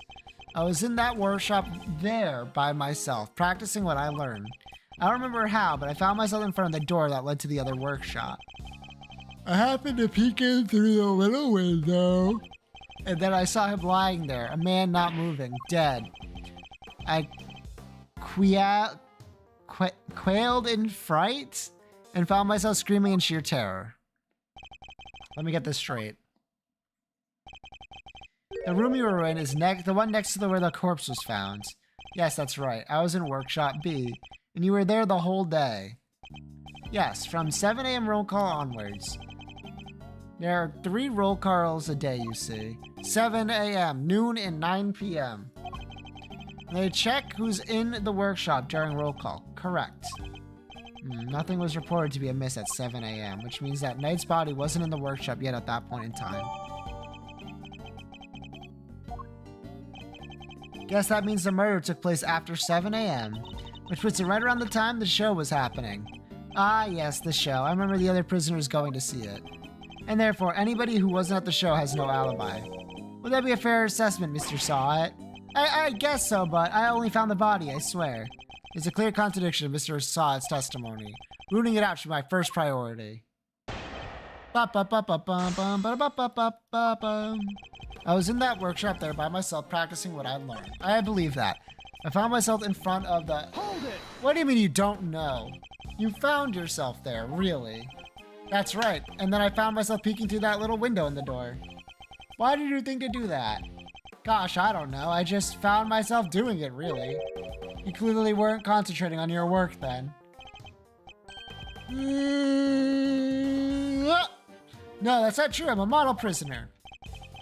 I was in that workshop there by myself, practicing what I learned. I don't remember how, but I found myself in front of the door that led to the other workshop. I happened to peek in through the little window. And then I saw him lying there, a man not moving, dead. I quailed in fright and found myself screaming in sheer terror. Let me get this straight. The room you were in is the one next to where the corpse was found. Yes, that's right. I was in workshop B, and you were there the whole day. Yes, from 7 a.m. roll call onwards. There are 3 roll calls a day, you see. 7 a.m., noon, and 9 p.m. They check who's in the workshop during roll call. Correct. Nothing was reported to be amiss at 7 a.m., which means that Knight's body wasn't in the workshop yet at that point in time. Guess that means the murder took place after 7 a.m., which puts it right around the time the show was happening. Ah, yes, the show. I remember the other prisoners going to see it. And therefore, anybody who wasn't at the show has no alibi. Would that be a fair assessment, Mr. Sawit? I guess so, but I only found the body, I swear. It's a clear contradiction of Mr. Sawit's testimony. Rooting it out should be my first priority. I was in that workshop there by myself practicing what I learned. I believe that. I found myself in front of the... Hold it! What do you mean you don't know? You found yourself there, really. That's right. And then I found myself peeking through that little window in the door. Why did you think to do that? Gosh, I don't know. I just found myself doing it, really. You clearly weren't concentrating on your work then. No, that's not true. I'm a model prisoner.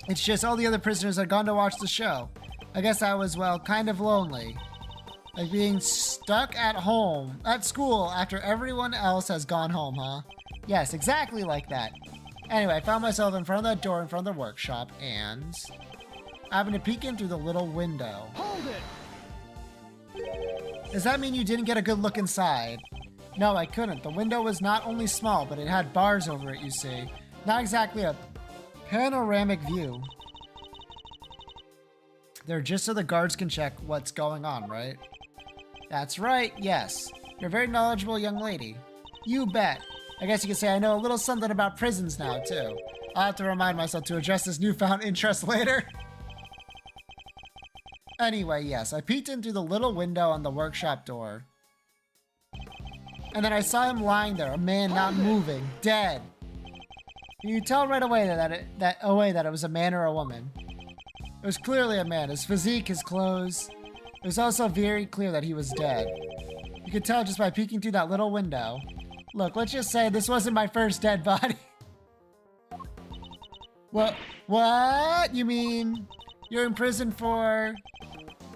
It's just all the other prisoners had gone to watch the show. I guess I was, well, kind of lonely. Like being stuck at home, at school, after everyone else has gone home, huh? Yes, exactly like that. Anyway, I found myself in front of that door in front of the workshop, and I happened to peek in through the little window. Hold it! Does that mean you didn't get a good look inside? No, I couldn't. The window was not only small, but it had bars over it, you see. Not exactly a panoramic view. They're just so the guards can check what's going on, right? That's right, yes. You're a very knowledgeable young lady. You bet. I guess you could say I know a little something about prisons now, too. I'll have to remind myself to address this newfound interest later. Anyway, yes, I peeked in through the little window on the workshop door. And then I saw him lying there, a man not moving, dead. You could tell right away that it was a man or a woman. It was clearly a man. His physique, his clothes. It was also very clear that he was dead. You could tell just by peeking through that little window. Look, let's just say this wasn't my first dead body. What? You mean you're in prison for...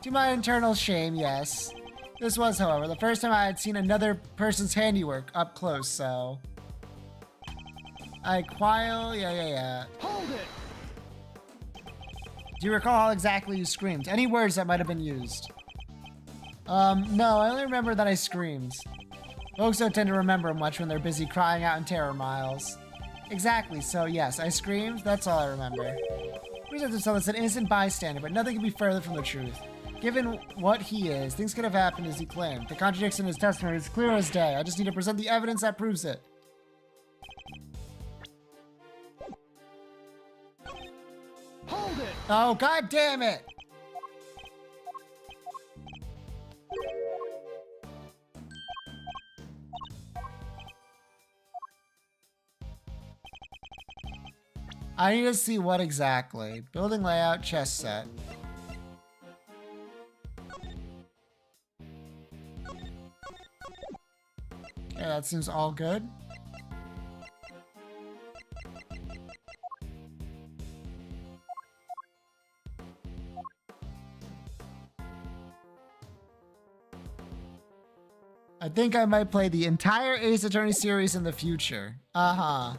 To my internal shame, yes. This was, however, the first time I had seen another person's handiwork up close, so... Yeah. Hold it! Do you recall how exactly you screamed? Any words that might have been used? No, I only remember that I screamed. Folks don't tend to remember much when they're busy crying out in terror miles. Exactly, so yes, I screamed, that's all I remember. Presents himself as an innocent bystander, but nothing could be further from the truth. Given what he is, things could have happened as he claimed. The contradiction in his testimony is clear as day. I just need to present the evidence that proves it. Hold it! Oh, god damn it! I need to see what exactly. Building layout, chess set. Okay, that seems all good. I think I might play the entire Ace Attorney series in the future. Uh-huh.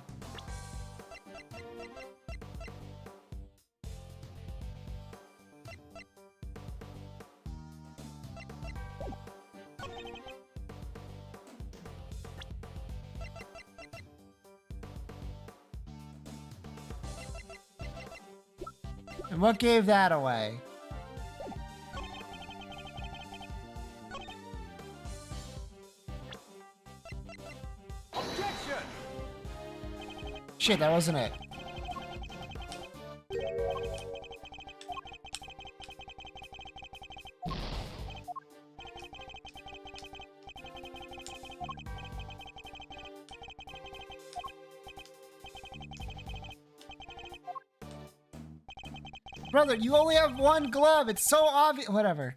And what gave that away? Objection! Shit, that wasn't it. Brother, you only have one glove. It's so obvious. Whatever.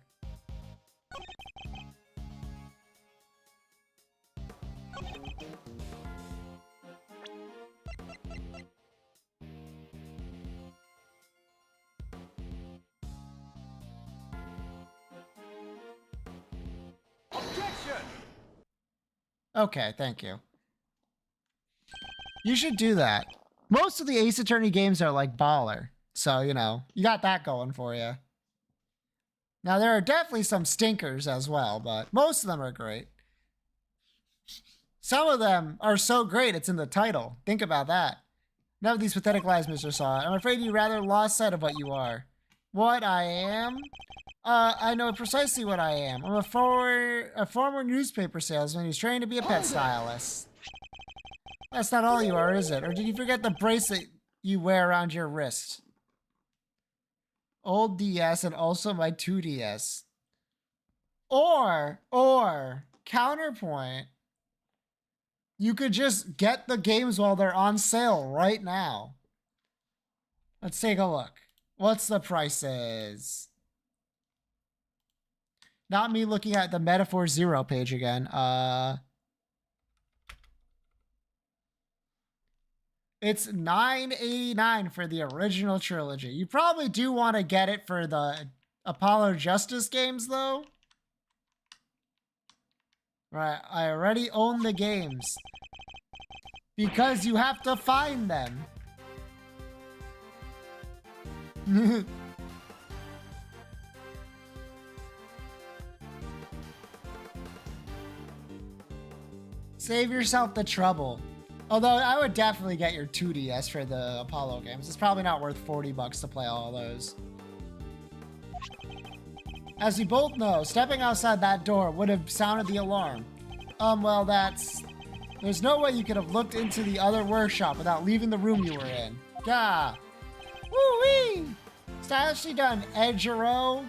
Action! Okay, thank you. You should do that. Most of the Ace Attorney games are like Baller. So, you know, you got that going for you. Now, there are definitely some stinkers as well, but most of them are great. Some of them are so great it's in the title. Think about that. None of these pathetic lies, Mr. Saw. I'm afraid you rather lost sight of what you are. What I am? I know precisely what I am. I'm a former newspaper salesman who's trained to be a pet stylist. That's not all you are, is it? Or did you forget the bracelet you wear around your wrist? Old DS and also my 2DS. Or, counterpoint, you could just get the games while they're on sale right now. Let's take a look. What's the prices? Not me looking at the Metaphor Zero page again. It's $9.89 for the original trilogy. You probably do want to get it for the Apollo Justice games, though. Right, I already own the games. Because you have to find them. Save yourself the trouble. Although I would definitely get your 2DS for the Apollo games. It's probably not worth 40 bucks to play all those. As we both know, stepping outside that door would have sounded the alarm. Well, there's no way you could have looked into the other workshop without leaving the room you were in. Gah! Woo-wee! Stylishly done, Edgero.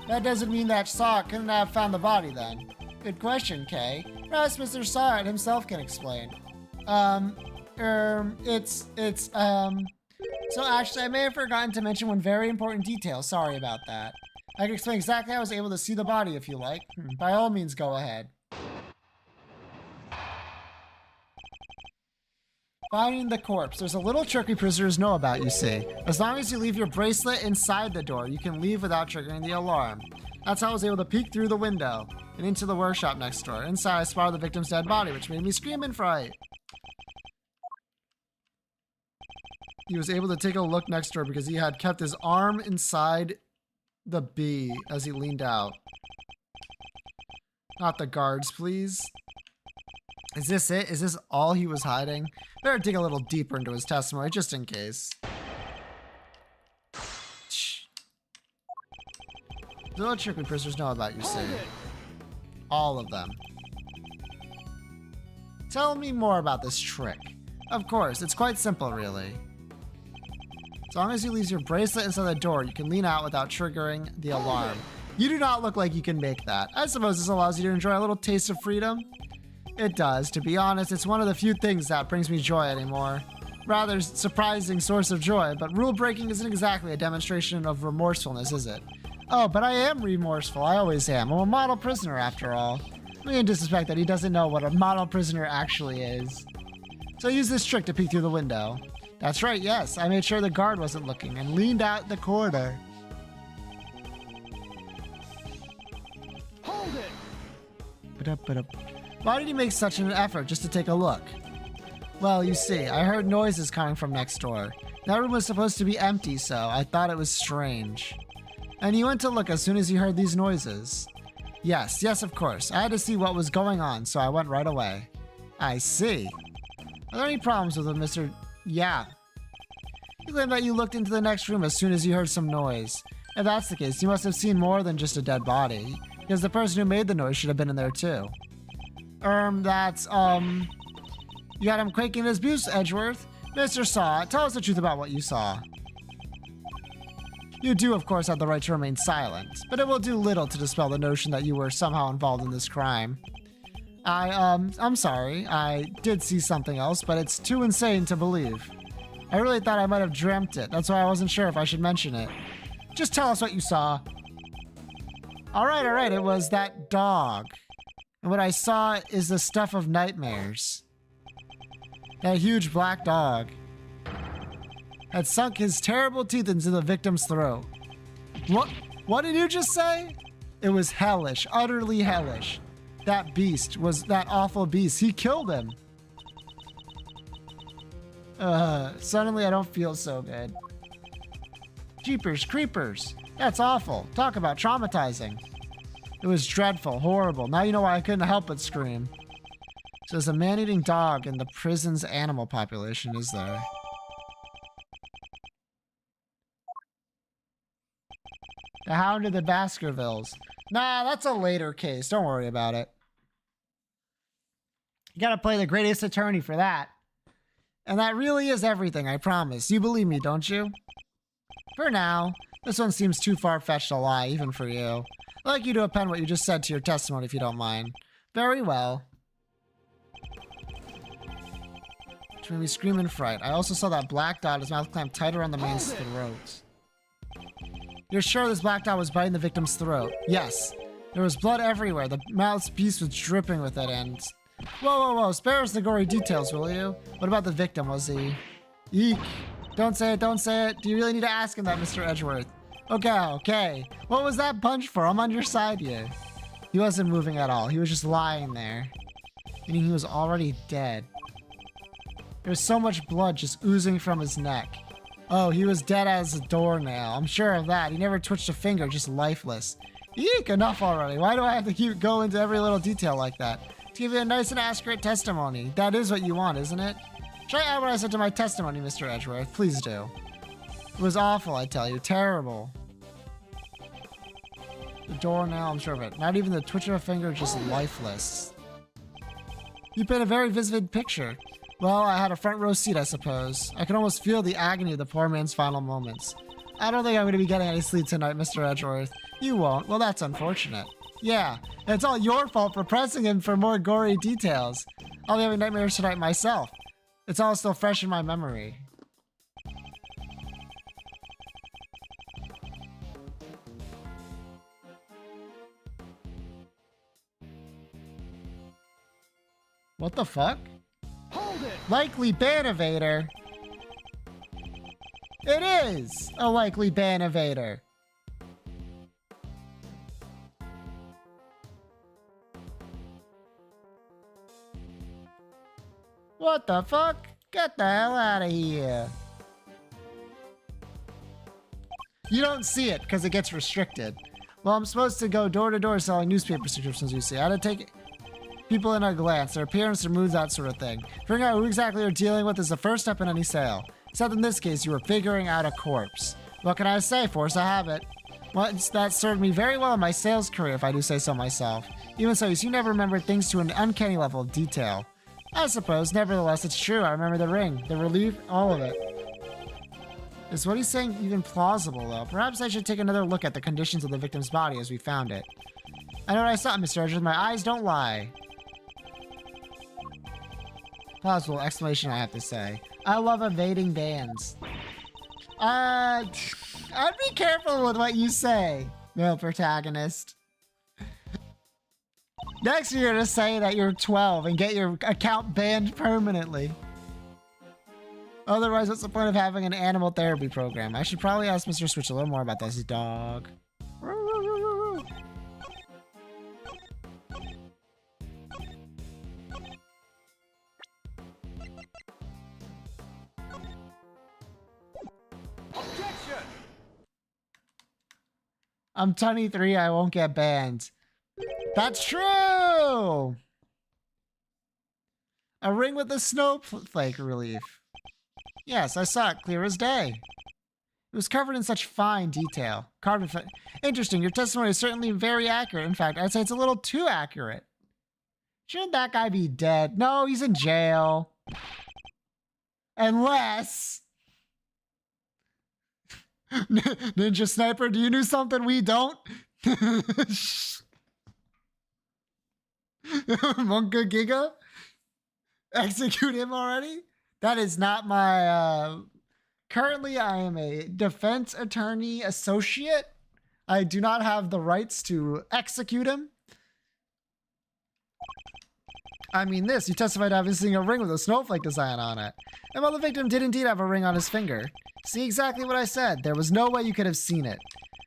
That doesn't mean that Saw couldn't have found the body then. Good question, Kay. Perhaps Mr. Saw himself can explain. So actually, I may have forgotten to mention one very important detail. Sorry about that. I can explain exactly how I was able to see the body if you like. By all means, go ahead. Finding the corpse. There's a little trick we prisoners know about, you see. As long as you leave your bracelet inside the door, you can leave without triggering the alarm. That's how I was able to peek through the window and into the workshop next door. Inside, I spotted the victim's dead body, which made me scream in fright. He was able to take a look next door because he had kept his arm inside the bee as he leaned out. Not the guards, please. Is this it? Is this all he was hiding? Better dig a little deeper into his testimony, just in case. The little trick we prisoners know about, you see. All of them. Tell me more about this trick. Of course, it's quite simple, really. As long as you leave your bracelet inside the door, you can lean out without triggering the alarm. You do not look like you can make that. I suppose this allows you to enjoy a little taste of freedom. It does. To be honest, it's one of the few things that brings me joy anymore. Rather surprising source of joy, but rule breaking isn't exactly a demonstration of remorsefulness, is it? Oh, but I am remorseful. I always am. I'm a model prisoner, after all. We can just suspect that he doesn't know what a model prisoner actually is. So I used this trick to peek through the window. That's right, yes. I made sure the guard wasn't looking and leaned out the corridor. Hold it! Why did he make such an effort just to take a look? Well, you see, I heard noises coming from next door. That room was supposed to be empty, so I thought it was strange. And you went to look as soon as you heard these noises. Yes, of course. I had to see what was going on, so I went right away. I see. Are there any problems with him, Mr. Yeah. You claim that you looked into the next room as soon as you heard some noise. If that's the case, you must have seen more than just a dead body, because the person who made the noise should have been in there too. You got him quaking in his boots, Edgeworth. Mr. Saw, tell us the truth about what you saw. You do, of course, have the right to remain silent, but it will do little to dispel the notion that you were somehow involved in this crime. I'm sorry. I did see something else, but it's too insane to believe. I really thought I might have dreamt it. That's why I wasn't sure if I should mention it. Just tell us what you saw. All right. It was that dog. And what I saw is the stuff of nightmares. That huge black dog had sunk his terrible teeth into the victim's throat. What did you just say? It was hellish, utterly hellish. That beast was that awful beast. He killed him. Suddenly I don't feel so good. Jeepers creepers. That's awful. Talk about traumatizing. It was dreadful, horrible. Now you know why I couldn't help but scream. So there's a man-eating dog in the prison's animal population, is there? The Hound of the Baskervilles. Nah, that's a later case. Don't worry about it. You gotta play the greatest attorney for that. And that really is everything, I promise. You believe me, don't you? For now. This one seems too far-fetched to lie, even for you. I'd like you to append what you just said to your testimony, if you don't mind. Very well. Which made me scream in fright. I also saw that black dot, his mouth clamped tighter around the man's throat. You're sure this black dot was biting the victim's throat? Yes. There was blood everywhere. The mouthpiece was dripping with it, and... Whoa, whoa, whoa. Spare us the gory details, will you? What about the victim? Was he... Eek. Don't say it, don't say it. Do you really need to ask him that, Mr. Edgeworth? Okay, okay. What was that punch for? I'm on your side here. He wasn't moving at all. He was just lying there. Meaning he was already dead. There's so much blood just oozing from his neck. Oh, he was dead as a doornail. I'm sure of that. He never twitched a finger, just lifeless. Eek, enough already. Why do I have to keep going into every little detail like that? To give you a nice and accurate testimony. That is what you want, isn't it? Try out what I said to my testimony, Mr. Edgeworth. Please do. It was awful, I tell you. Terrible. The doornail, I'm sure of it. Not even the twitch of a finger, just lifeless. You paint a very vivid picture. Well, I had a front row seat, I suppose. I could almost feel the agony of the poor man's final moments. I don't think I'm going to be getting any sleep tonight, Mr. Edgeworth. You won't? Well, that's unfortunate. Yeah, and it's all your fault for pressing him for more gory details. I'll be having nightmares tonight myself. It's all still fresh in my memory. What the fuck? Hold it! Likely ban evader. It is a likely ban evader. What the fuck? Get the hell out of here. You don't see it because it gets restricted. Well, I'm supposed to go door to door selling newspaper subscriptions, you see. I had to take people in a glance, their appearance, their moods, that sort of thing. Figuring out who exactly you're dealing with is the first step in any sale. Except in this case, you were figuring out a corpse. What can I say? Force of habit. Well, that served me very well in my sales career, if I do say so myself. Even so, you seem to have remembered things to an uncanny level of detail. I suppose, nevertheless, it's true. I remember the ring, the relief, all of it. Is what he's saying even plausible, though? Perhaps I should take another look at the conditions of the victim's body as we found it. I know what I saw, Mr. Edgeworth. My eyes don't lie. Plausible explanation, I have to say. I love evading bans. I'd be careful with what you say, male protagonist. Next, you're gonna say that you're 12 and get your account banned permanently. Otherwise, what's the point of having an animal therapy program? I should probably ask Mr. Switch a little more about this dog. Objection! I'm 23, I won't get banned. That's true! A ring with a snowflake relief. Yes, I saw it clear as day. It was covered in such fine detail. Interesting, your testimony is certainly very accurate. In fact, I'd say it's a little too accurate. Shouldn't that guy be dead? No, he's in jail. Unless... Ninja Sniper, do you know something we don't? Monka Giga? Execute him already? That is not my, currently I am a defense attorney associate. I do not have the rights to execute him. I mean this, you testified to having seen a ring with a snowflake design on it. And while the victim did indeed have a ring on his finger. See exactly what I said. There was no way you could have seen it.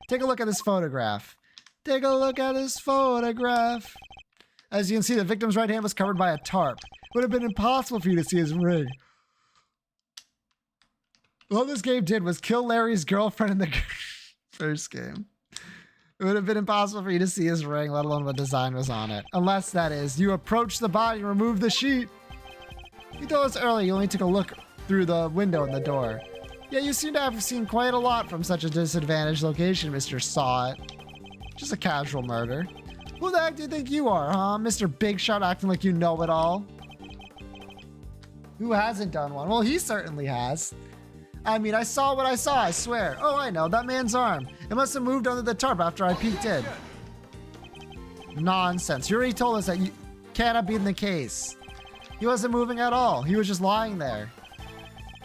Take a look at this photograph. Take a look at his photograph. As you can see, the victim's right hand was covered by a tarp. It would have been impossible for you to see his ring. All this game did was kill Larry's girlfriend in the first game. It would have been impossible for you to see his ring, let alone what design was on it. Unless, that is, you approach the body and remove the sheet. You told us earlier you only took a look through the window in the door. Yeah, you seem to have seen quite a lot from such a disadvantaged location, Mr. Saw It. Just a casual murder. Who the heck do you think you are, huh? Mr. Big Shot acting like you know it all? Who hasn't done one? Well, he certainly has. I mean, I saw what I saw, I swear. Oh, I know, that man's arm. It must have moved under the tarp after I peeked in. Nonsense. You already told us that you cannot be in the case. He wasn't moving at all. He was just lying there.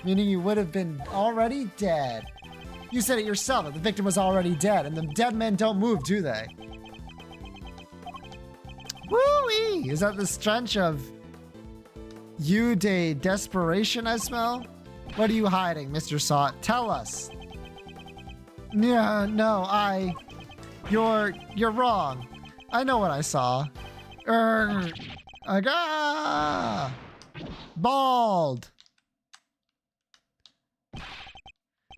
Meaning you would have been already dead. You said it yourself, that the victim was already dead, and the dead men don't move, do they? Woo-wee! Is that the stench of de desperation I smell? What are you hiding, Mr. Saw? Tell us. Yeah, no, you're wrong. I know what I saw. Bald.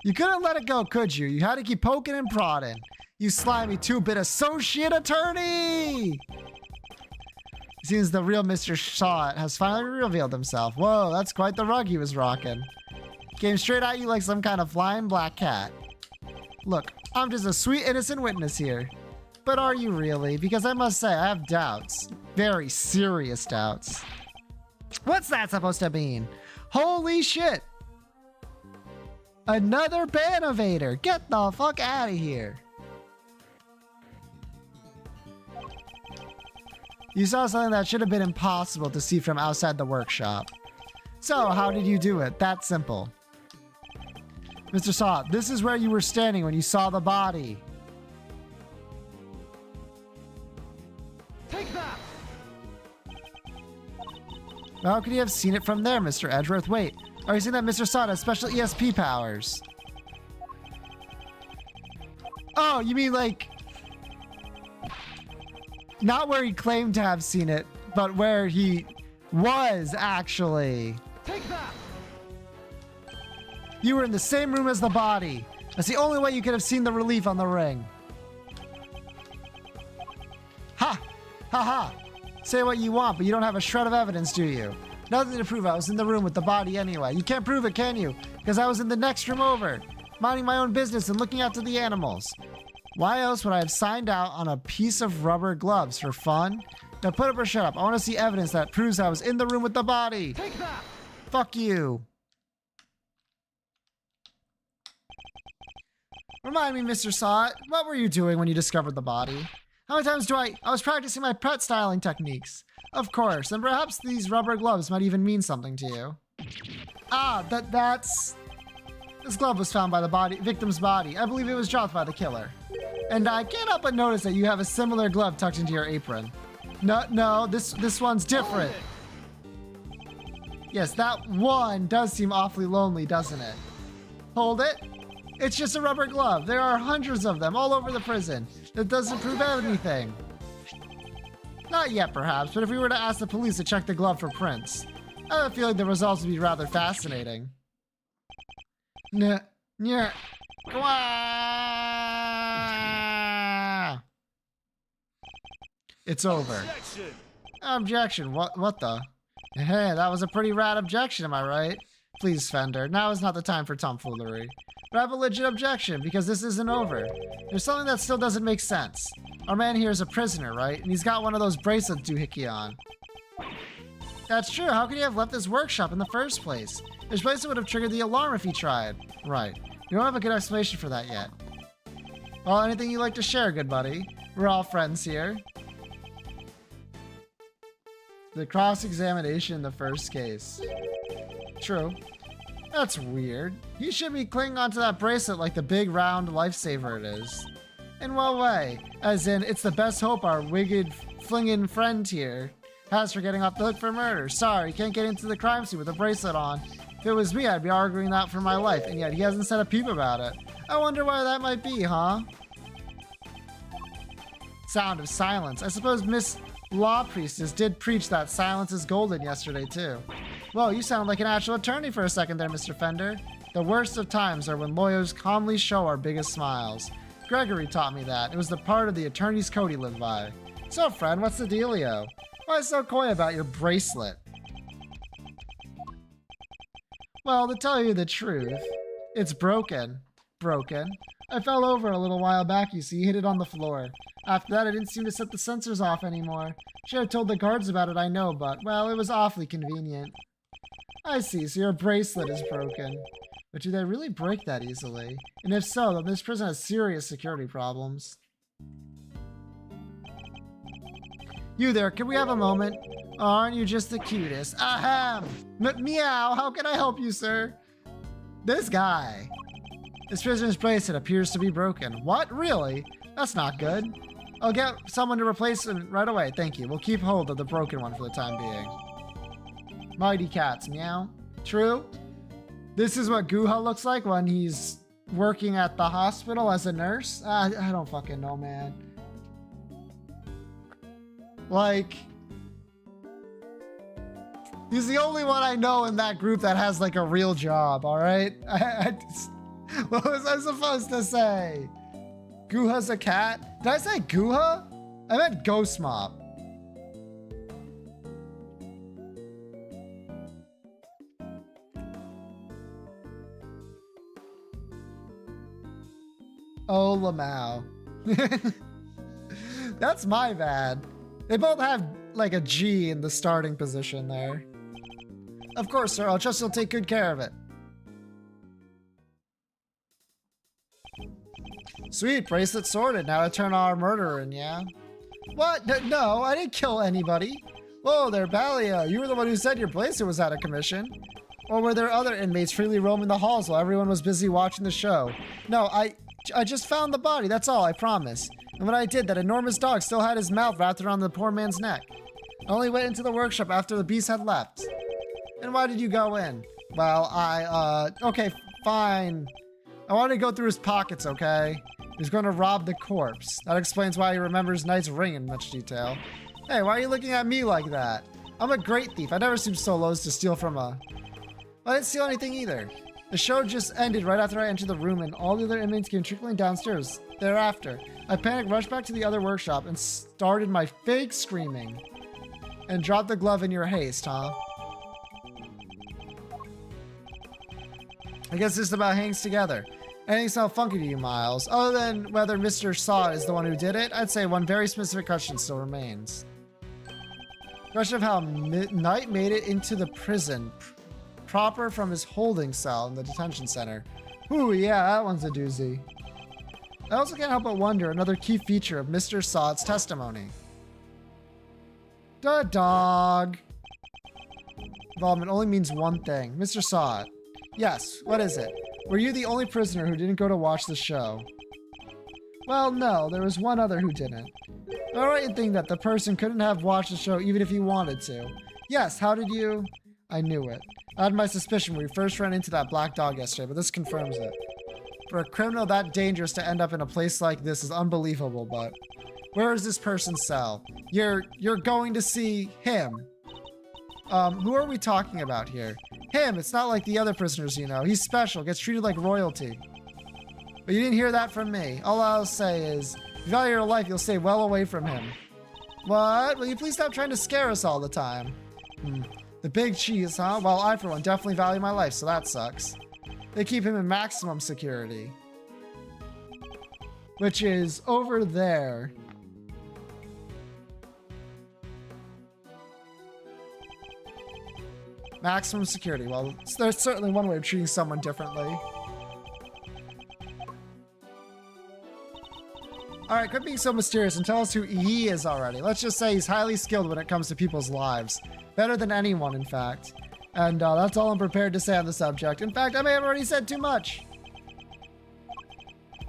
You couldn't let it go, could you? You had to keep poking and prodding. You slimy two-bit associate attorney! It seems the real Mr. Saw It has finally revealed himself. Whoa, that's quite the rug he was rocking. Came straight at you like some kind of flying black cat. Look, I'm just a sweet innocent witness here. But are you really? Because I must say, I have doubts. Very serious doubts. What's that supposed to mean? Holy shit! Another Banovator! Get the fuck out of here! You saw something that should have been impossible to see from outside the workshop. So, how did you do it? That simple. Mr. Saw, this is where you were standing when you saw the body. Take that! How could you have seen it from there, Mr. Edgeworth? Wait, are you saying that Mr. Saw has special ESP powers? Oh, you mean like... Not where he claimed to have seen it, but where he was actually. Take that! You were in the same room as the body. That's the only way you could have seen the relief on the ring. Ha! Ha ha! Say what you want, but you don't have a shred of evidence, do you? Nothing to prove I was in the room with the body anyway. You can't prove it, can you? Because I was in the next room over, minding my own business and looking after the animals. Why else would I have signed out on a piece of rubber gloves for fun? Now put up or shut up. I want to see evidence that proves I was in the room with the body. Take that! Fuck you. Remind me, Mr. Saw It, what were you doing when you discovered the body? How many times I was practicing my pet styling techniques. Of course, and perhaps these rubber gloves might even mean something to you. Ah, that's... This glove was found by the victim's body. I believe it was dropped by the killer. And I can't help but notice that you have a similar glove tucked into your apron. No, this one's different. Yes, that one does seem awfully lonely, doesn't it? Hold it. It's just a rubber glove. There are hundreds of them all over the prison. That doesn't prove anything. Not yet, perhaps, but if we were to ask the police to check the glove for prints, I have a feeling the results would be rather fascinating. It's over. Objection! Objection. What the? Hey, that was a pretty rad objection, am I right? Please, Fender, now is not the time for tomfoolery. But I have a legit objection, because this isn't over. There's something that still doesn't make sense. Our man here is a prisoner, right? And he's got one of those bracelets doohickey on. That's true. How could he have left this workshop in the first place? This place would have triggered the alarm if he tried. Right. You don't have a good explanation for that yet. Well, anything you'd like to share, good buddy? We're all friends here. The cross-examination in the first case. True. That's weird. He should be clinging onto that bracelet like the big round lifesaver it is. In what way? As in, it's the best hope our wicked flingin' friend here has for getting off the hook for murder. Sorry, can't get into the crime scene with a bracelet on. If it was me, I'd be arguing that for my life, and yet he hasn't said a peep about it. I wonder why that might be, huh? sound of silence. I suppose Miss Law Priestess did preach that silence is golden yesterday, too. Whoa, you sound like an actual attorney for a second there, Mr. Fender. The worst of times are when lawyers calmly show our biggest smiles. Gregory taught me that. It was the part of the attorney's code he lived by. So, friend, what's the dealio? Why so coy about your bracelet? Well, to tell you the truth, it's broken. Broken. I fell over a little while back, you see, hit it on the floor. After that, I didn't seem to set the sensors off anymore. Should have told the guards about it, I know, but, well, it was awfully convenient. I see, so your bracelet is broken. But do they really break that easily? And if so, then this prison has serious security problems. You there, can we have a moment? Oh, aren't you just the cutest? Ahem! Meow, how can I help you, sir? This guy. This prisoner's bracelet appears to be broken. What? Really? That's not good. I'll get someone to replace it right away. Thank you. We'll keep hold of the broken one for the time being. Mighty cats, meow. True. This is what Guha looks like when he's working at the hospital as a nurse. I don't fucking know, man. Like, he's the only one I know in that group that has like a real job, all right? What was I supposed to say? Guha's a cat? Did I say Guha? I meant Ghost Mop. Oh, Lamau. That's my bad. They both have like a G in the starting position there. Of course, sir. I'll trust you'll take good care of it. Sweet, bracelet sorted. Now I turn our murderer in, yeah? What? No, I didn't kill anybody. Whoa there, Balio. You were the one who said your bracelet was out of commission. Or were there other inmates freely roaming the halls while everyone was busy watching the show? No, I just found the body, that's all, I promise. And when I did, that enormous dog still had his mouth wrapped around the poor man's neck. I only went into the workshop after the beast had left. And why did you go in? Well, okay, fine. I wanted to go through his pockets, okay? He's going to rob the corpse. That explains why he remembers Knight's ring in much detail. Hey, why are you looking at me like that? I'm a great thief. I never seem so low as to steal from a... I didn't steal anything either. The show just ended right after I entered the room and all the other inmates came trickling downstairs thereafter. I panicked, rushed back to the other workshop and started my fake screaming. And dropped the glove in your haste, huh? I guess this about hangs together. Anything sound funky to you, Miles? Other than whether Mr. Sod is the one who did it, I'd say one very specific question still remains. Question of how Knight made it into the prison proper from his holding cell in the detention center. Ooh, yeah, that one's a doozy. I also can't help but wonder another key feature of Mr. Sod's testimony. The dog. Involvement only means one thing. Mr. Sod. Yes, what is it? Were you the only prisoner who didn't go to watch the show? Well, no, there was one other who didn't. All right, you think that the person couldn't have watched the show even if he wanted to. Yes, how did you? I knew it. I had my suspicion when we first ran into that black dog yesterday, but this confirms it. For a criminal that dangerous to end up in a place like this is unbelievable, but... Where is this person's cell? You're going to see him. Who are we talking about here? Him, it's not like the other prisoners you know. He's special, gets treated like royalty. But you didn't hear that from me. All I'll say is, if you value your life, you'll stay well away from him. What? Will you please stop trying to scare us all the time? The big cheese, huh? Well, I, for one, definitely value my life, so that sucks. They keep him in maximum security. Which is over there. Maximum security. Well, there's certainly one way of treating someone differently. Alright, quit being so mysterious and tell us who he is already. Let's just say he's highly skilled when it comes to people's lives. Better than anyone, in fact. And that's all I'm prepared to say on the subject. In fact, I may have already said too much.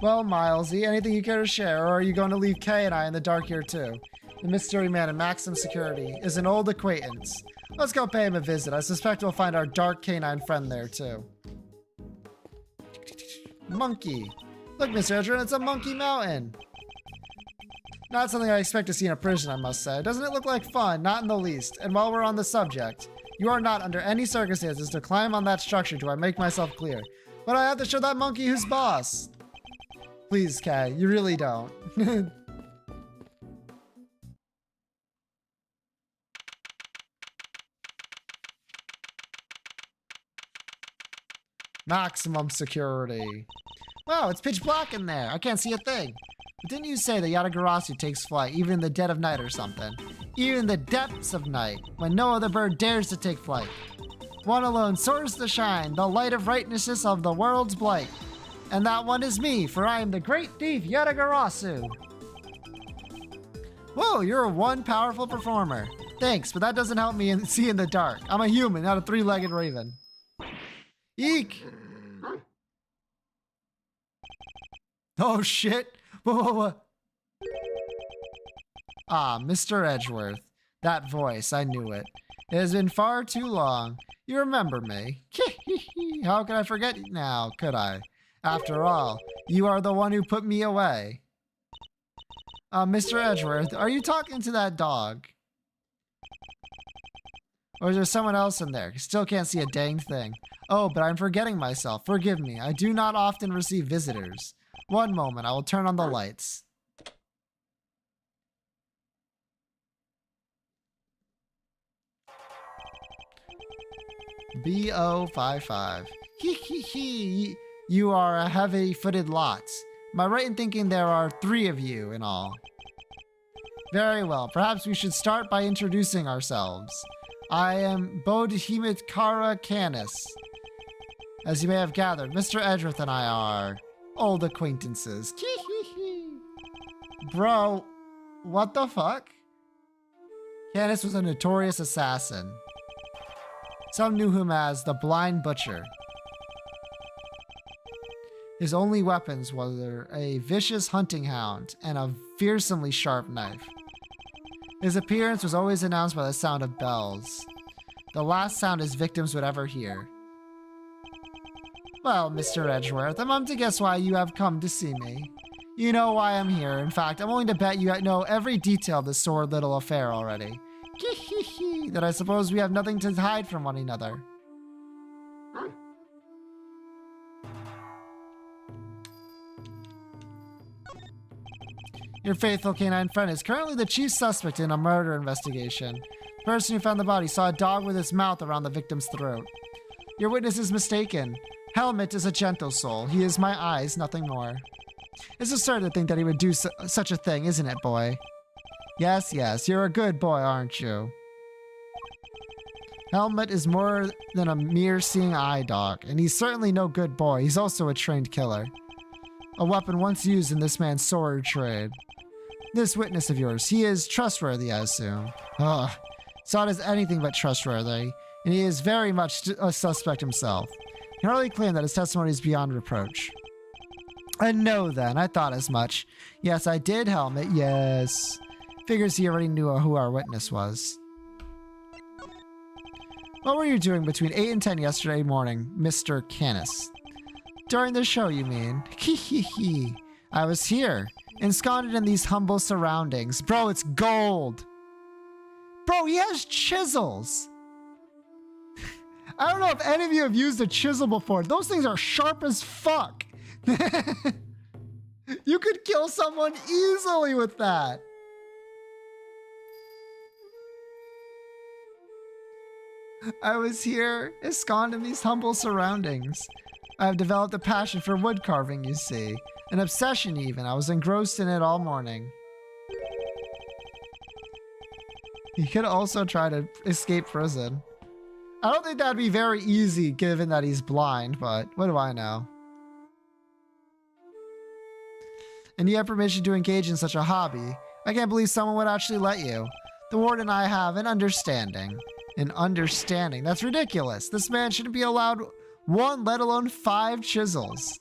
Well, Milesy, anything you care to share, or are you going to leave Kay and I in the dark here too? The mystery man in maximum security is an old acquaintance. Let's go pay him a visit. I suspect we'll find our dark canine friend there too. Monkey. Look, Mr. Edgerton, it's a monkey mountain. Not something I expect to see in a prison, I must say. Doesn't it look like fun? Not in the least. And while we're on the subject, you are not under any circumstances to climb on that structure. Do I make myself clear? But I have to show that monkey who's boss. Please, Kay, you really don't. Maximum security. Wow, it's pitch black in there. I can't see a thing. But didn't you say that Yatagarasu takes flight even in the dead of night or something? Even in the depths of night, when no other bird dares to take flight. One alone soars to shine, the light of rightnesses of the world's blight. And that one is me, for I am the great thief Yatagarasu. Whoa, you're one powerful performer. Thanks, but that doesn't help me see in the dark. I'm a human, not a three-legged raven. Eek! Oh shit! Whoa, whoa, whoa. Ah, Mr. Edgeworth. That voice, I knew it. It has been far too long. You remember me. How could I forget now, could I? After all, you are the one who put me away. Mr. Edgeworth, are you talking to that dog? Or is there someone else in there? Still can't see a dang thing. Oh, but I'm forgetting myself. Forgive me. I do not often receive visitors. One moment, I will turn on the lights. BO55. Hee hee hee. You are a heavy-footed lot. Am I right in thinking there are 3 of you in all? Very well. Perhaps we should start by introducing ourselves. I am Bodhimitkara Canis. As you may have gathered, Mr. Edgeworth and I are old acquaintances. Bro, what the fuck? Canis was a notorious assassin. Some knew him as the Blind Butcher. His only weapons were a vicious hunting hound and a fearsomely sharp knife. His appearance was always announced by the sound of bells, the last sound his victims would ever hear. Well, Mr. Edgeworth, I'm to guess why you have come to see me. You know why I'm here. In fact, I'm willing to bet you know every detail of this sordid little affair already. That I suppose we have nothing to hide from one another. Your faithful canine friend is currently the chief suspect in a murder investigation. The person who found the body saw a dog with its mouth around the victim's throat. Your witness is mistaken. Helmet is a gentle soul. He is my eyes, nothing more. It's absurd to think that he would do such a thing, isn't it, boy? Yes, yes, you're a good boy, aren't you? Helmet is more than a mere seeing eye dog, and he's certainly no good boy. He's also a trained killer. A weapon once used in this man's sword trade. This witness of yours, he is trustworthy, I assume. Ugh, Sod is anything but trustworthy, and he is very much a suspect himself. He can hardly claim that his testimony is beyond reproach. And no, then, I thought as much. Yes, I did, Helmet, yes. Figures he already knew who our witness was. What were you doing between 8 and 10 yesterday morning, Mr. Canis? During the show, you mean? Hee. I was here, ensconced in these humble surroundings. Bro, it's gold. Bro, he has chisels. I don't know if any of you have used a chisel before. Those things are sharp as fuck. You could kill someone easily with that. I was here, ensconced in these humble surroundings. I have developed a passion for wood carving, you see. An obsession, even. I was engrossed in it all morning. He could also try to escape prison. I don't think that'd be very easy, given that he's blind, but what do I know? And you have permission to engage in such a hobby. I can't believe someone would actually let you. The warden and I have an understanding. An understanding? That's ridiculous. This man shouldn't be allowed 1, let alone 5 chisels.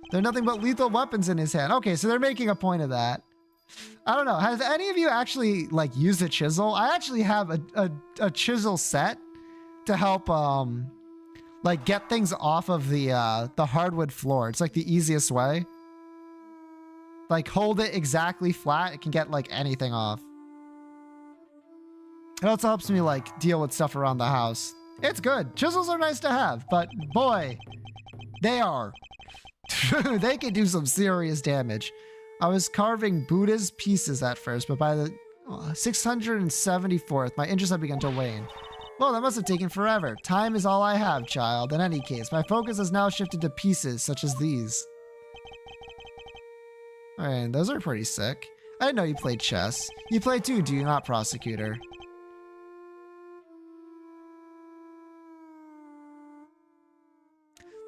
They're nothing but lethal weapons in his hand. Okay, so they're making a point of that. I don't know. Has any of you actually, like, used a chisel? I actually have a chisel set to help, like, get things off of the hardwood floor. It's, like, the easiest way. like hold it exactly flat, it can get like anything off. It also helps me like deal with stuff around the house. It's good. Chisels are nice to have, but boy, they are. They can do some serious damage. I was carving Buddha's pieces at first, but by the 674th, my interest had begun to wane. Well, that must have taken forever. Time is all I have, child. In any case, my focus has now shifted to pieces such as these. Alright, those are pretty sick. I didn't know you played chess. You play too, do you not, prosecutor?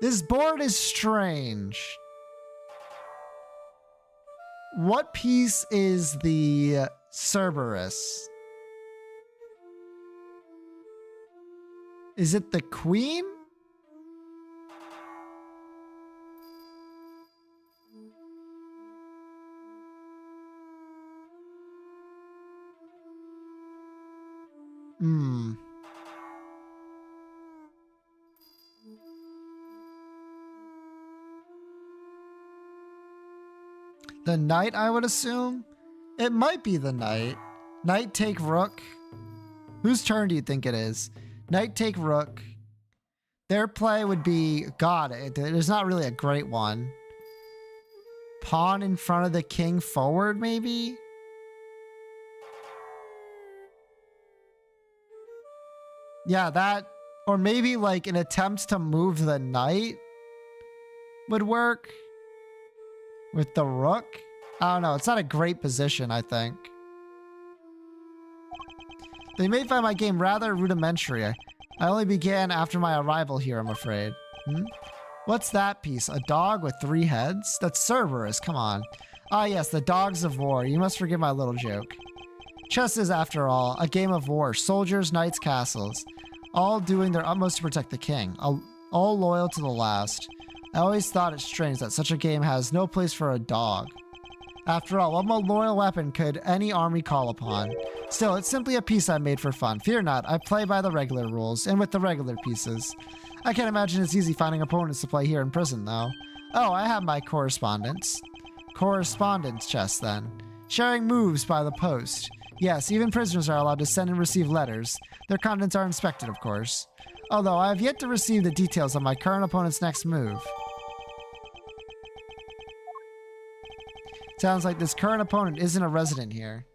This board is strange. What piece is the Cerberus? Is it the queen? The knight, I would assume? It might be the knight. Knight take rook. Whose turn do you think it is? Knight take rook. Their play would be... God, there's not really a great one. Pawn in front of the king forward, maybe? Yeah, that... Or maybe like an attempt to move the knight would work. With the rook? I don't know. It's not a great position, I think. They may find my game rather rudimentary. I only began after my arrival here, I'm afraid. What's that piece? A dog with 3 heads? That's Cerberus, come on. Ah yes, the dogs of war. You must forgive my little joke. Chess is, after all, a game of war. Soldiers, knights, castles. All doing their utmost to protect the king. All loyal to the last. I always thought it strange that such a game has no place for a dog. After all, what more loyal weapon could any army call upon? Still, it's simply a piece I made for fun. Fear not, I play by the regular rules, and with the regular pieces. I can't imagine it's easy finding opponents to play here in prison, though. Oh, I have my correspondence. Correspondence chess, then. Sharing moves by the post. Yes, even prisoners are allowed to send and receive letters. Their contents are inspected, of course. Although, I have yet to receive the details of my current opponent's next move. Sounds like this current opponent isn't a resident here.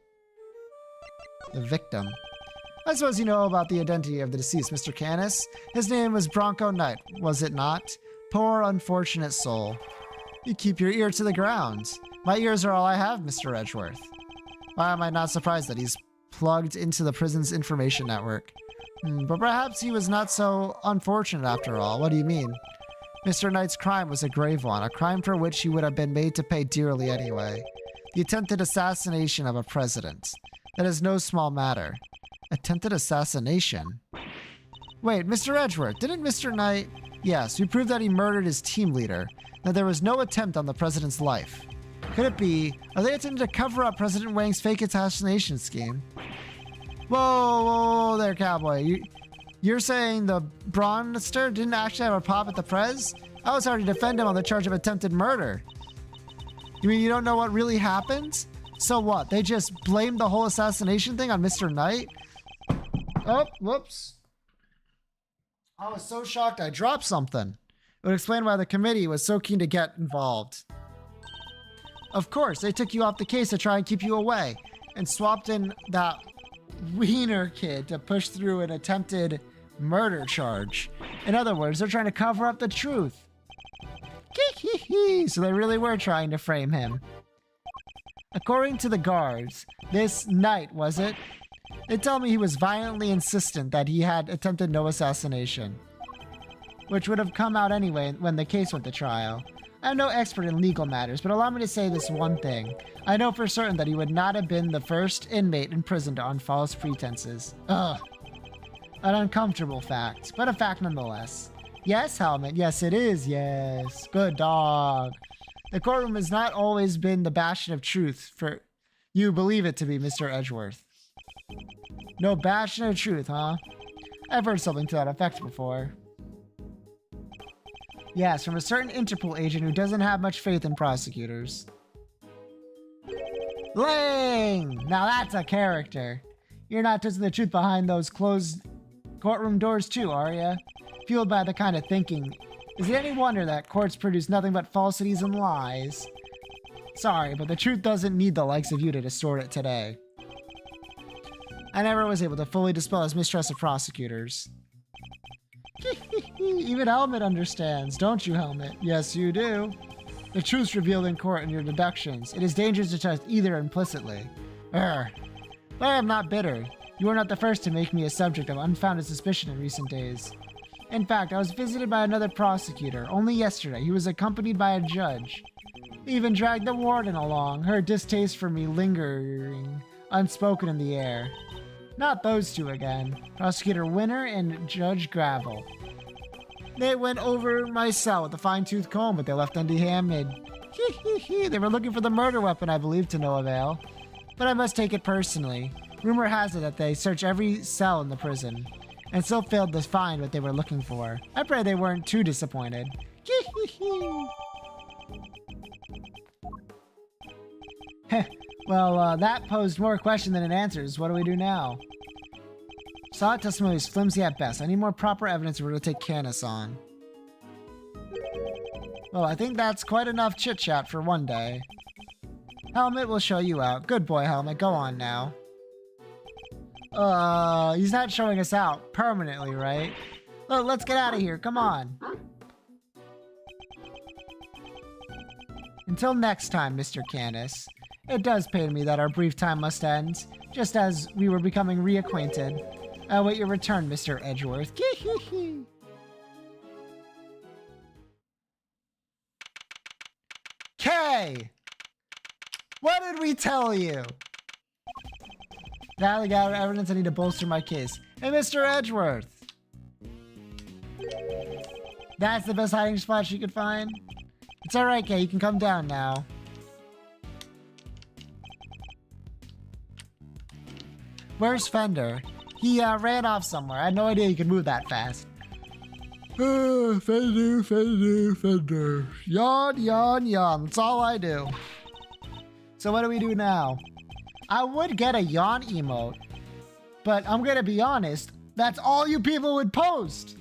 The victim. I suppose you know about the identity of the deceased, Mr. Canis. His name was Bronco Knight, was it not? Poor, unfortunate soul. You keep your ear to the ground. My ears are all I have, Mr. Edgeworth. Why am I not surprised that he's plugged into the prison's information network? But perhaps he was not so unfortunate after all. What do you mean? Mr. Knight's crime was a grave one, a crime for which he would have been made to pay dearly anyway. The attempted assassination of a president. That is no small matter. Attempted assassination? Wait, Mr. Edgeworth, didn't Mr. Knight... Yes, we proved that he murdered his team leader, that there was no attempt on the president's life. Could it be... Are they attempting to cover up President Wang's fake assassination scheme? Whoa there, cowboy. You're saying the Bronster didn't actually have a pop at the Prez? I was hard to defend him on the charge of attempted murder. You mean you don't know what really happened? So what? They just blamed the whole assassination thing on Mr. Knight? Oh, whoops. I was so shocked I dropped something. It would explain why the committee was so keen to get involved. Of course, they took you off the case to try and keep you away, and swapped in that Wiener kid to push through an attempted murder charge. In other words, they're trying to cover up the truth. So they really were trying to frame him. According to the guards, this Knight, was it? They tell me he was violently insistent that he had attempted no assassination, which would have come out anyway when the case went to trial. I'm no expert in legal matters, but allow me to say this one thing. I know for certain that he would not have been the first inmate imprisoned on false pretenses. Ugh. An uncomfortable fact, but a fact nonetheless. Yes, Helmet, yes it is, yes. Good dog. The courtroom has not always been the bastion of truth, for you believe it to be, Mr. Edgeworth. No bastion of truth, huh? I've heard something to that effect before. Yes, from a certain Interpol agent who doesn't have much faith in prosecutors. Ling! Now that's a character. You're not twisting the truth behind those closed courtroom doors too, are ya? Fueled by the kind of thinking. Is it any wonder that courts produce nothing but falsities and lies? Sorry, but the truth doesn't need the likes of you to distort it today. I never was able to fully dispel his mistrust of prosecutors. Even Helmet understands, don't you, Helmet? Yes, you do. The truth's revealed in court in your deductions. It is dangerous to trust either implicitly. But I am not bitter. You are not the first to make me a subject of unfounded suspicion in recent days. In fact, I was visited by another prosecutor. Only yesterday, he was accompanied by a judge. He even dragged the warden along, her distaste for me lingering, unspoken in the air. Not those two again. Prosecutor Winner and Judge Gravel. They went over my cell with a fine-tooth comb, but they left empty-handed. They were looking for the murder weapon, I believe, to no avail. But I must take it personally. Rumor has it that they searched every cell in the prison, and still failed to find what they were looking for. I pray they weren't too disappointed. Well, that posed more question than it answers. What do we do now? Solid testimony is flimsy at best. I need more proper evidence in order to take Canis on. Well, I think that's quite enough chit-chat for one day. Helmet will show you out. Good boy, Helmet. Go on now. He's not showing us out permanently, right? Look, let's get out of here. Come on. Until next time, Mr. Canis. It does pain me that our brief time must end, just as we were becoming reacquainted. I await your return, Mr. Edgeworth. Kay! What did we tell you? Now I got evidence I need to bolster my case. Hey, Mr. Edgeworth! That's the best hiding spot you could find? It's alright, Kay. You can come down now. Where's Fender? He ran off somewhere. I had no idea he could move that fast. Fender. Yawn, yawn, yawn. That's all I do. So what do we do now? I would get a yawn emote, but I'm gonna be honest, that's all you people would post.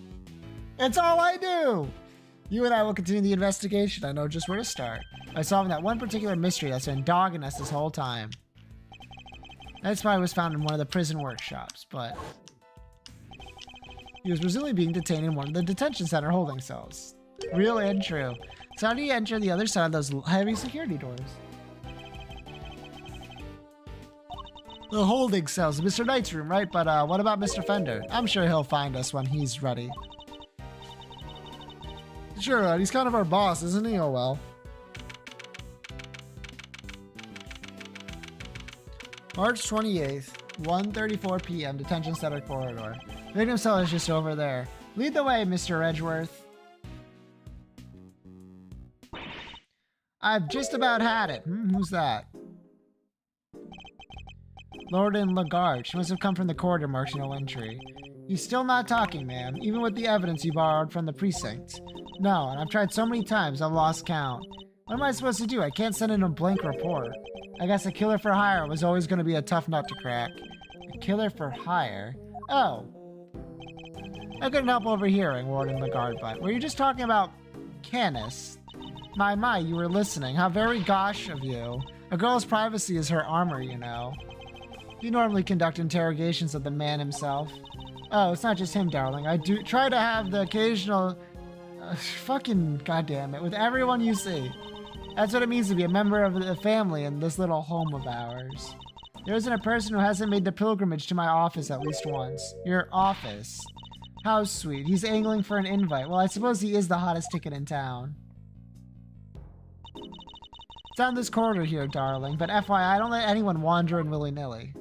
It's all I do. You and I will continue the investigation. I know just where to start. By solving that one particular mystery that's been dogging us this whole time. That's why it was found in one of the prison workshops, but he was presumably being detained in one of the detention center holding cells. Real and true. So how do you enter the other side of those heavy security doors? The holding cells, Mr. Knight's room, right? But what about Mr. Fender? I'm sure he'll find us when he's ready. Sure, he's kind of our boss, isn't he? Oh well. March 28th, 1:34 p.m. Detention Center corridor. Victim cell is just over there. Lead the way, Mr. Edgeworth. I've just about had it. Who's that? Lorden Lagarde. She must have come from the corridor marks no entry. He's still not talking, ma'am, even with the evidence you borrowed from the precinct. No, and I've tried so many times I've lost count. What am I supposed to do? I can't send in a blank report. I guess a killer for hire was always going to be a tough nut to crack. A killer for hire? Oh. I couldn't help overhearing, Warden Lagarde, but were you just talking about Canis? My, you were listening. How very gosh of you. A girl's privacy is her armor, you know. You normally conduct interrogations of the man himself. Oh, it's not just him, darling. I do try to have the occasional... fucking goddamn it, with everyone you see. That's what it means to be a member of the family in this little home of ours. There isn't a person who hasn't made the pilgrimage to my office at least once. Your office. How sweet. He's angling for an invite. Well, I suppose he is the hottest ticket in town. It's down this corridor here, darling, but FYI, don't let anyone wander in willy-nilly.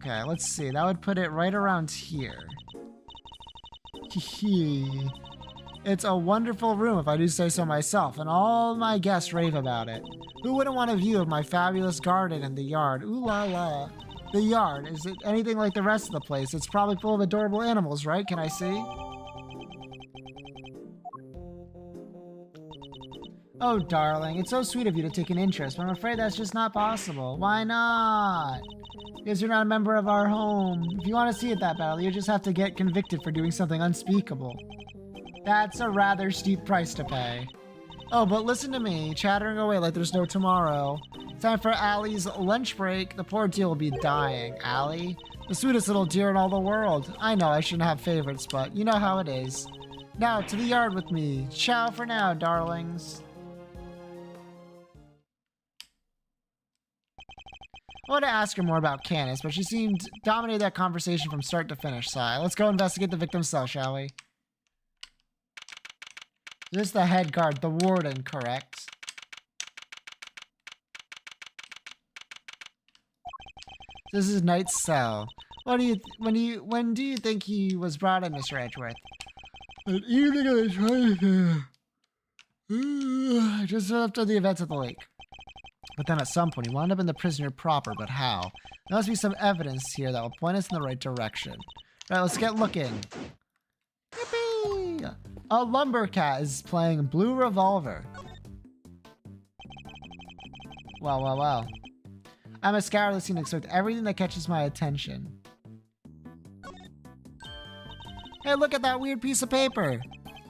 Okay, let's see. That would put it right around here. It's a wonderful room, if I do say so myself, and all my guests rave about it. Who wouldn't want a view of my fabulous garden and the yard? Ooh la la. The yard, is it anything like the rest of the place? It's probably full of adorable animals, right? Can I see? Oh, darling, it's so sweet of you to take an interest, but I'm afraid that's just not possible. Why not? Because you're not a member of our home. If you want to see it that badly, you just have to get convicted for doing something unspeakable. That's a rather steep price to pay. Oh, but listen to me, chattering away like there's no tomorrow. Time for Allie's lunch break. The poor dear will be dying. Allie? The sweetest little deer in all the world. I know I shouldn't have favorites, but you know how it is. Now, to the yard with me. Ciao for now, darlings. I wanted to ask her more about Candace, but she seemed to dominate that conversation from start to finish. Sigh. Let's go investigate the victim's cell, shall we? This is the head guard, the warden, correct? This is Knight's cell. When do you think he was brought in, Mr. Edgeworth? An evening of the 23rd. Just after the events at the lake. But then at some point, he wound up in the prisoner proper, but how? There must be some evidence here that will point us in the right direction. All right, let's get looking. Yippee! A lumbercat is playing Blue Revolver. Wow, wow, wow. I must scour the scene and expect everything that catches my attention. Hey, look at that weird piece of paper.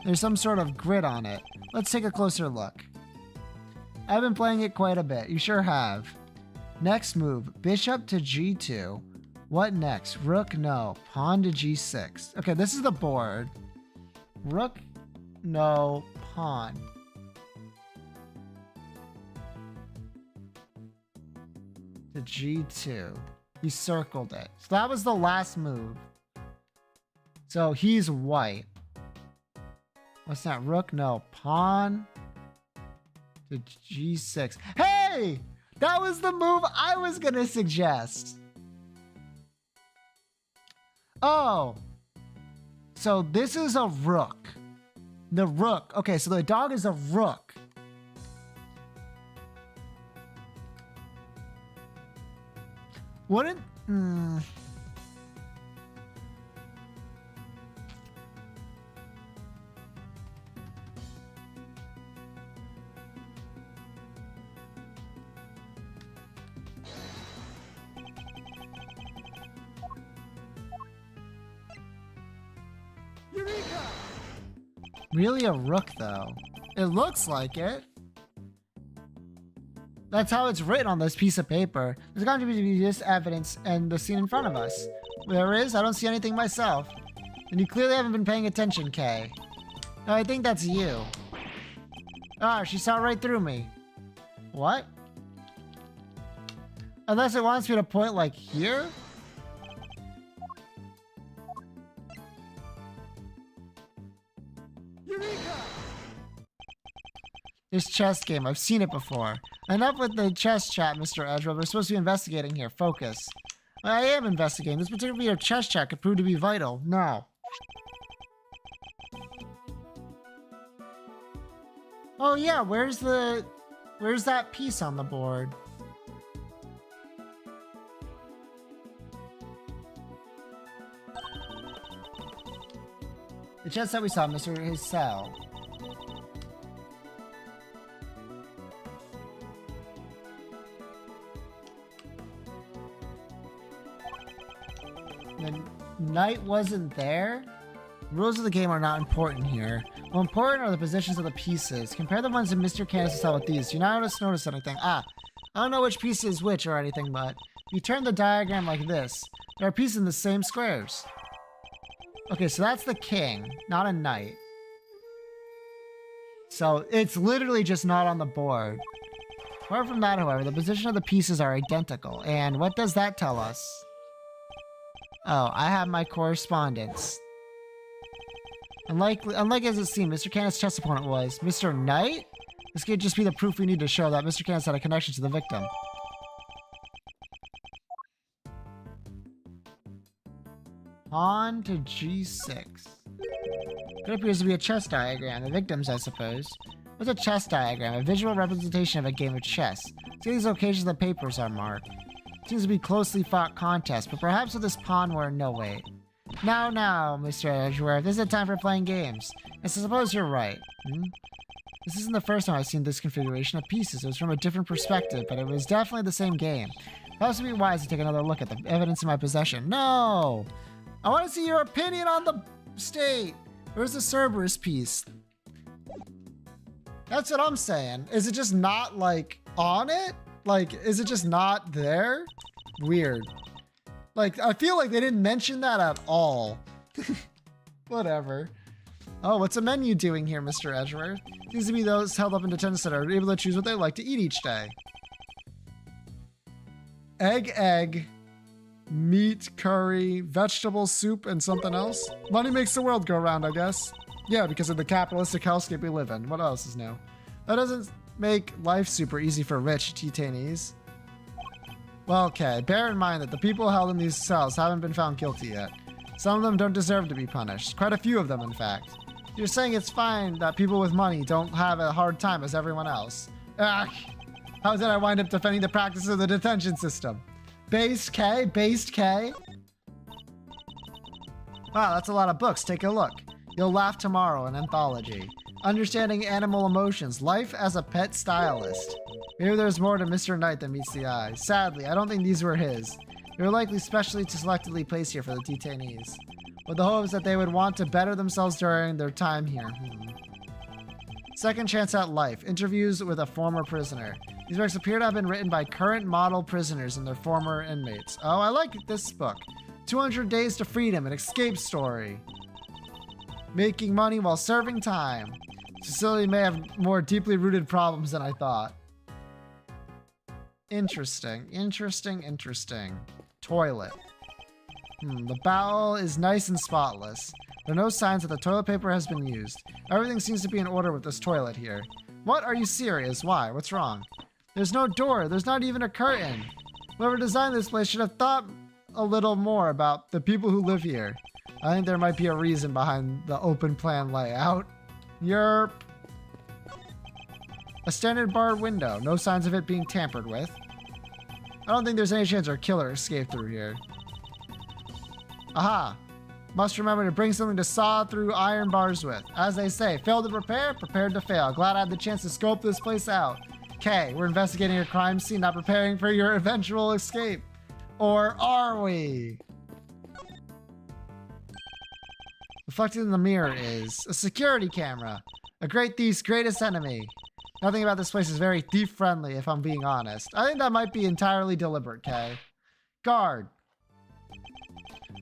There's some sort of grid on it. Let's take a closer look. I've been playing it quite a bit. You sure have. Next move, bishop to g2. What next? Rook, no. Pawn to g6. Okay, this is the board. Rook, no. Pawn. To g2. He circled it. So that was the last move. So he's white. What's that? Rook, no. Pawn to g6. Hey! That was the move I was gonna suggest. Oh. So this is a rook. The rook. Okay, so the dog is a rook. Wouldn't... Eureka! Really a rook, though. It looks like it. That's how it's written on this piece of paper. There's going to be this evidence and the scene in front of us. There is? I don't see anything myself. And you clearly haven't been paying attention, Kay. No, I think that's you. Ah, she saw right through me. What? Unless it wants me to point like here? Eureka! This chess game, I've seen it before. Enough with the chess chat, Mr. Edgeworth. We're supposed to be investigating here. Focus. I am investigating. This particular chess chat could prove to be vital. No. Oh yeah, where's that piece on the board? The chest that we saw, Mr. His cell. The knight wasn't there? Rules of the game are not important here. What important are the positions of the pieces. Compare the ones in Mr. Candace's cell with these. Do you not notice anything? Ah, I don't know which piece is which or anything, but if you turn the diagram like this, there are pieces in the same squares. Okay, so that's the king, not a knight. So it's literally just not on the board. Apart from that, however, the position of the pieces are identical. And what does that tell us? Oh, I have my correspondence. Unlike as it seemed, Mr. Candace's chess opponent was Mr. Knight? This could just be the proof we need to show that Mr. Candace had a connection to the victim. Pawn to g6. It appears to be a chess diagram. The victims, I suppose. What's a chess diagram? A visual representation of a game of chess. See these locations the papers are marked. Seems to be closely fought contest, but perhaps with this pawn where no wait. Now, Mr. Edgeworth, this is the time for playing games. I suppose you're right. This isn't the first time I've seen this configuration of pieces. It was from a different perspective, but it was definitely the same game. Perhaps it would be wise to take another look at the evidence in my possession. No! I want to see your opinion on the state. Where's the Cerberus piece? That's what I'm saying. Is it just not, like, on it? Like, is it just not there? Weird. Like, I feel like they didn't mention that at all. Whatever. Oh, what's a menu doing here, Mr. Edgeworth? Seems to be those held up in detention center are able to choose what they like to eat each day. Egg, meat, curry, vegetable soup, and something else. Money makes the world go round, I guess. Yeah, because of the capitalistic hellscape we live in. What else is new? That doesn't make life super easy for rich detainees. Well, okay, bear in mind that the people held in these cells haven't been found guilty yet. Some of them don't deserve to be punished. Quite a few of them, in fact. You're saying it's fine that people with money don't have a hard time as everyone else. Ugh. How did I wind up defending the practice of the detention system? Based K? Based K? Wow, that's a lot of books. Take a look. You'll laugh tomorrow, an anthology. Understanding animal emotions. Life as a pet stylist. Maybe there's more to Mr. Knight than meets the eye. Sadly, I don't think these were his. They were likely specially to selectively placed here for the detainees, with the hopes that they would want to better themselves during their time here. Second chance at life. Interviews with a former prisoner. These works appear to have been written by current model prisoners and their former inmates. Oh, I like this book. 200 Days to Freedom, an escape story. Making money while serving time. This facility may have more deeply rooted problems than I thought. Interesting, interesting, interesting. Toilet. The bowel is nice and spotless. There are no signs that the toilet paper has been used. Everything seems to be in order with this toilet here. What? Are you serious? Why? What's wrong? There's no door. There's not even a curtain. Whoever designed this place should have thought a little more about the people who live here. I think there might be a reason behind the open plan layout. Yerp. A standard barred window. No signs of it being tampered with. I don't think there's any chance our killer escaped through here. Aha. Must remember to bring something to saw through iron bars with. As they say, failed to prepare, prepared to fail. Glad I had the chance to scope this place out. Okay, we're investigating your crime scene, not preparing for your eventual escape. Or are we? Reflected in the mirror is a security camera. A great thief's greatest enemy. Nothing about this place is very thief-friendly, if I'm being honest. I think that might be entirely deliberate, Kay. Guard.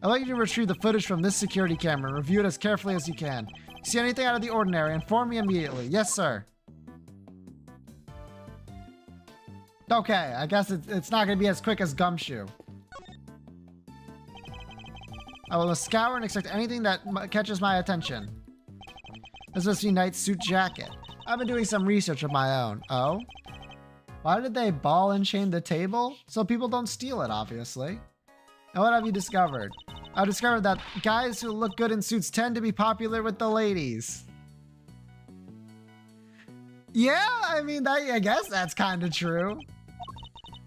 I'd like you to retrieve the footage from this security camera and review it as carefully as you can. If you see anything out of the ordinary, inform me immediately. Yes, sir. Okay, I guess it's not going to be as quick as Gumshoe. I will scour and expect anything that catches my attention. This must be Knight's suit jacket. I've been doing some research of my own. Oh? Why did they ball and chain the table? So people don't steal it, obviously. And what have you discovered? I've discovered that guys who look good in suits tend to be popular with the ladies. Yeah, I mean, I guess that's kind of true.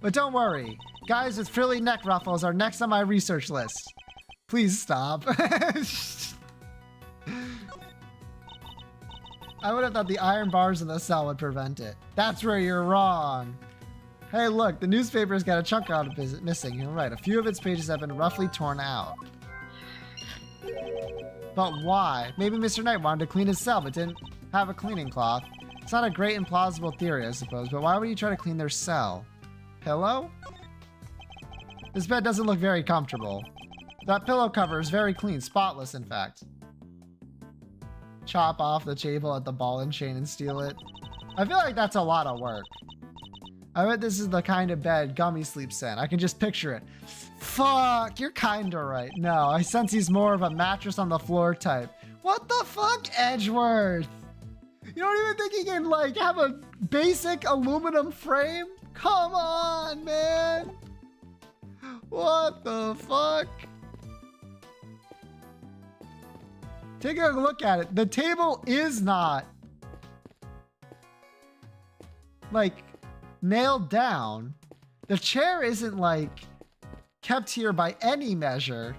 But don't worry. Guys with frilly neck ruffles are next on my research list. Please stop. I would have thought the iron bars in the cell would prevent it. That's where you're wrong. Hey, look, the newspaper's got a chunk out of it missing. You're right. A few of its pages have been roughly torn out. But why? Maybe Mr. Knight wanted to clean his cell, but didn't have a cleaning cloth. It's not a great and plausible theory, I suppose, but why would you try to clean their cell? Pillow? This bed doesn't look very comfortable. That pillow cover is very clean, spotless, in fact. Chop off the table at the ball and chain and steal it. I feel like that's a lot of work. I bet this is the kind of bed Gummy sleeps in. I can just picture it. Fuck, you're kinda right. No, I sense he's more of a mattress on the floor type. What the fuck, Edgeworth? You don't even think he can, like, have a basic aluminum frame? Come on, man. What the fuck? Take a look at it. The table is not, like, nailed down. The chair isn't, like, kept here by any measure.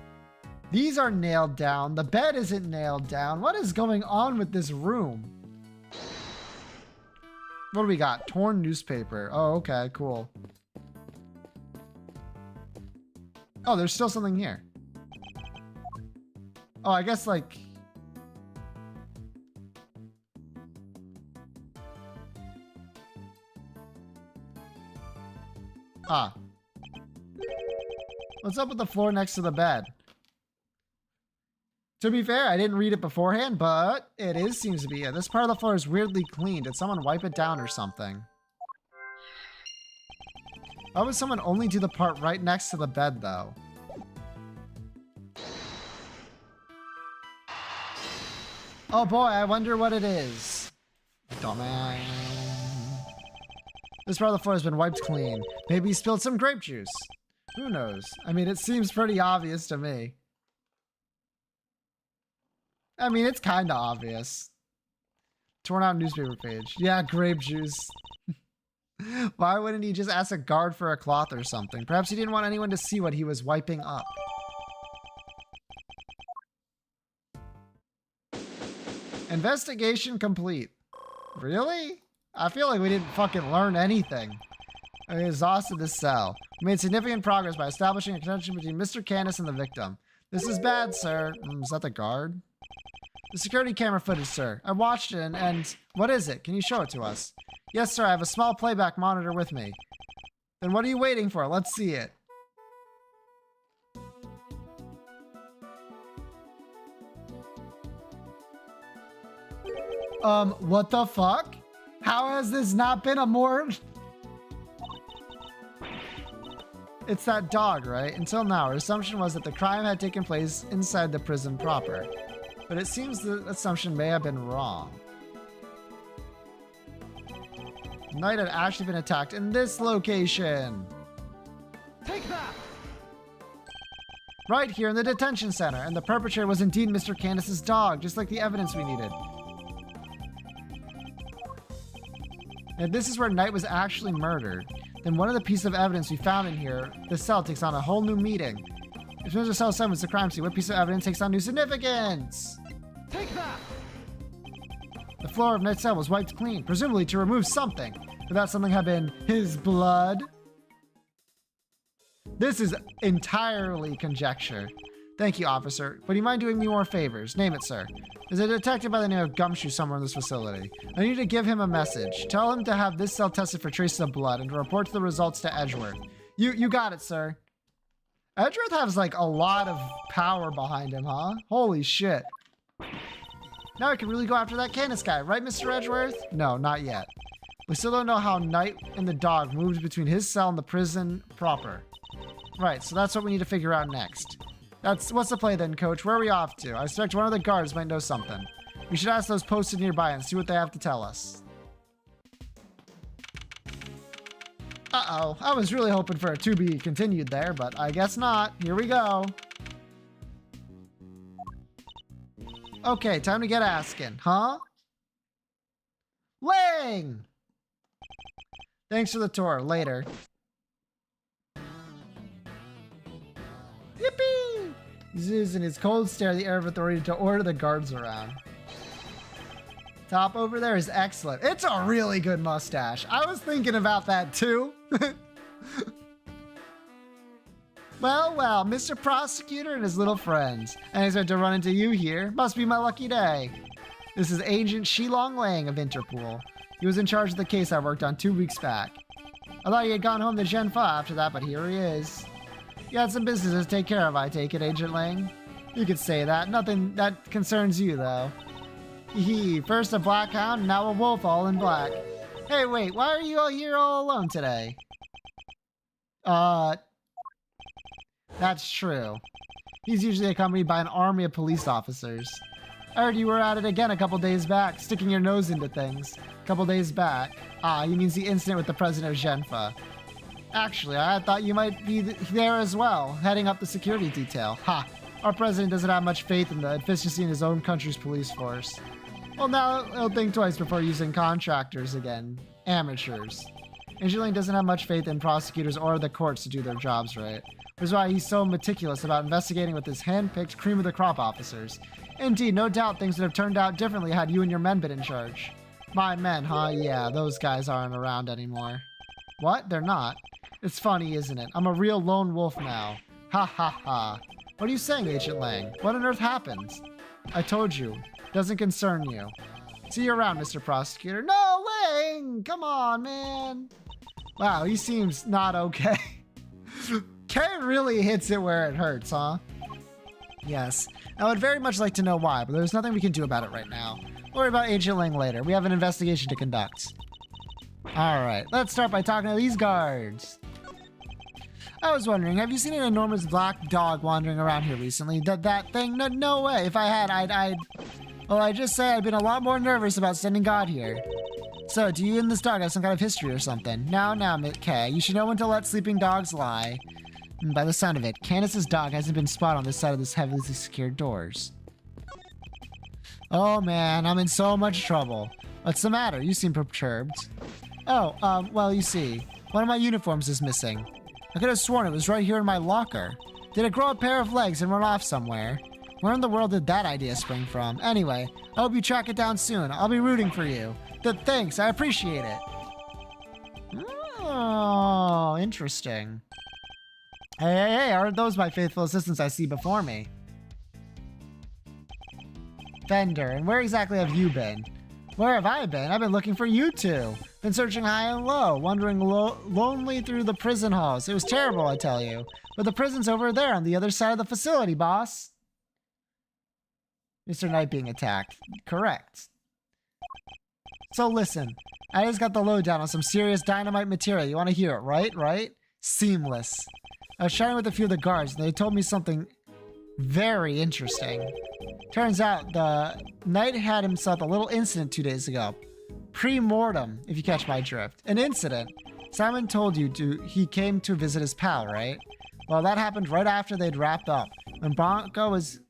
These are nailed down. The bed isn't nailed down. What is going on with this room? What do we got? Torn newspaper. Oh, okay, cool. Oh, there's still something here. Oh, I guess like... Ah. What's up with the floor next to the bed? To be fair, I didn't read it beforehand, but it seems to be. Yeah, this part of the floor is weirdly clean. Did someone wipe it down or something? Why would someone only do the part right next to the bed, though? Oh boy, I wonder what it is. Dumbass. This part of the floor has been wiped clean. Maybe he spilled some grape juice. Who knows? I mean, it seems pretty obvious to me. I mean, it's kind of obvious. Torn out newspaper page. Yeah, grape juice. Why wouldn't he just ask a guard for a cloth or something? Perhaps he didn't want anyone to see what he was wiping up. Investigation complete. Really? I feel like we didn't fucking learn anything. I exhausted this cell. We made significant progress by establishing a connection between Mr. Candace and the victim. This is bad, sir. Is that the guard? The security camera footage, sir. I watched it and what is it? Can you show it to us? Yes, sir. I have a small playback monitor with me. Then what are you waiting for? Let's see it. What the fuck? How has this not been a more... It's that dog, right? Until now, our assumption was that the crime had taken place inside the prison proper. But it seems the assumption may have been wrong. Knight had actually been attacked in this location. Take that! Right here in the detention center, and the perpetrator was indeed Mr. Candace's dog, just like the evidence we needed. If this is where Knight was actually murdered, then one of the pieces of evidence we found in here, the cell, takes on a whole new meaning. If Mr. Cell 7 was the crime scene, what piece of evidence takes on new significance? Take that! The floor of Knight's cell was wiped clean, presumably to remove something. But that something had been his blood. This is entirely conjecture. Thank you, officer. Would you mind doing me more favors? Name it, sir. There's a detective by the name of Gumshoe somewhere in this facility. I need to give him a message. Tell him to have this cell tested for traces of blood and to report the results to Edgeworth. You got it, sir. Edgeworth has like a lot of power behind him, huh? Holy shit. Now I can really go after that Candace guy, right, Mr. Edgeworth? No, not yet. We still don't know how Knight and the dog moved between his cell and the prison proper. Right, so that's what we need to figure out next. What's the play then, coach? Where are we off to? I suspect one of the guards might know something. We should ask those posted nearby and see what they have to tell us. Uh-oh, I was really hoping for a to be continued there, but I guess not. Here we go. Okay, time to get asking, huh? Lang! Thanks for the tour. Later. Yippee! He's using his cold stare the air of authority to order the guards around. Top over there is excellent. It's a really good mustache. I was thinking about that too. Well, Mr. Prosecutor and his little friends. I expect to run into you here. Must be my lucky day. This is Agent Shilong Lang of Interpol. He was in charge of the case I worked on 2 weeks back. I thought he had gone home to Gen 5 after that, but here he is. You had some business to take care of, I take it, Agent Lang? You could say that. Nothing that concerns you, though. Hee, first a black hound, now a wolf all in black. Hey, wait, why are you all here all alone today? That's true. He's usually accompanied by an army of police officers. I heard you were at it again a couple days back, sticking your nose into things. A couple days back. Ah, he means the incident with the president of Genfa. Actually, I thought you might be there as well, heading up the security detail. Ha! Our president doesn't have much faith in the efficiency in his own country's police force. Well, now he'll think twice before using contractors again. Amateurs. Angeline doesn't have much faith in prosecutors or the courts to do their jobs right. Which is why he's so meticulous about investigating with his hand-picked cream of the crop officers. Indeed, no doubt things would have turned out differently had you and your men been in charge. My men, huh? Yeah, those guys aren't around anymore. What? They're not? It's funny, isn't it? I'm a real lone wolf now. Ha ha ha. What are you saying, Agent Lang? What on earth happened? I told you. Doesn't concern you. See you around, Mr. Prosecutor. No, Lang! Come on, man. Wow, he seems not okay. Kate really hits it where it hurts, huh? Yes. I would very much like to know why, but there's nothing we can do about it right now. We'll worry about Agent Lang later. We have an investigation to conduct. Alright, let's start by talking to these guards. I was wondering, have you seen an enormous black dog wandering around here recently? That thing? No way. If I had, I'd... Well, I just say I've been a lot more nervous about sending God here. So, do you and this dog have some kind of history or something? Now, Kay, you should know when to let sleeping dogs lie. And by the sound of it, Candace's dog hasn't been spotted on this side of this heavily secured doors. Oh man, I'm in so much trouble. What's the matter? You seem perturbed. Oh, well, you see, one of my uniforms is missing. I could have sworn it was right here in my locker. Did it grow a pair of legs and run off somewhere? Where in the world did that idea spring from? Anyway, I hope you track it down soon. I'll be rooting for you. Thanks, I appreciate it. Oh, interesting. Hey, aren't those my faithful assistants I see before me? Fender, and where exactly have you been? Where have I been? I've been looking for you two. Been searching high and low, wandering lonely through the prison halls. It was terrible, I tell you. But the prison's over there on the other side of the facility, boss. Mr. Knight being attacked. Correct. So listen, I just got the lowdown on some serious dynamite material. You want to hear it, right? Seamless. I was chatting with a few of the guards, and they told me something very interesting. Turns out the Knight had himself a little incident 2 days ago. Pre-mortem, if you catch my drift. An incident. Simon told you he came to visit his pal, right? Well, that happened right after they'd wrapped up, when Bronco was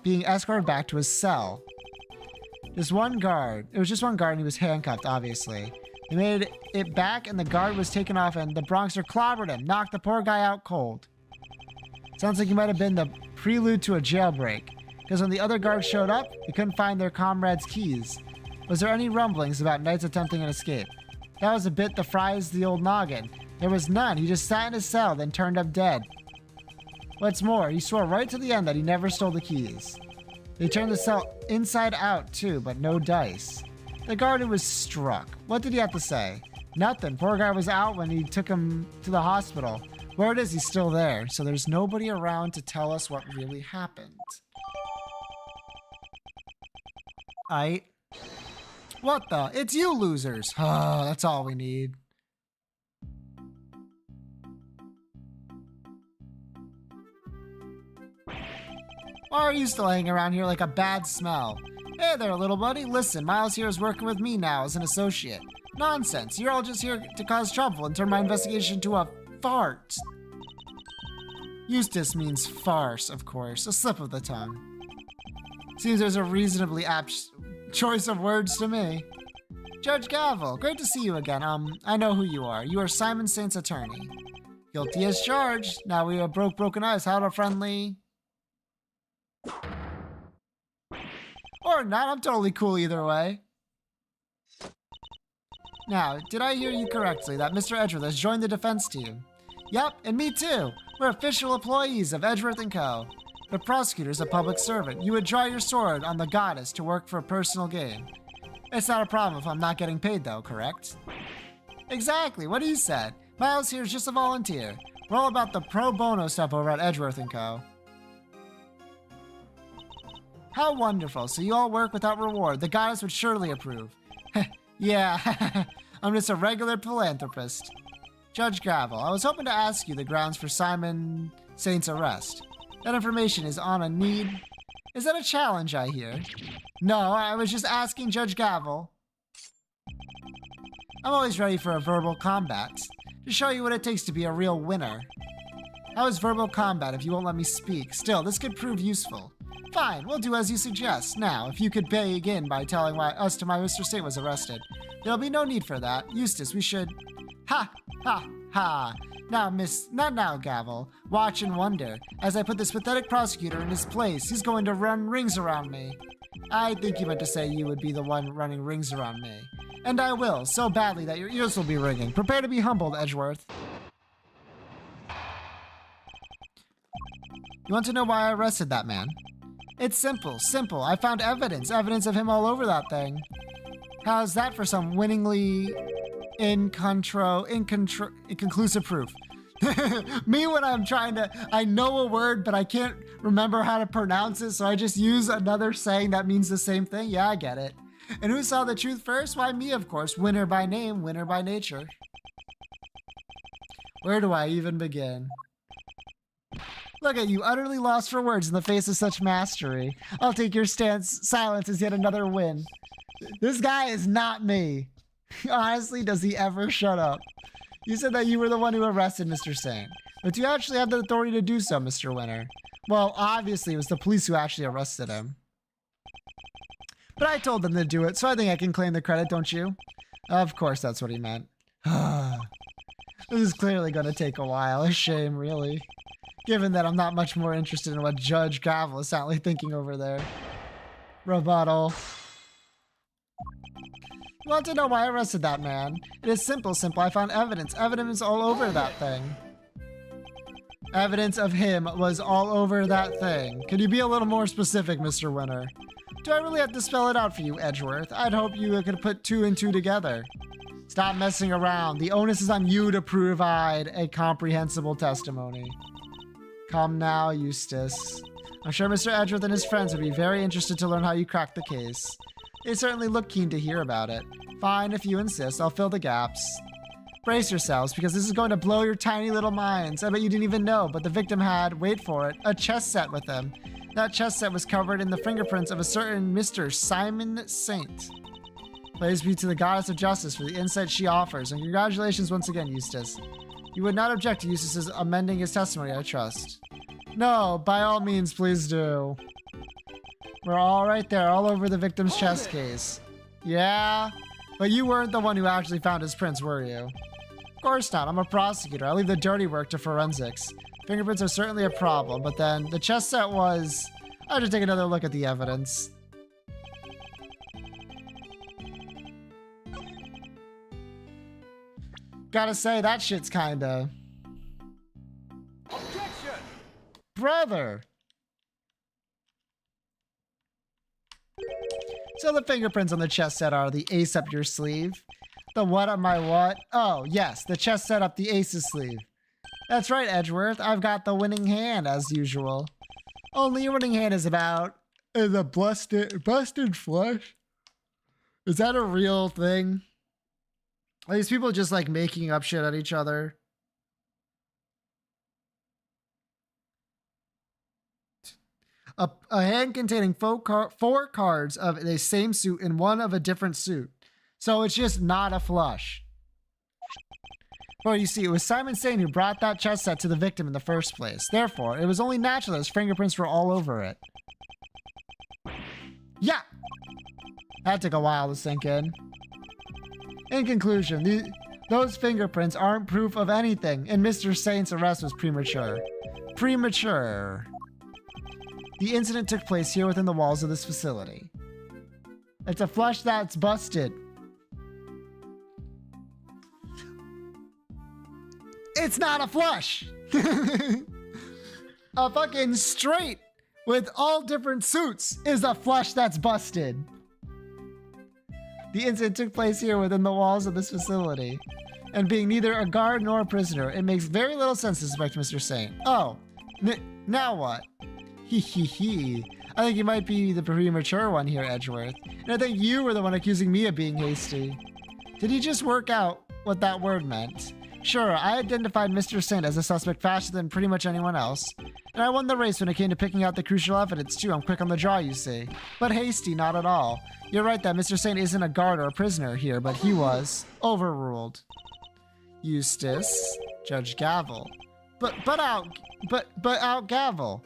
being escorted back to his cell. It was just one guard, and he was handcuffed, obviously. They made it back, and the guard was taken off, and the Bronxer clobbered him, knocked the poor guy out cold. Sounds like he might have been the prelude to a jailbreak, because when the other guards showed up, they couldn't find their comrade's keys. Was there any rumblings about Knights attempting an escape? That was a bit that fries the old noggin. There was none. He just sat in his cell, then turned up dead. What's more, he swore right to the end that he never stole the keys. They turned the cell inside out, too, but no dice. The guard who was struck. What did he have to say? Nothing. Poor guy was out when he took him to the hospital. Where it is, he's still there, so there's nobody around to tell us what really happened. What the? It's you losers! Oh, that's all we need. Why are you still hanging around here like a bad smell? Hey there, little buddy. Listen, Miles here is working with me now as an associate. Nonsense. You're all just here to cause trouble and turn my investigation to a fart. Eustace means farce, of course. A slip of the tongue. Seems there's a reasonably apt choice of words to me. Judge Gavel, great to see you again. I know who you are. You are Simon Saint's attorney. Guilty as charged. Now we have broken eyes. How to friendly... Or not, I'm totally cool either way. Now, did I hear you correctly that Mr. Edgeworth has joined the defense team? Yep, and me too. We're official employees of Edgeworth & Co. The prosecutor's a public servant. You would draw your sword on the goddess to work for personal gain. It's not a problem if I'm not getting paid though, correct? Exactly, what you said. Miles here is just a volunteer. We're all about the pro bono stuff over at Edgeworth & Co. How wonderful. So you all work without reward. The goddess would surely approve. Yeah, I'm just a regular philanthropist. Judge Gravel, I was hoping to ask you the grounds for Simon Saint's arrest. That information is on a need. Is that a challenge, I hear? No, I was just asking Judge Gavel. I'm always ready for a verbal combat, to show you what it takes to be a real winner. How is verbal combat if you won't let me speak? Still, this could prove useful. Fine, we'll do as you suggest. Now, if you could begin by telling why Mr. Saint was arrested. There'll be no need for that. Eustace, we should... Ha! Ha! Ha! Now, not now, Gavel. Watch and wonder. As I put this pathetic prosecutor in his place, he's going to run rings around me. I think you meant to say you would be the one running rings around me. And I will, so badly that your ears will be ringing. Prepare to be humbled, Edgeworth. You want to know why I arrested that man? It's simple. I found evidence of him all over that thing. How's that for some winningly inconclusive proof? Me when I'm trying to, I know a word, but I can't remember how to pronounce it, so I just use another saying that means the same thing. Yeah, I get it. And who saw the truth first? Why, me, of course. Winner by name, winner by nature. Where do I even begin? Look at you, utterly lost for words in the face of such mastery. I'll take your silence as yet another win. This guy is not me. Honestly, does he ever shut up? You said that you were the one who arrested Mr. Saint, but do you actually have the authority to do so, Mr. Winner? Well, obviously it was the police who actually arrested him. But I told them to do it, so I think I can claim the credit, don't you? Of course that's what he meant. This is clearly going to take a while. A shame, really. Given that I'm not much more interested in what Judge Gavel is soundly thinking over there. Rebuttal. You want to know why I arrested that man? It is simple. I found evidence. Evidence all over that thing. Evidence of him was all over that thing. Could you be a little more specific, Mr. Winner? Do I really have to spell it out for you, Edgeworth? I'd hope you could put 2 and 2 together. Stop messing around. The onus is on you to provide a comprehensible testimony. Come now, Eustace. I'm sure Mr. Edgeworth and his friends would be very interested to learn how you cracked the case. They certainly look keen to hear about it. Fine, if you insist, I'll fill the gaps. Brace yourselves, because this is going to blow your tiny little minds. I bet you didn't even know, but the victim had, wait for it, a chess set with him. That chess set was covered in the fingerprints of a certain Mr. Simon Saint. Praise be to the goddess of justice for the insight she offers, and congratulations once again, Eustace. You would not object to Eustace's amending his testimony, I trust. No, by all means, please do. We're all right there, all over the victim's chess case. Yeah, but you weren't the one who actually found his prints, were you? Of course not, I'm a prosecutor. I leave the dirty work to forensics. Fingerprints are certainly a problem, but then the chess set was... I have to take another look at the evidence. Gotta say, that shit's kinda... Objection! Brother! So the fingerprints on the chess set are the ace up your sleeve. The what up my what? Oh, yes, the chess set up the ace's sleeve. That's right, Edgeworth. I've got the winning hand, as usual. Only your winning hand is about... the busted flush? Is that a real thing? Are these people just like making up shit at each other? A hand containing 4 cards of the same suit and one of a different suit. So it's just not a flush. Well, you see, it was Simon Saint who brought that chess set to the victim in the first place. Therefore, it was only natural that his fingerprints were all over it. Yeah! That took a while to sink in. In conclusion, those fingerprints aren't proof of anything, and Mr. Saint's arrest was premature. Premature. The incident took place here within the walls of this facility. It's a flush that's busted. It's not a flush! A fucking straight with all different suits is a flush that's busted. The incident took place here within the walls of this facility. And being neither a guard nor a prisoner, it makes very little sense to suspect Mr. Saint. Oh, now what? Hee. I think you might be the premature one here, Edgeworth. And I think you were the one accusing me of being hasty. Did he just work out what that word meant? Sure, I identified Mr. Saint as a suspect faster than pretty much anyone else. And I won the race when it came to picking out the crucial evidence too. I'm quick on the draw, you see. But hasty, not at all. You're right that Mr. Saint isn't a guard or a prisoner here, but he was. Overruled. Eustace. Judge Gavel. But out Gavel.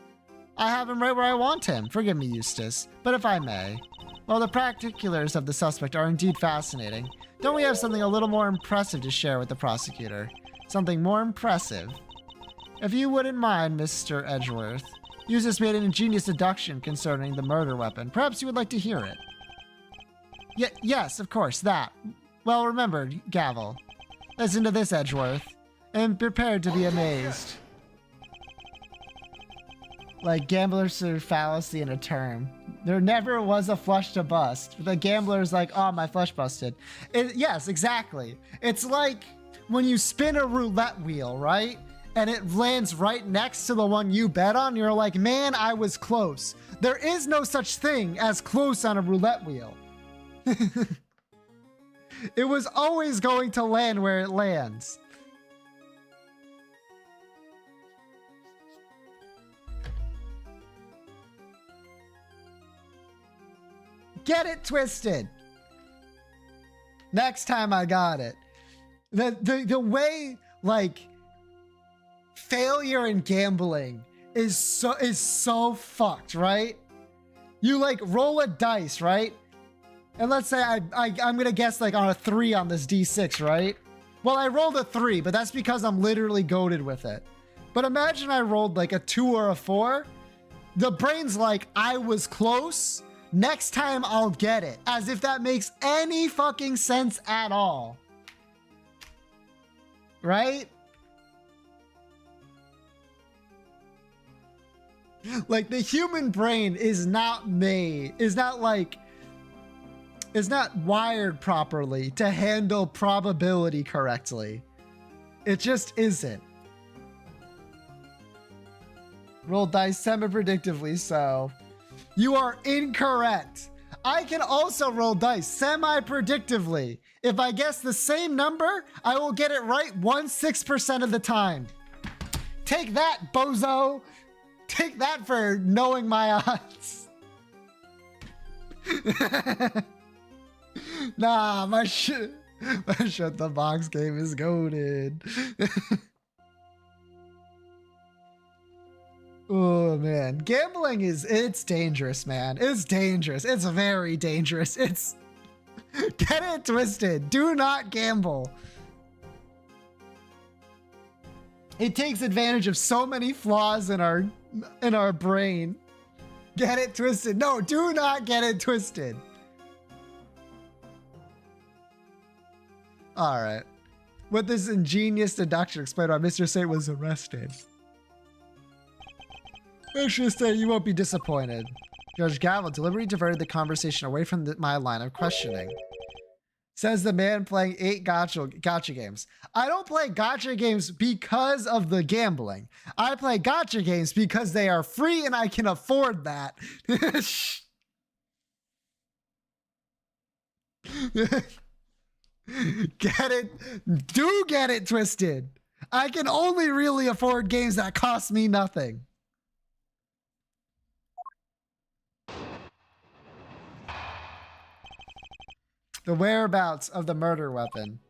I have him right where I want him. Forgive me, Eustace. But if I may. Well, the particulars of the suspect are indeed fascinating. Don't we have something a little more impressive to share with the prosecutor? Something more impressive. If you wouldn't mind, Mr. Edgeworth, Eustace made an ingenious deduction concerning the murder weapon. Perhaps you would like to hear it. Yes, of course, that. Well remembered, Gavel. Listen to this, Edgeworth, and prepare to be amazed. Like, gamblers are fallacy in a term. There never was a flush to bust. The gambler's like, oh, my flush busted. Yes, exactly. It's like when you spin a roulette wheel, right? And it lands right next to the one you bet on. You're like, man, I was close. There is no such thing as close on a roulette wheel. It was always going to land where it lands. Get it twisted. Next time I got it. The way, like, failure in gambling is so fucked, right? You like roll a dice, right? And let's say I'm gonna guess like on a 3 on this D6, right? Well, I rolled a 3, but that's because I'm literally goated with it. But imagine I rolled like a 2 or a 4. The brain's like, I was close. Next time I'll get it. As if that makes any fucking sense at all. Right? Like, the human brain is not wired properly to handle probability correctly. It just isn't. Roll dice semi-predictively, so. You are incorrect. I can also roll dice semi-predictively. If I guess the same number, I will get it right 1/6% of the time. Take that, bozo. Take that for knowing my odds. Nah, my shut the box game is goated. Oh man, gambling it's dangerous, man. It's dangerous. It's very dangerous. Get it twisted. Do not gamble. It takes advantage of so many flaws in our brain. Get it twisted. No, do not get it twisted. All right. With this ingenious deduction, explain why Mr. Saint was arrested. Mr. Saint, you won't be disappointed. Judge Gavel deliberately diverted the conversation away from my line of questioning. Says the man playing 8 gotcha games. I don't play gotcha games because of the gambling. I play gotcha games because they are free and I can afford that. Get it? Do get it twisted. I can only really afford games that cost me nothing. The whereabouts of the murder weapon.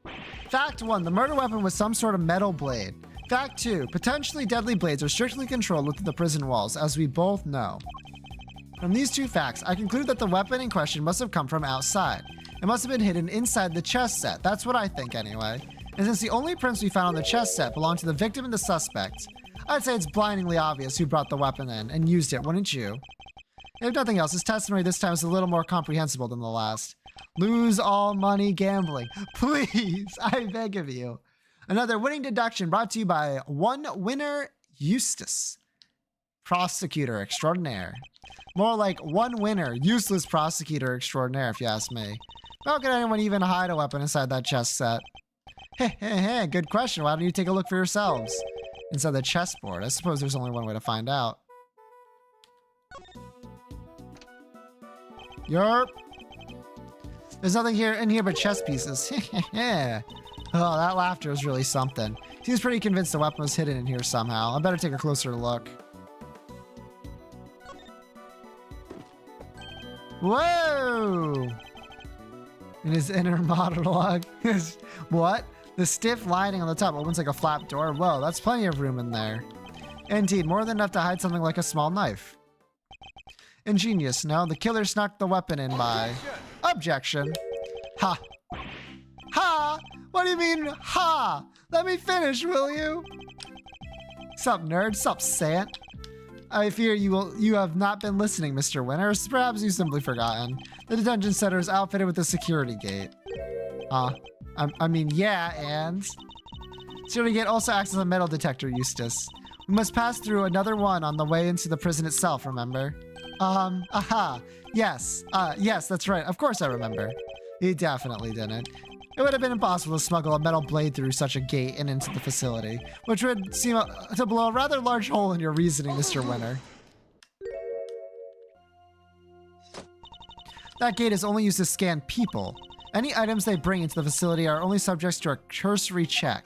Fact 1, the murder weapon was some sort of metal blade. Fact 2, potentially deadly blades are strictly controlled within the prison walls, as we both know. From these 2 facts, I conclude that the weapon in question must have come from outside. It must have been hidden inside the chess set. That's what I think anyway. And since the only prints we found on the chess set belonged to the victim and the suspect, I'd say it's blindingly obvious who brought the weapon in and used it, wouldn't you? If nothing else, his testimony this time is a little more comprehensible than the last. Lose all money gambling. Please, I beg of you. Another winning deduction brought to you by one winner, Eustace. Prosecutor extraordinaire. More like one winner, useless prosecutor extraordinaire, if you ask me. How could anyone even hide a weapon inside that chess set? Hey, good question. Why don't you take a look for yourselves? Inside the chessboard. I suppose there's only one way to find out. Yerp. There's nothing in here but chess pieces. Yeah. Oh, that laughter was really something. Seems pretty convinced the weapon was hidden in here somehow. I better take a closer look. Whoa! In his inner monologue. What? The stiff lining on the top opens like a flap door. Whoa, that's plenty of room in there. Indeed, more than enough to hide something like a small knife. Ingenious, no? The killer snuck the weapon in by... Objection. Ha. Ha! What do you mean, ha? Let me finish, will you? Sup, nerd? Sup, Sant? I fear you have not been listening, Mr. Winner. Perhaps you've simply forgotten. The detention center is outfitted with a security gate. I mean, yeah, and... Security gate also acts as a metal detector, Eustace. We must pass through another one on the way into the prison itself, remember? Aha. Yes, that's right. Of course I remember. He definitely didn't. It would have been impossible to smuggle a metal blade through such a gate and into the facility, which would seem to blow a rather large hole in your reasoning, Mr. Winter. That gate is only used to scan people. Any items they bring into the facility are only subject to a cursory check.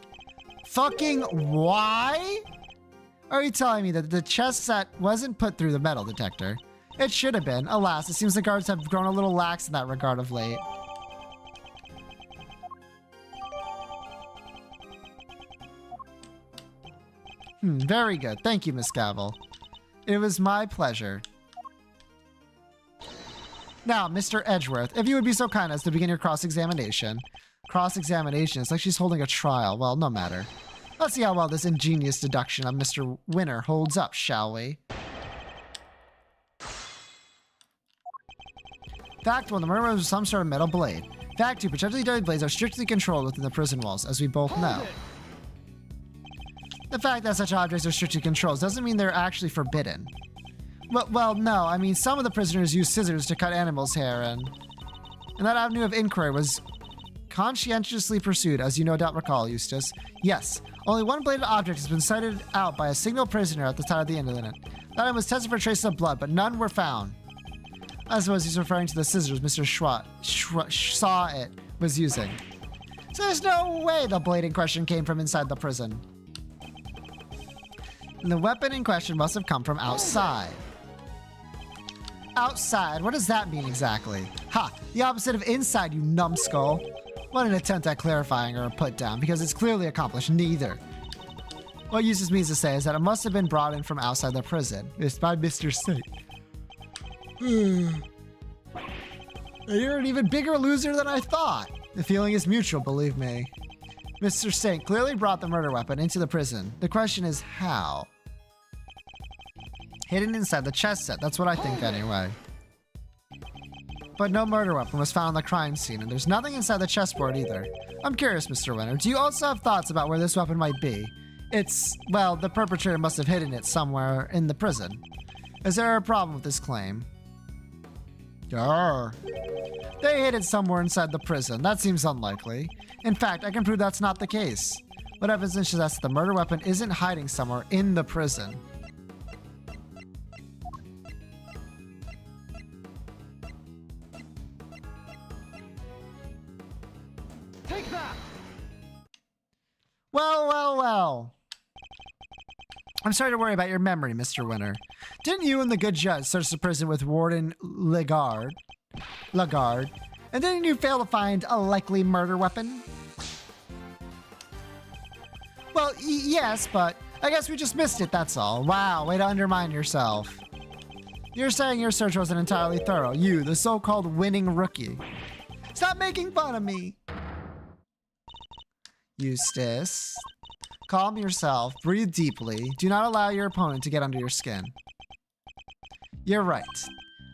Fucking why? Are you telling me that the chest set wasn't put through the metal detector? It should have been. Alas, it seems the guards have grown a little lax in that regard of late. Very good. Thank you, Miss Gavel. It was my pleasure. Now, Mr. Edgeworth, if you would be so kind as to begin your cross-examination. Cross-examination? It's like she's holding a trial. Well, no matter. Let's see how well this ingenious deduction of Mr. Winter holds up, shall we? Fact 1. The murder was some sort of metal blade. Fact 2. Potentially deadly blades are strictly controlled within the prison walls, as we both know. The fact that such objects are strictly controlled doesn't mean they're actually forbidden. Well, no. I mean, some of the prisoners use scissors to cut animals' hair, and that avenue of inquiry was conscientiously pursued, as you no doubt recall, Eustace. Yes, only one bladed object has been cited out by a single prisoner at the time of the incident. That item was tested for traces of blood, but none were found. I suppose he's referring to the scissors Mr. saw it was using. So there's no way the blade in question came from inside the prison. And the weapon in question must have come from outside. Outside? What does that mean exactly? Ha! The opposite of inside, you numbskull. What an attempt at clarifying or a put down, because it's clearly accomplished neither. What Eustace means to say is that it must have been brought in from outside the prison. It's by Mr. Saint. You're an even bigger loser than I thought. The feeling is mutual, believe me. Mr. Saint clearly brought the murder weapon into the prison. The question is how? Hidden inside the chest set, that's what I think anyway. But no murder weapon was found on the crime scene, and there's nothing inside the chessboard either. I'm curious, Mr. Winter, do you also have thoughts about where this weapon might be? Well, the perpetrator must have hidden it somewhere in the prison. Is there a problem with this claim? Grr. They hid it somewhere inside the prison. That seems unlikely. In fact, I can prove that's not the case. What evidence suggests the murder weapon isn't hiding somewhere in the prison? Take that! Well. I'm sorry to worry about your memory, Mr. Winter. Didn't you and the good judge search the prison with Warden Lagarde? And didn't you fail to find a likely murder weapon? Well, yes, but I guess we just missed it, that's all. Wow, way to undermine yourself. You're saying your search wasn't entirely thorough. You, the so-called winning rookie. Stop making fun of me. Eustace. Calm yourself, breathe deeply. Do not allow your opponent to get under your skin. You're right.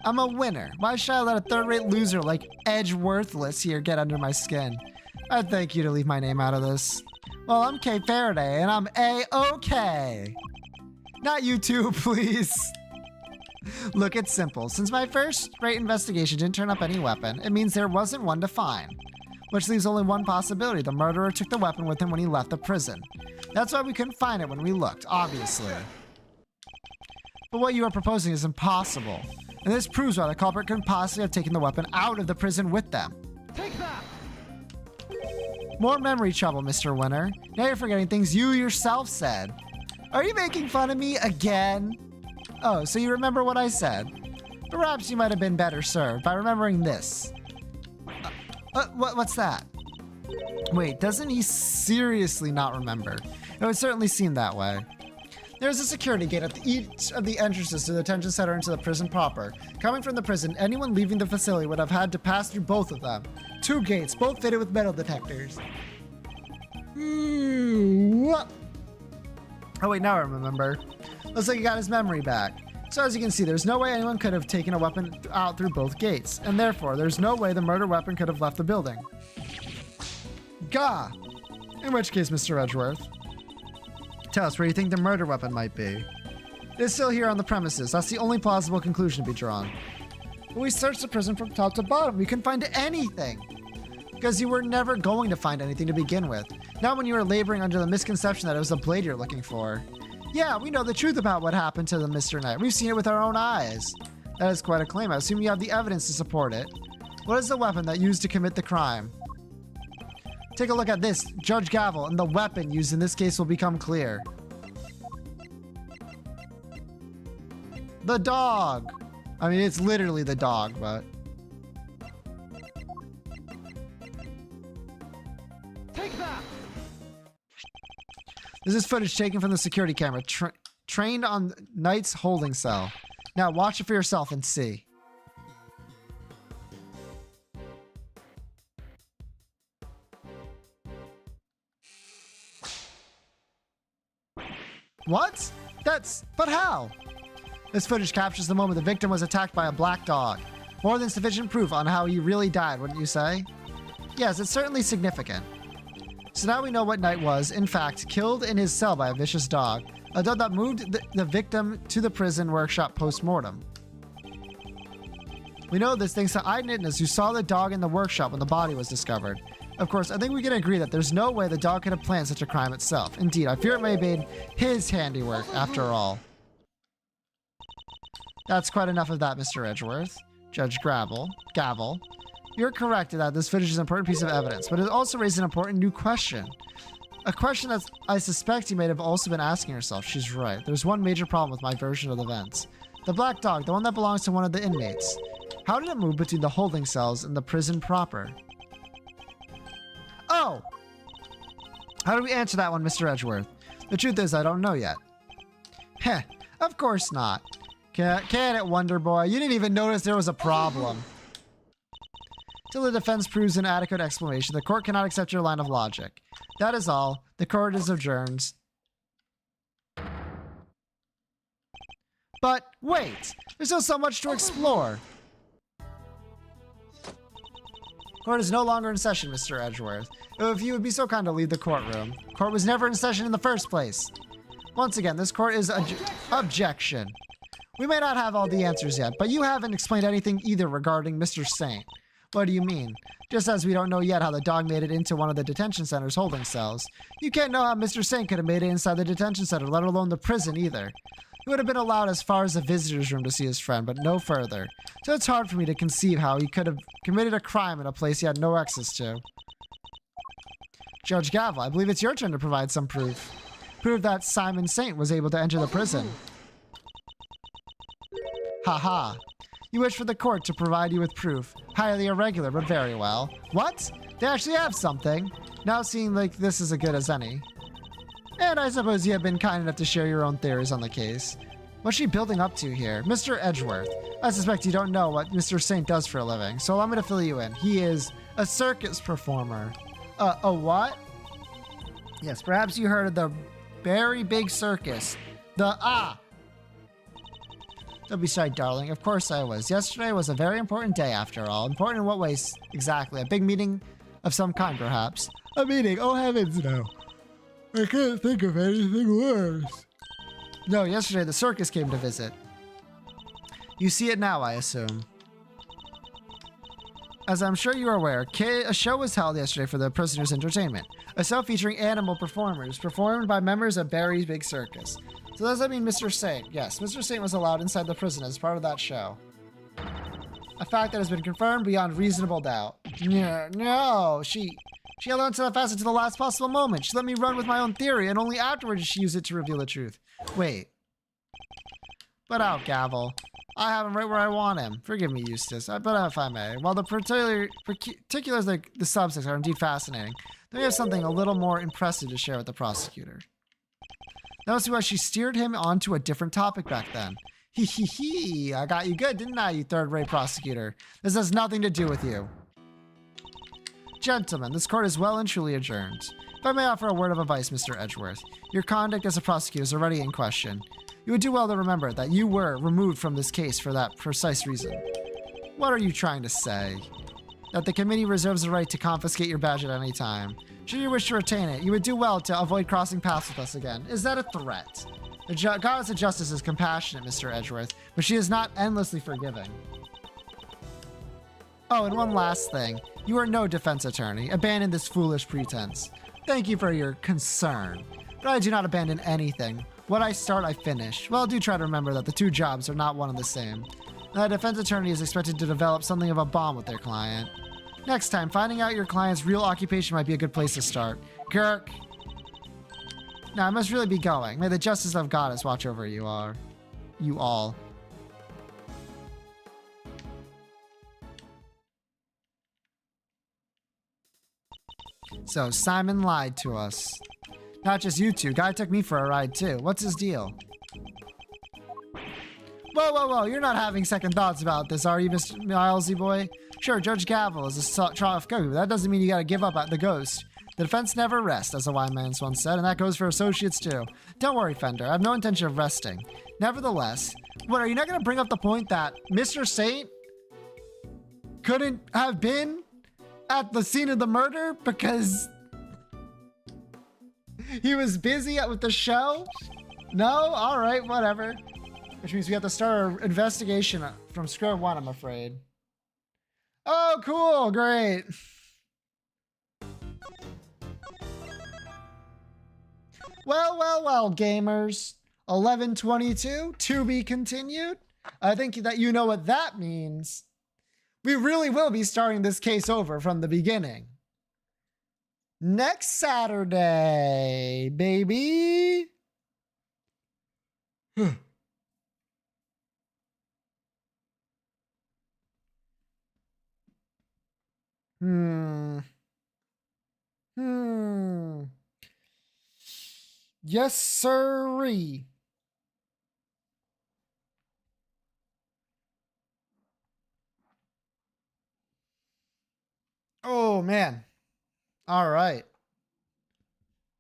I'm a winner. Why should I let a third-rate loser like Edgeworthless here get under my skin? I'd thank you to leave my name out of this. Well, I'm Kay Faraday, and I'm A-OK. Not you two, please. Look, it's simple. Since my first-rate investigation didn't turn up any weapon, it means there wasn't one to find. Which leaves only one possibility. The murderer took the weapon with him when he left the prison. That's why we couldn't find it when we looked, obviously. But what you are proposing is impossible. And this proves why the culprit couldn't possibly have taken the weapon out of the prison with them. Take that! More memory trouble, Mr. Winter. Now you're forgetting things you yourself said. Are you making fun of me again? Oh, so you remember what I said. Perhaps you might have been better served by remembering this. What's that? Wait, doesn't he seriously not remember? It would certainly seem that way. There's a security gate at each of the entrances to the detention center into the prison proper. Coming from the prison, anyone leaving the facility would have had to pass through both of them. 2 gates, both fitted with metal detectors. Oh wait, now I remember. Looks like he got his memory back. So as you can see, there's no way anyone could have taken a weapon out through both gates, and therefore, there's no way the murder weapon could have left the building. Gah! In which case, Mr. Edgeworth, tell us where you think the murder weapon might be. It's still here on the premises. That's the only plausible conclusion to be drawn. But we searched the prison from top to bottom. We couldn't find anything. Because you were never going to find anything to begin with. Not when you were laboring under the misconception that it was the blade you're looking for. Yeah, we know the truth about what happened to the Mr. Knight. We've seen it with our own eyes. That is quite a claim. I assume you have the evidence to support it. What is the weapon that used to commit the crime? Take a look at this, Judge Gavel, and the weapon used in this case will become clear. The dog! I mean, it's literally the dog, but... Take that! This is footage taken from the security camera, trained on Knight's holding cell. Now watch it for yourself and see. What? But how? This footage captures the moment the victim was attacked by a black dog. More than sufficient proof on how he really died, wouldn't you say? Yes, it's certainly significant. So now we know what Knight was, in fact, killed in his cell by a vicious dog. A dog that moved the victim to the prison workshop post-mortem. We know this thanks to eyewitnesses who saw the dog in the workshop when the body was discovered. Of course, I think we can agree that there's no way the dog could have planned such a crime itself. Indeed, I fear it may have been his handiwork after all. That's quite enough of that, Mr. Edgeworth. Judge Gavel. You're correct that this footage is an important piece of evidence, but it also raises an important new question. A question that I suspect you may have also been asking yourself. She's right. There's one major problem with my version of the events. The black dog, the one that belongs to one of the inmates. How did it move between the holding cells and the prison proper? Oh! How do we answer that one, Mr. Edgeworth? The truth is, I don't know yet. Heh, of course not. Can it, Wonder Boy? You didn't even notice there was a problem. Till the defense proves an adequate explanation, the court cannot accept your line of logic. That is all. The court is adjourned. But wait! There's still so much to explore! Court is no longer in session, Mr. Edgeworth. If you would be so kind to leave the courtroom. Court was never in session in the first place. Once again, this court is objection. We may not have all the answers yet, but you haven't explained anything either regarding Mr. Saint. What do you mean? Just as we don't know yet how the dog made it into one of the detention center's holding cells. You can't know how Mr. Saint could have made it inside the detention center, let alone the prison either. He would have been allowed as far as the visitor's room to see his friend, but no further. So it's hard for me to conceive how he could have committed a crime in a place he had no access to. Judge Gavel, I believe it's your turn to provide some proof. Prove that Simon Saint was able to enter the prison. Haha. You wish for the court to provide you with proof. Highly irregular, but very well. What? They actually have something. Now seeing like this is as good as any. And I suppose you have been kind enough to share your own theories on the case. What's she building up to here? Mr. Edgeworth, I suspect you don't know what Mr. Saint does for a living, so allow me to fill you in. He is a circus performer. A what? Yes, perhaps you heard of the very big circus. Don't be shy, darling. Of course I was. Yesterday was a very important day, after all. Important in what ways exactly? A big meeting of some kind, perhaps. A meeting? Oh, heavens, no. I can't think of anything worse. No, yesterday the circus came to visit. You see it now, I assume. As I'm sure you are aware, a show was held yesterday for the prisoners' entertainment. A show featuring animal performers, performed by members of Barry's Big Circus. So does that mean Mr. Saint? Yes, Mr. Saint was allowed inside the prison as part of that show. A fact that has been confirmed beyond reasonable doubt. No, she held on to that facet to the last possible moment. She let me run with my own theory, and only afterwards did she use it to reveal the truth. Wait. But out, Gavel. I have him right where I want him. Forgive me, Eustace, but if I may. While the particulars of the subjects are indeed fascinating, then we have something a little more impressive to share with the prosecutor. Notice why she steered him onto a different topic back then. Hee, I got you good, didn't I, you third-rate prosecutor? This has nothing to do with you. Gentlemen, this court is well and truly adjourned. If I may offer a word of advice, Mr. Edgeworth, your conduct as a prosecutor is already in question. You would do well to remember that you were removed from this case for that precise reason. What are you trying to say? that the committee reserves the right to confiscate your badge at any time. Should you wish to retain it, you would do well to avoid crossing paths with us again. Is that a threat? The goddess of justice is compassionate, Mr. Edgeworth, but she is not endlessly forgiving. Oh, and one last thing. You are no defense attorney. Abandon this foolish pretense. Thank you for your concern, but I do not abandon anything. What I start, I finish. Well, do try to remember that the two jobs are not one and the same. A defense attorney is expected to develop something of a bond with their client. Next time, finding out your client's real occupation might be a good place to start. Kirk. Now, I must really be going. May the justice of Goddess watch over you all. So, Simon lied to us. Not just you two. Guy took me for a ride, too. What's his deal? Whoa, whoa, whoa. You're not having second thoughts about this, are you, Mr. Milesy boy? Sure, Judge Gavel is a trough ghost. That doesn't mean you gotta give up at the ghost. The defense never rests, as a wise man once said, and that goes for associates, too. Don't worry, Fender. I have no intention of resting. Nevertheless, what, are you not gonna bring up the point that Mr. Saint couldn't have been at the scene of the murder because he was busy with the show? No? Alright, whatever. Which means we have to start our investigation from square one, I'm afraid. Oh, cool. Great. Well, gamers. 11:22, to be continued. I think that you know what that means. We really will be starting this case over from the beginning. Next Saturday, baby. Yes, sirree. Oh, man. All right.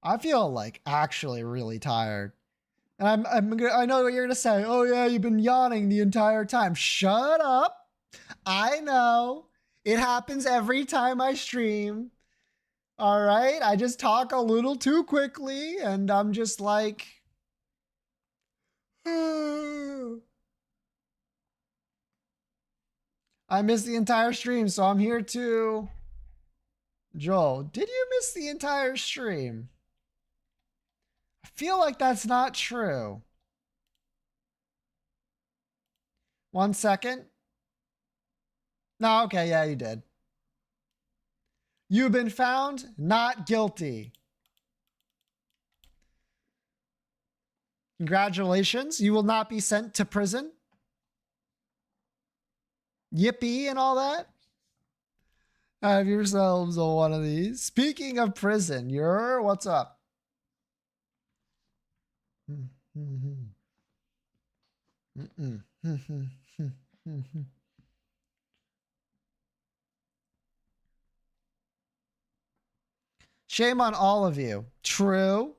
I feel like actually really tired. And I know what you're going to say. Oh, yeah, you've been yawning the entire time. Shut up. I know. It happens every time I stream. All right. I just talk a little too quickly and I'm just like, I missed the entire stream, so I'm here to... Joel, did you miss the entire stream? I feel like that's not true. 1 second. No, okay, yeah, you did. You've been found not guilty. Congratulations. You will not be sent to prison. Yippee and all that. Have yourselves a one of these. Speaking of prison, what's up? Shame on all of you. True.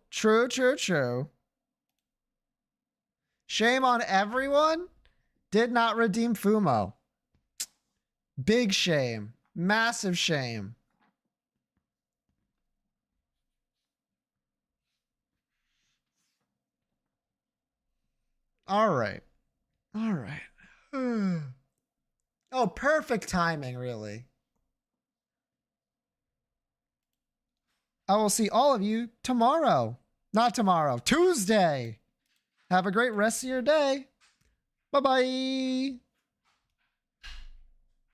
Shame on everyone. Did not redeem Fumo. Big shame. Massive shame. All right. Oh, perfect timing, really. I will see all of you tomorrow. Not tomorrow, Tuesday. Have a great rest of your day. Bye-bye.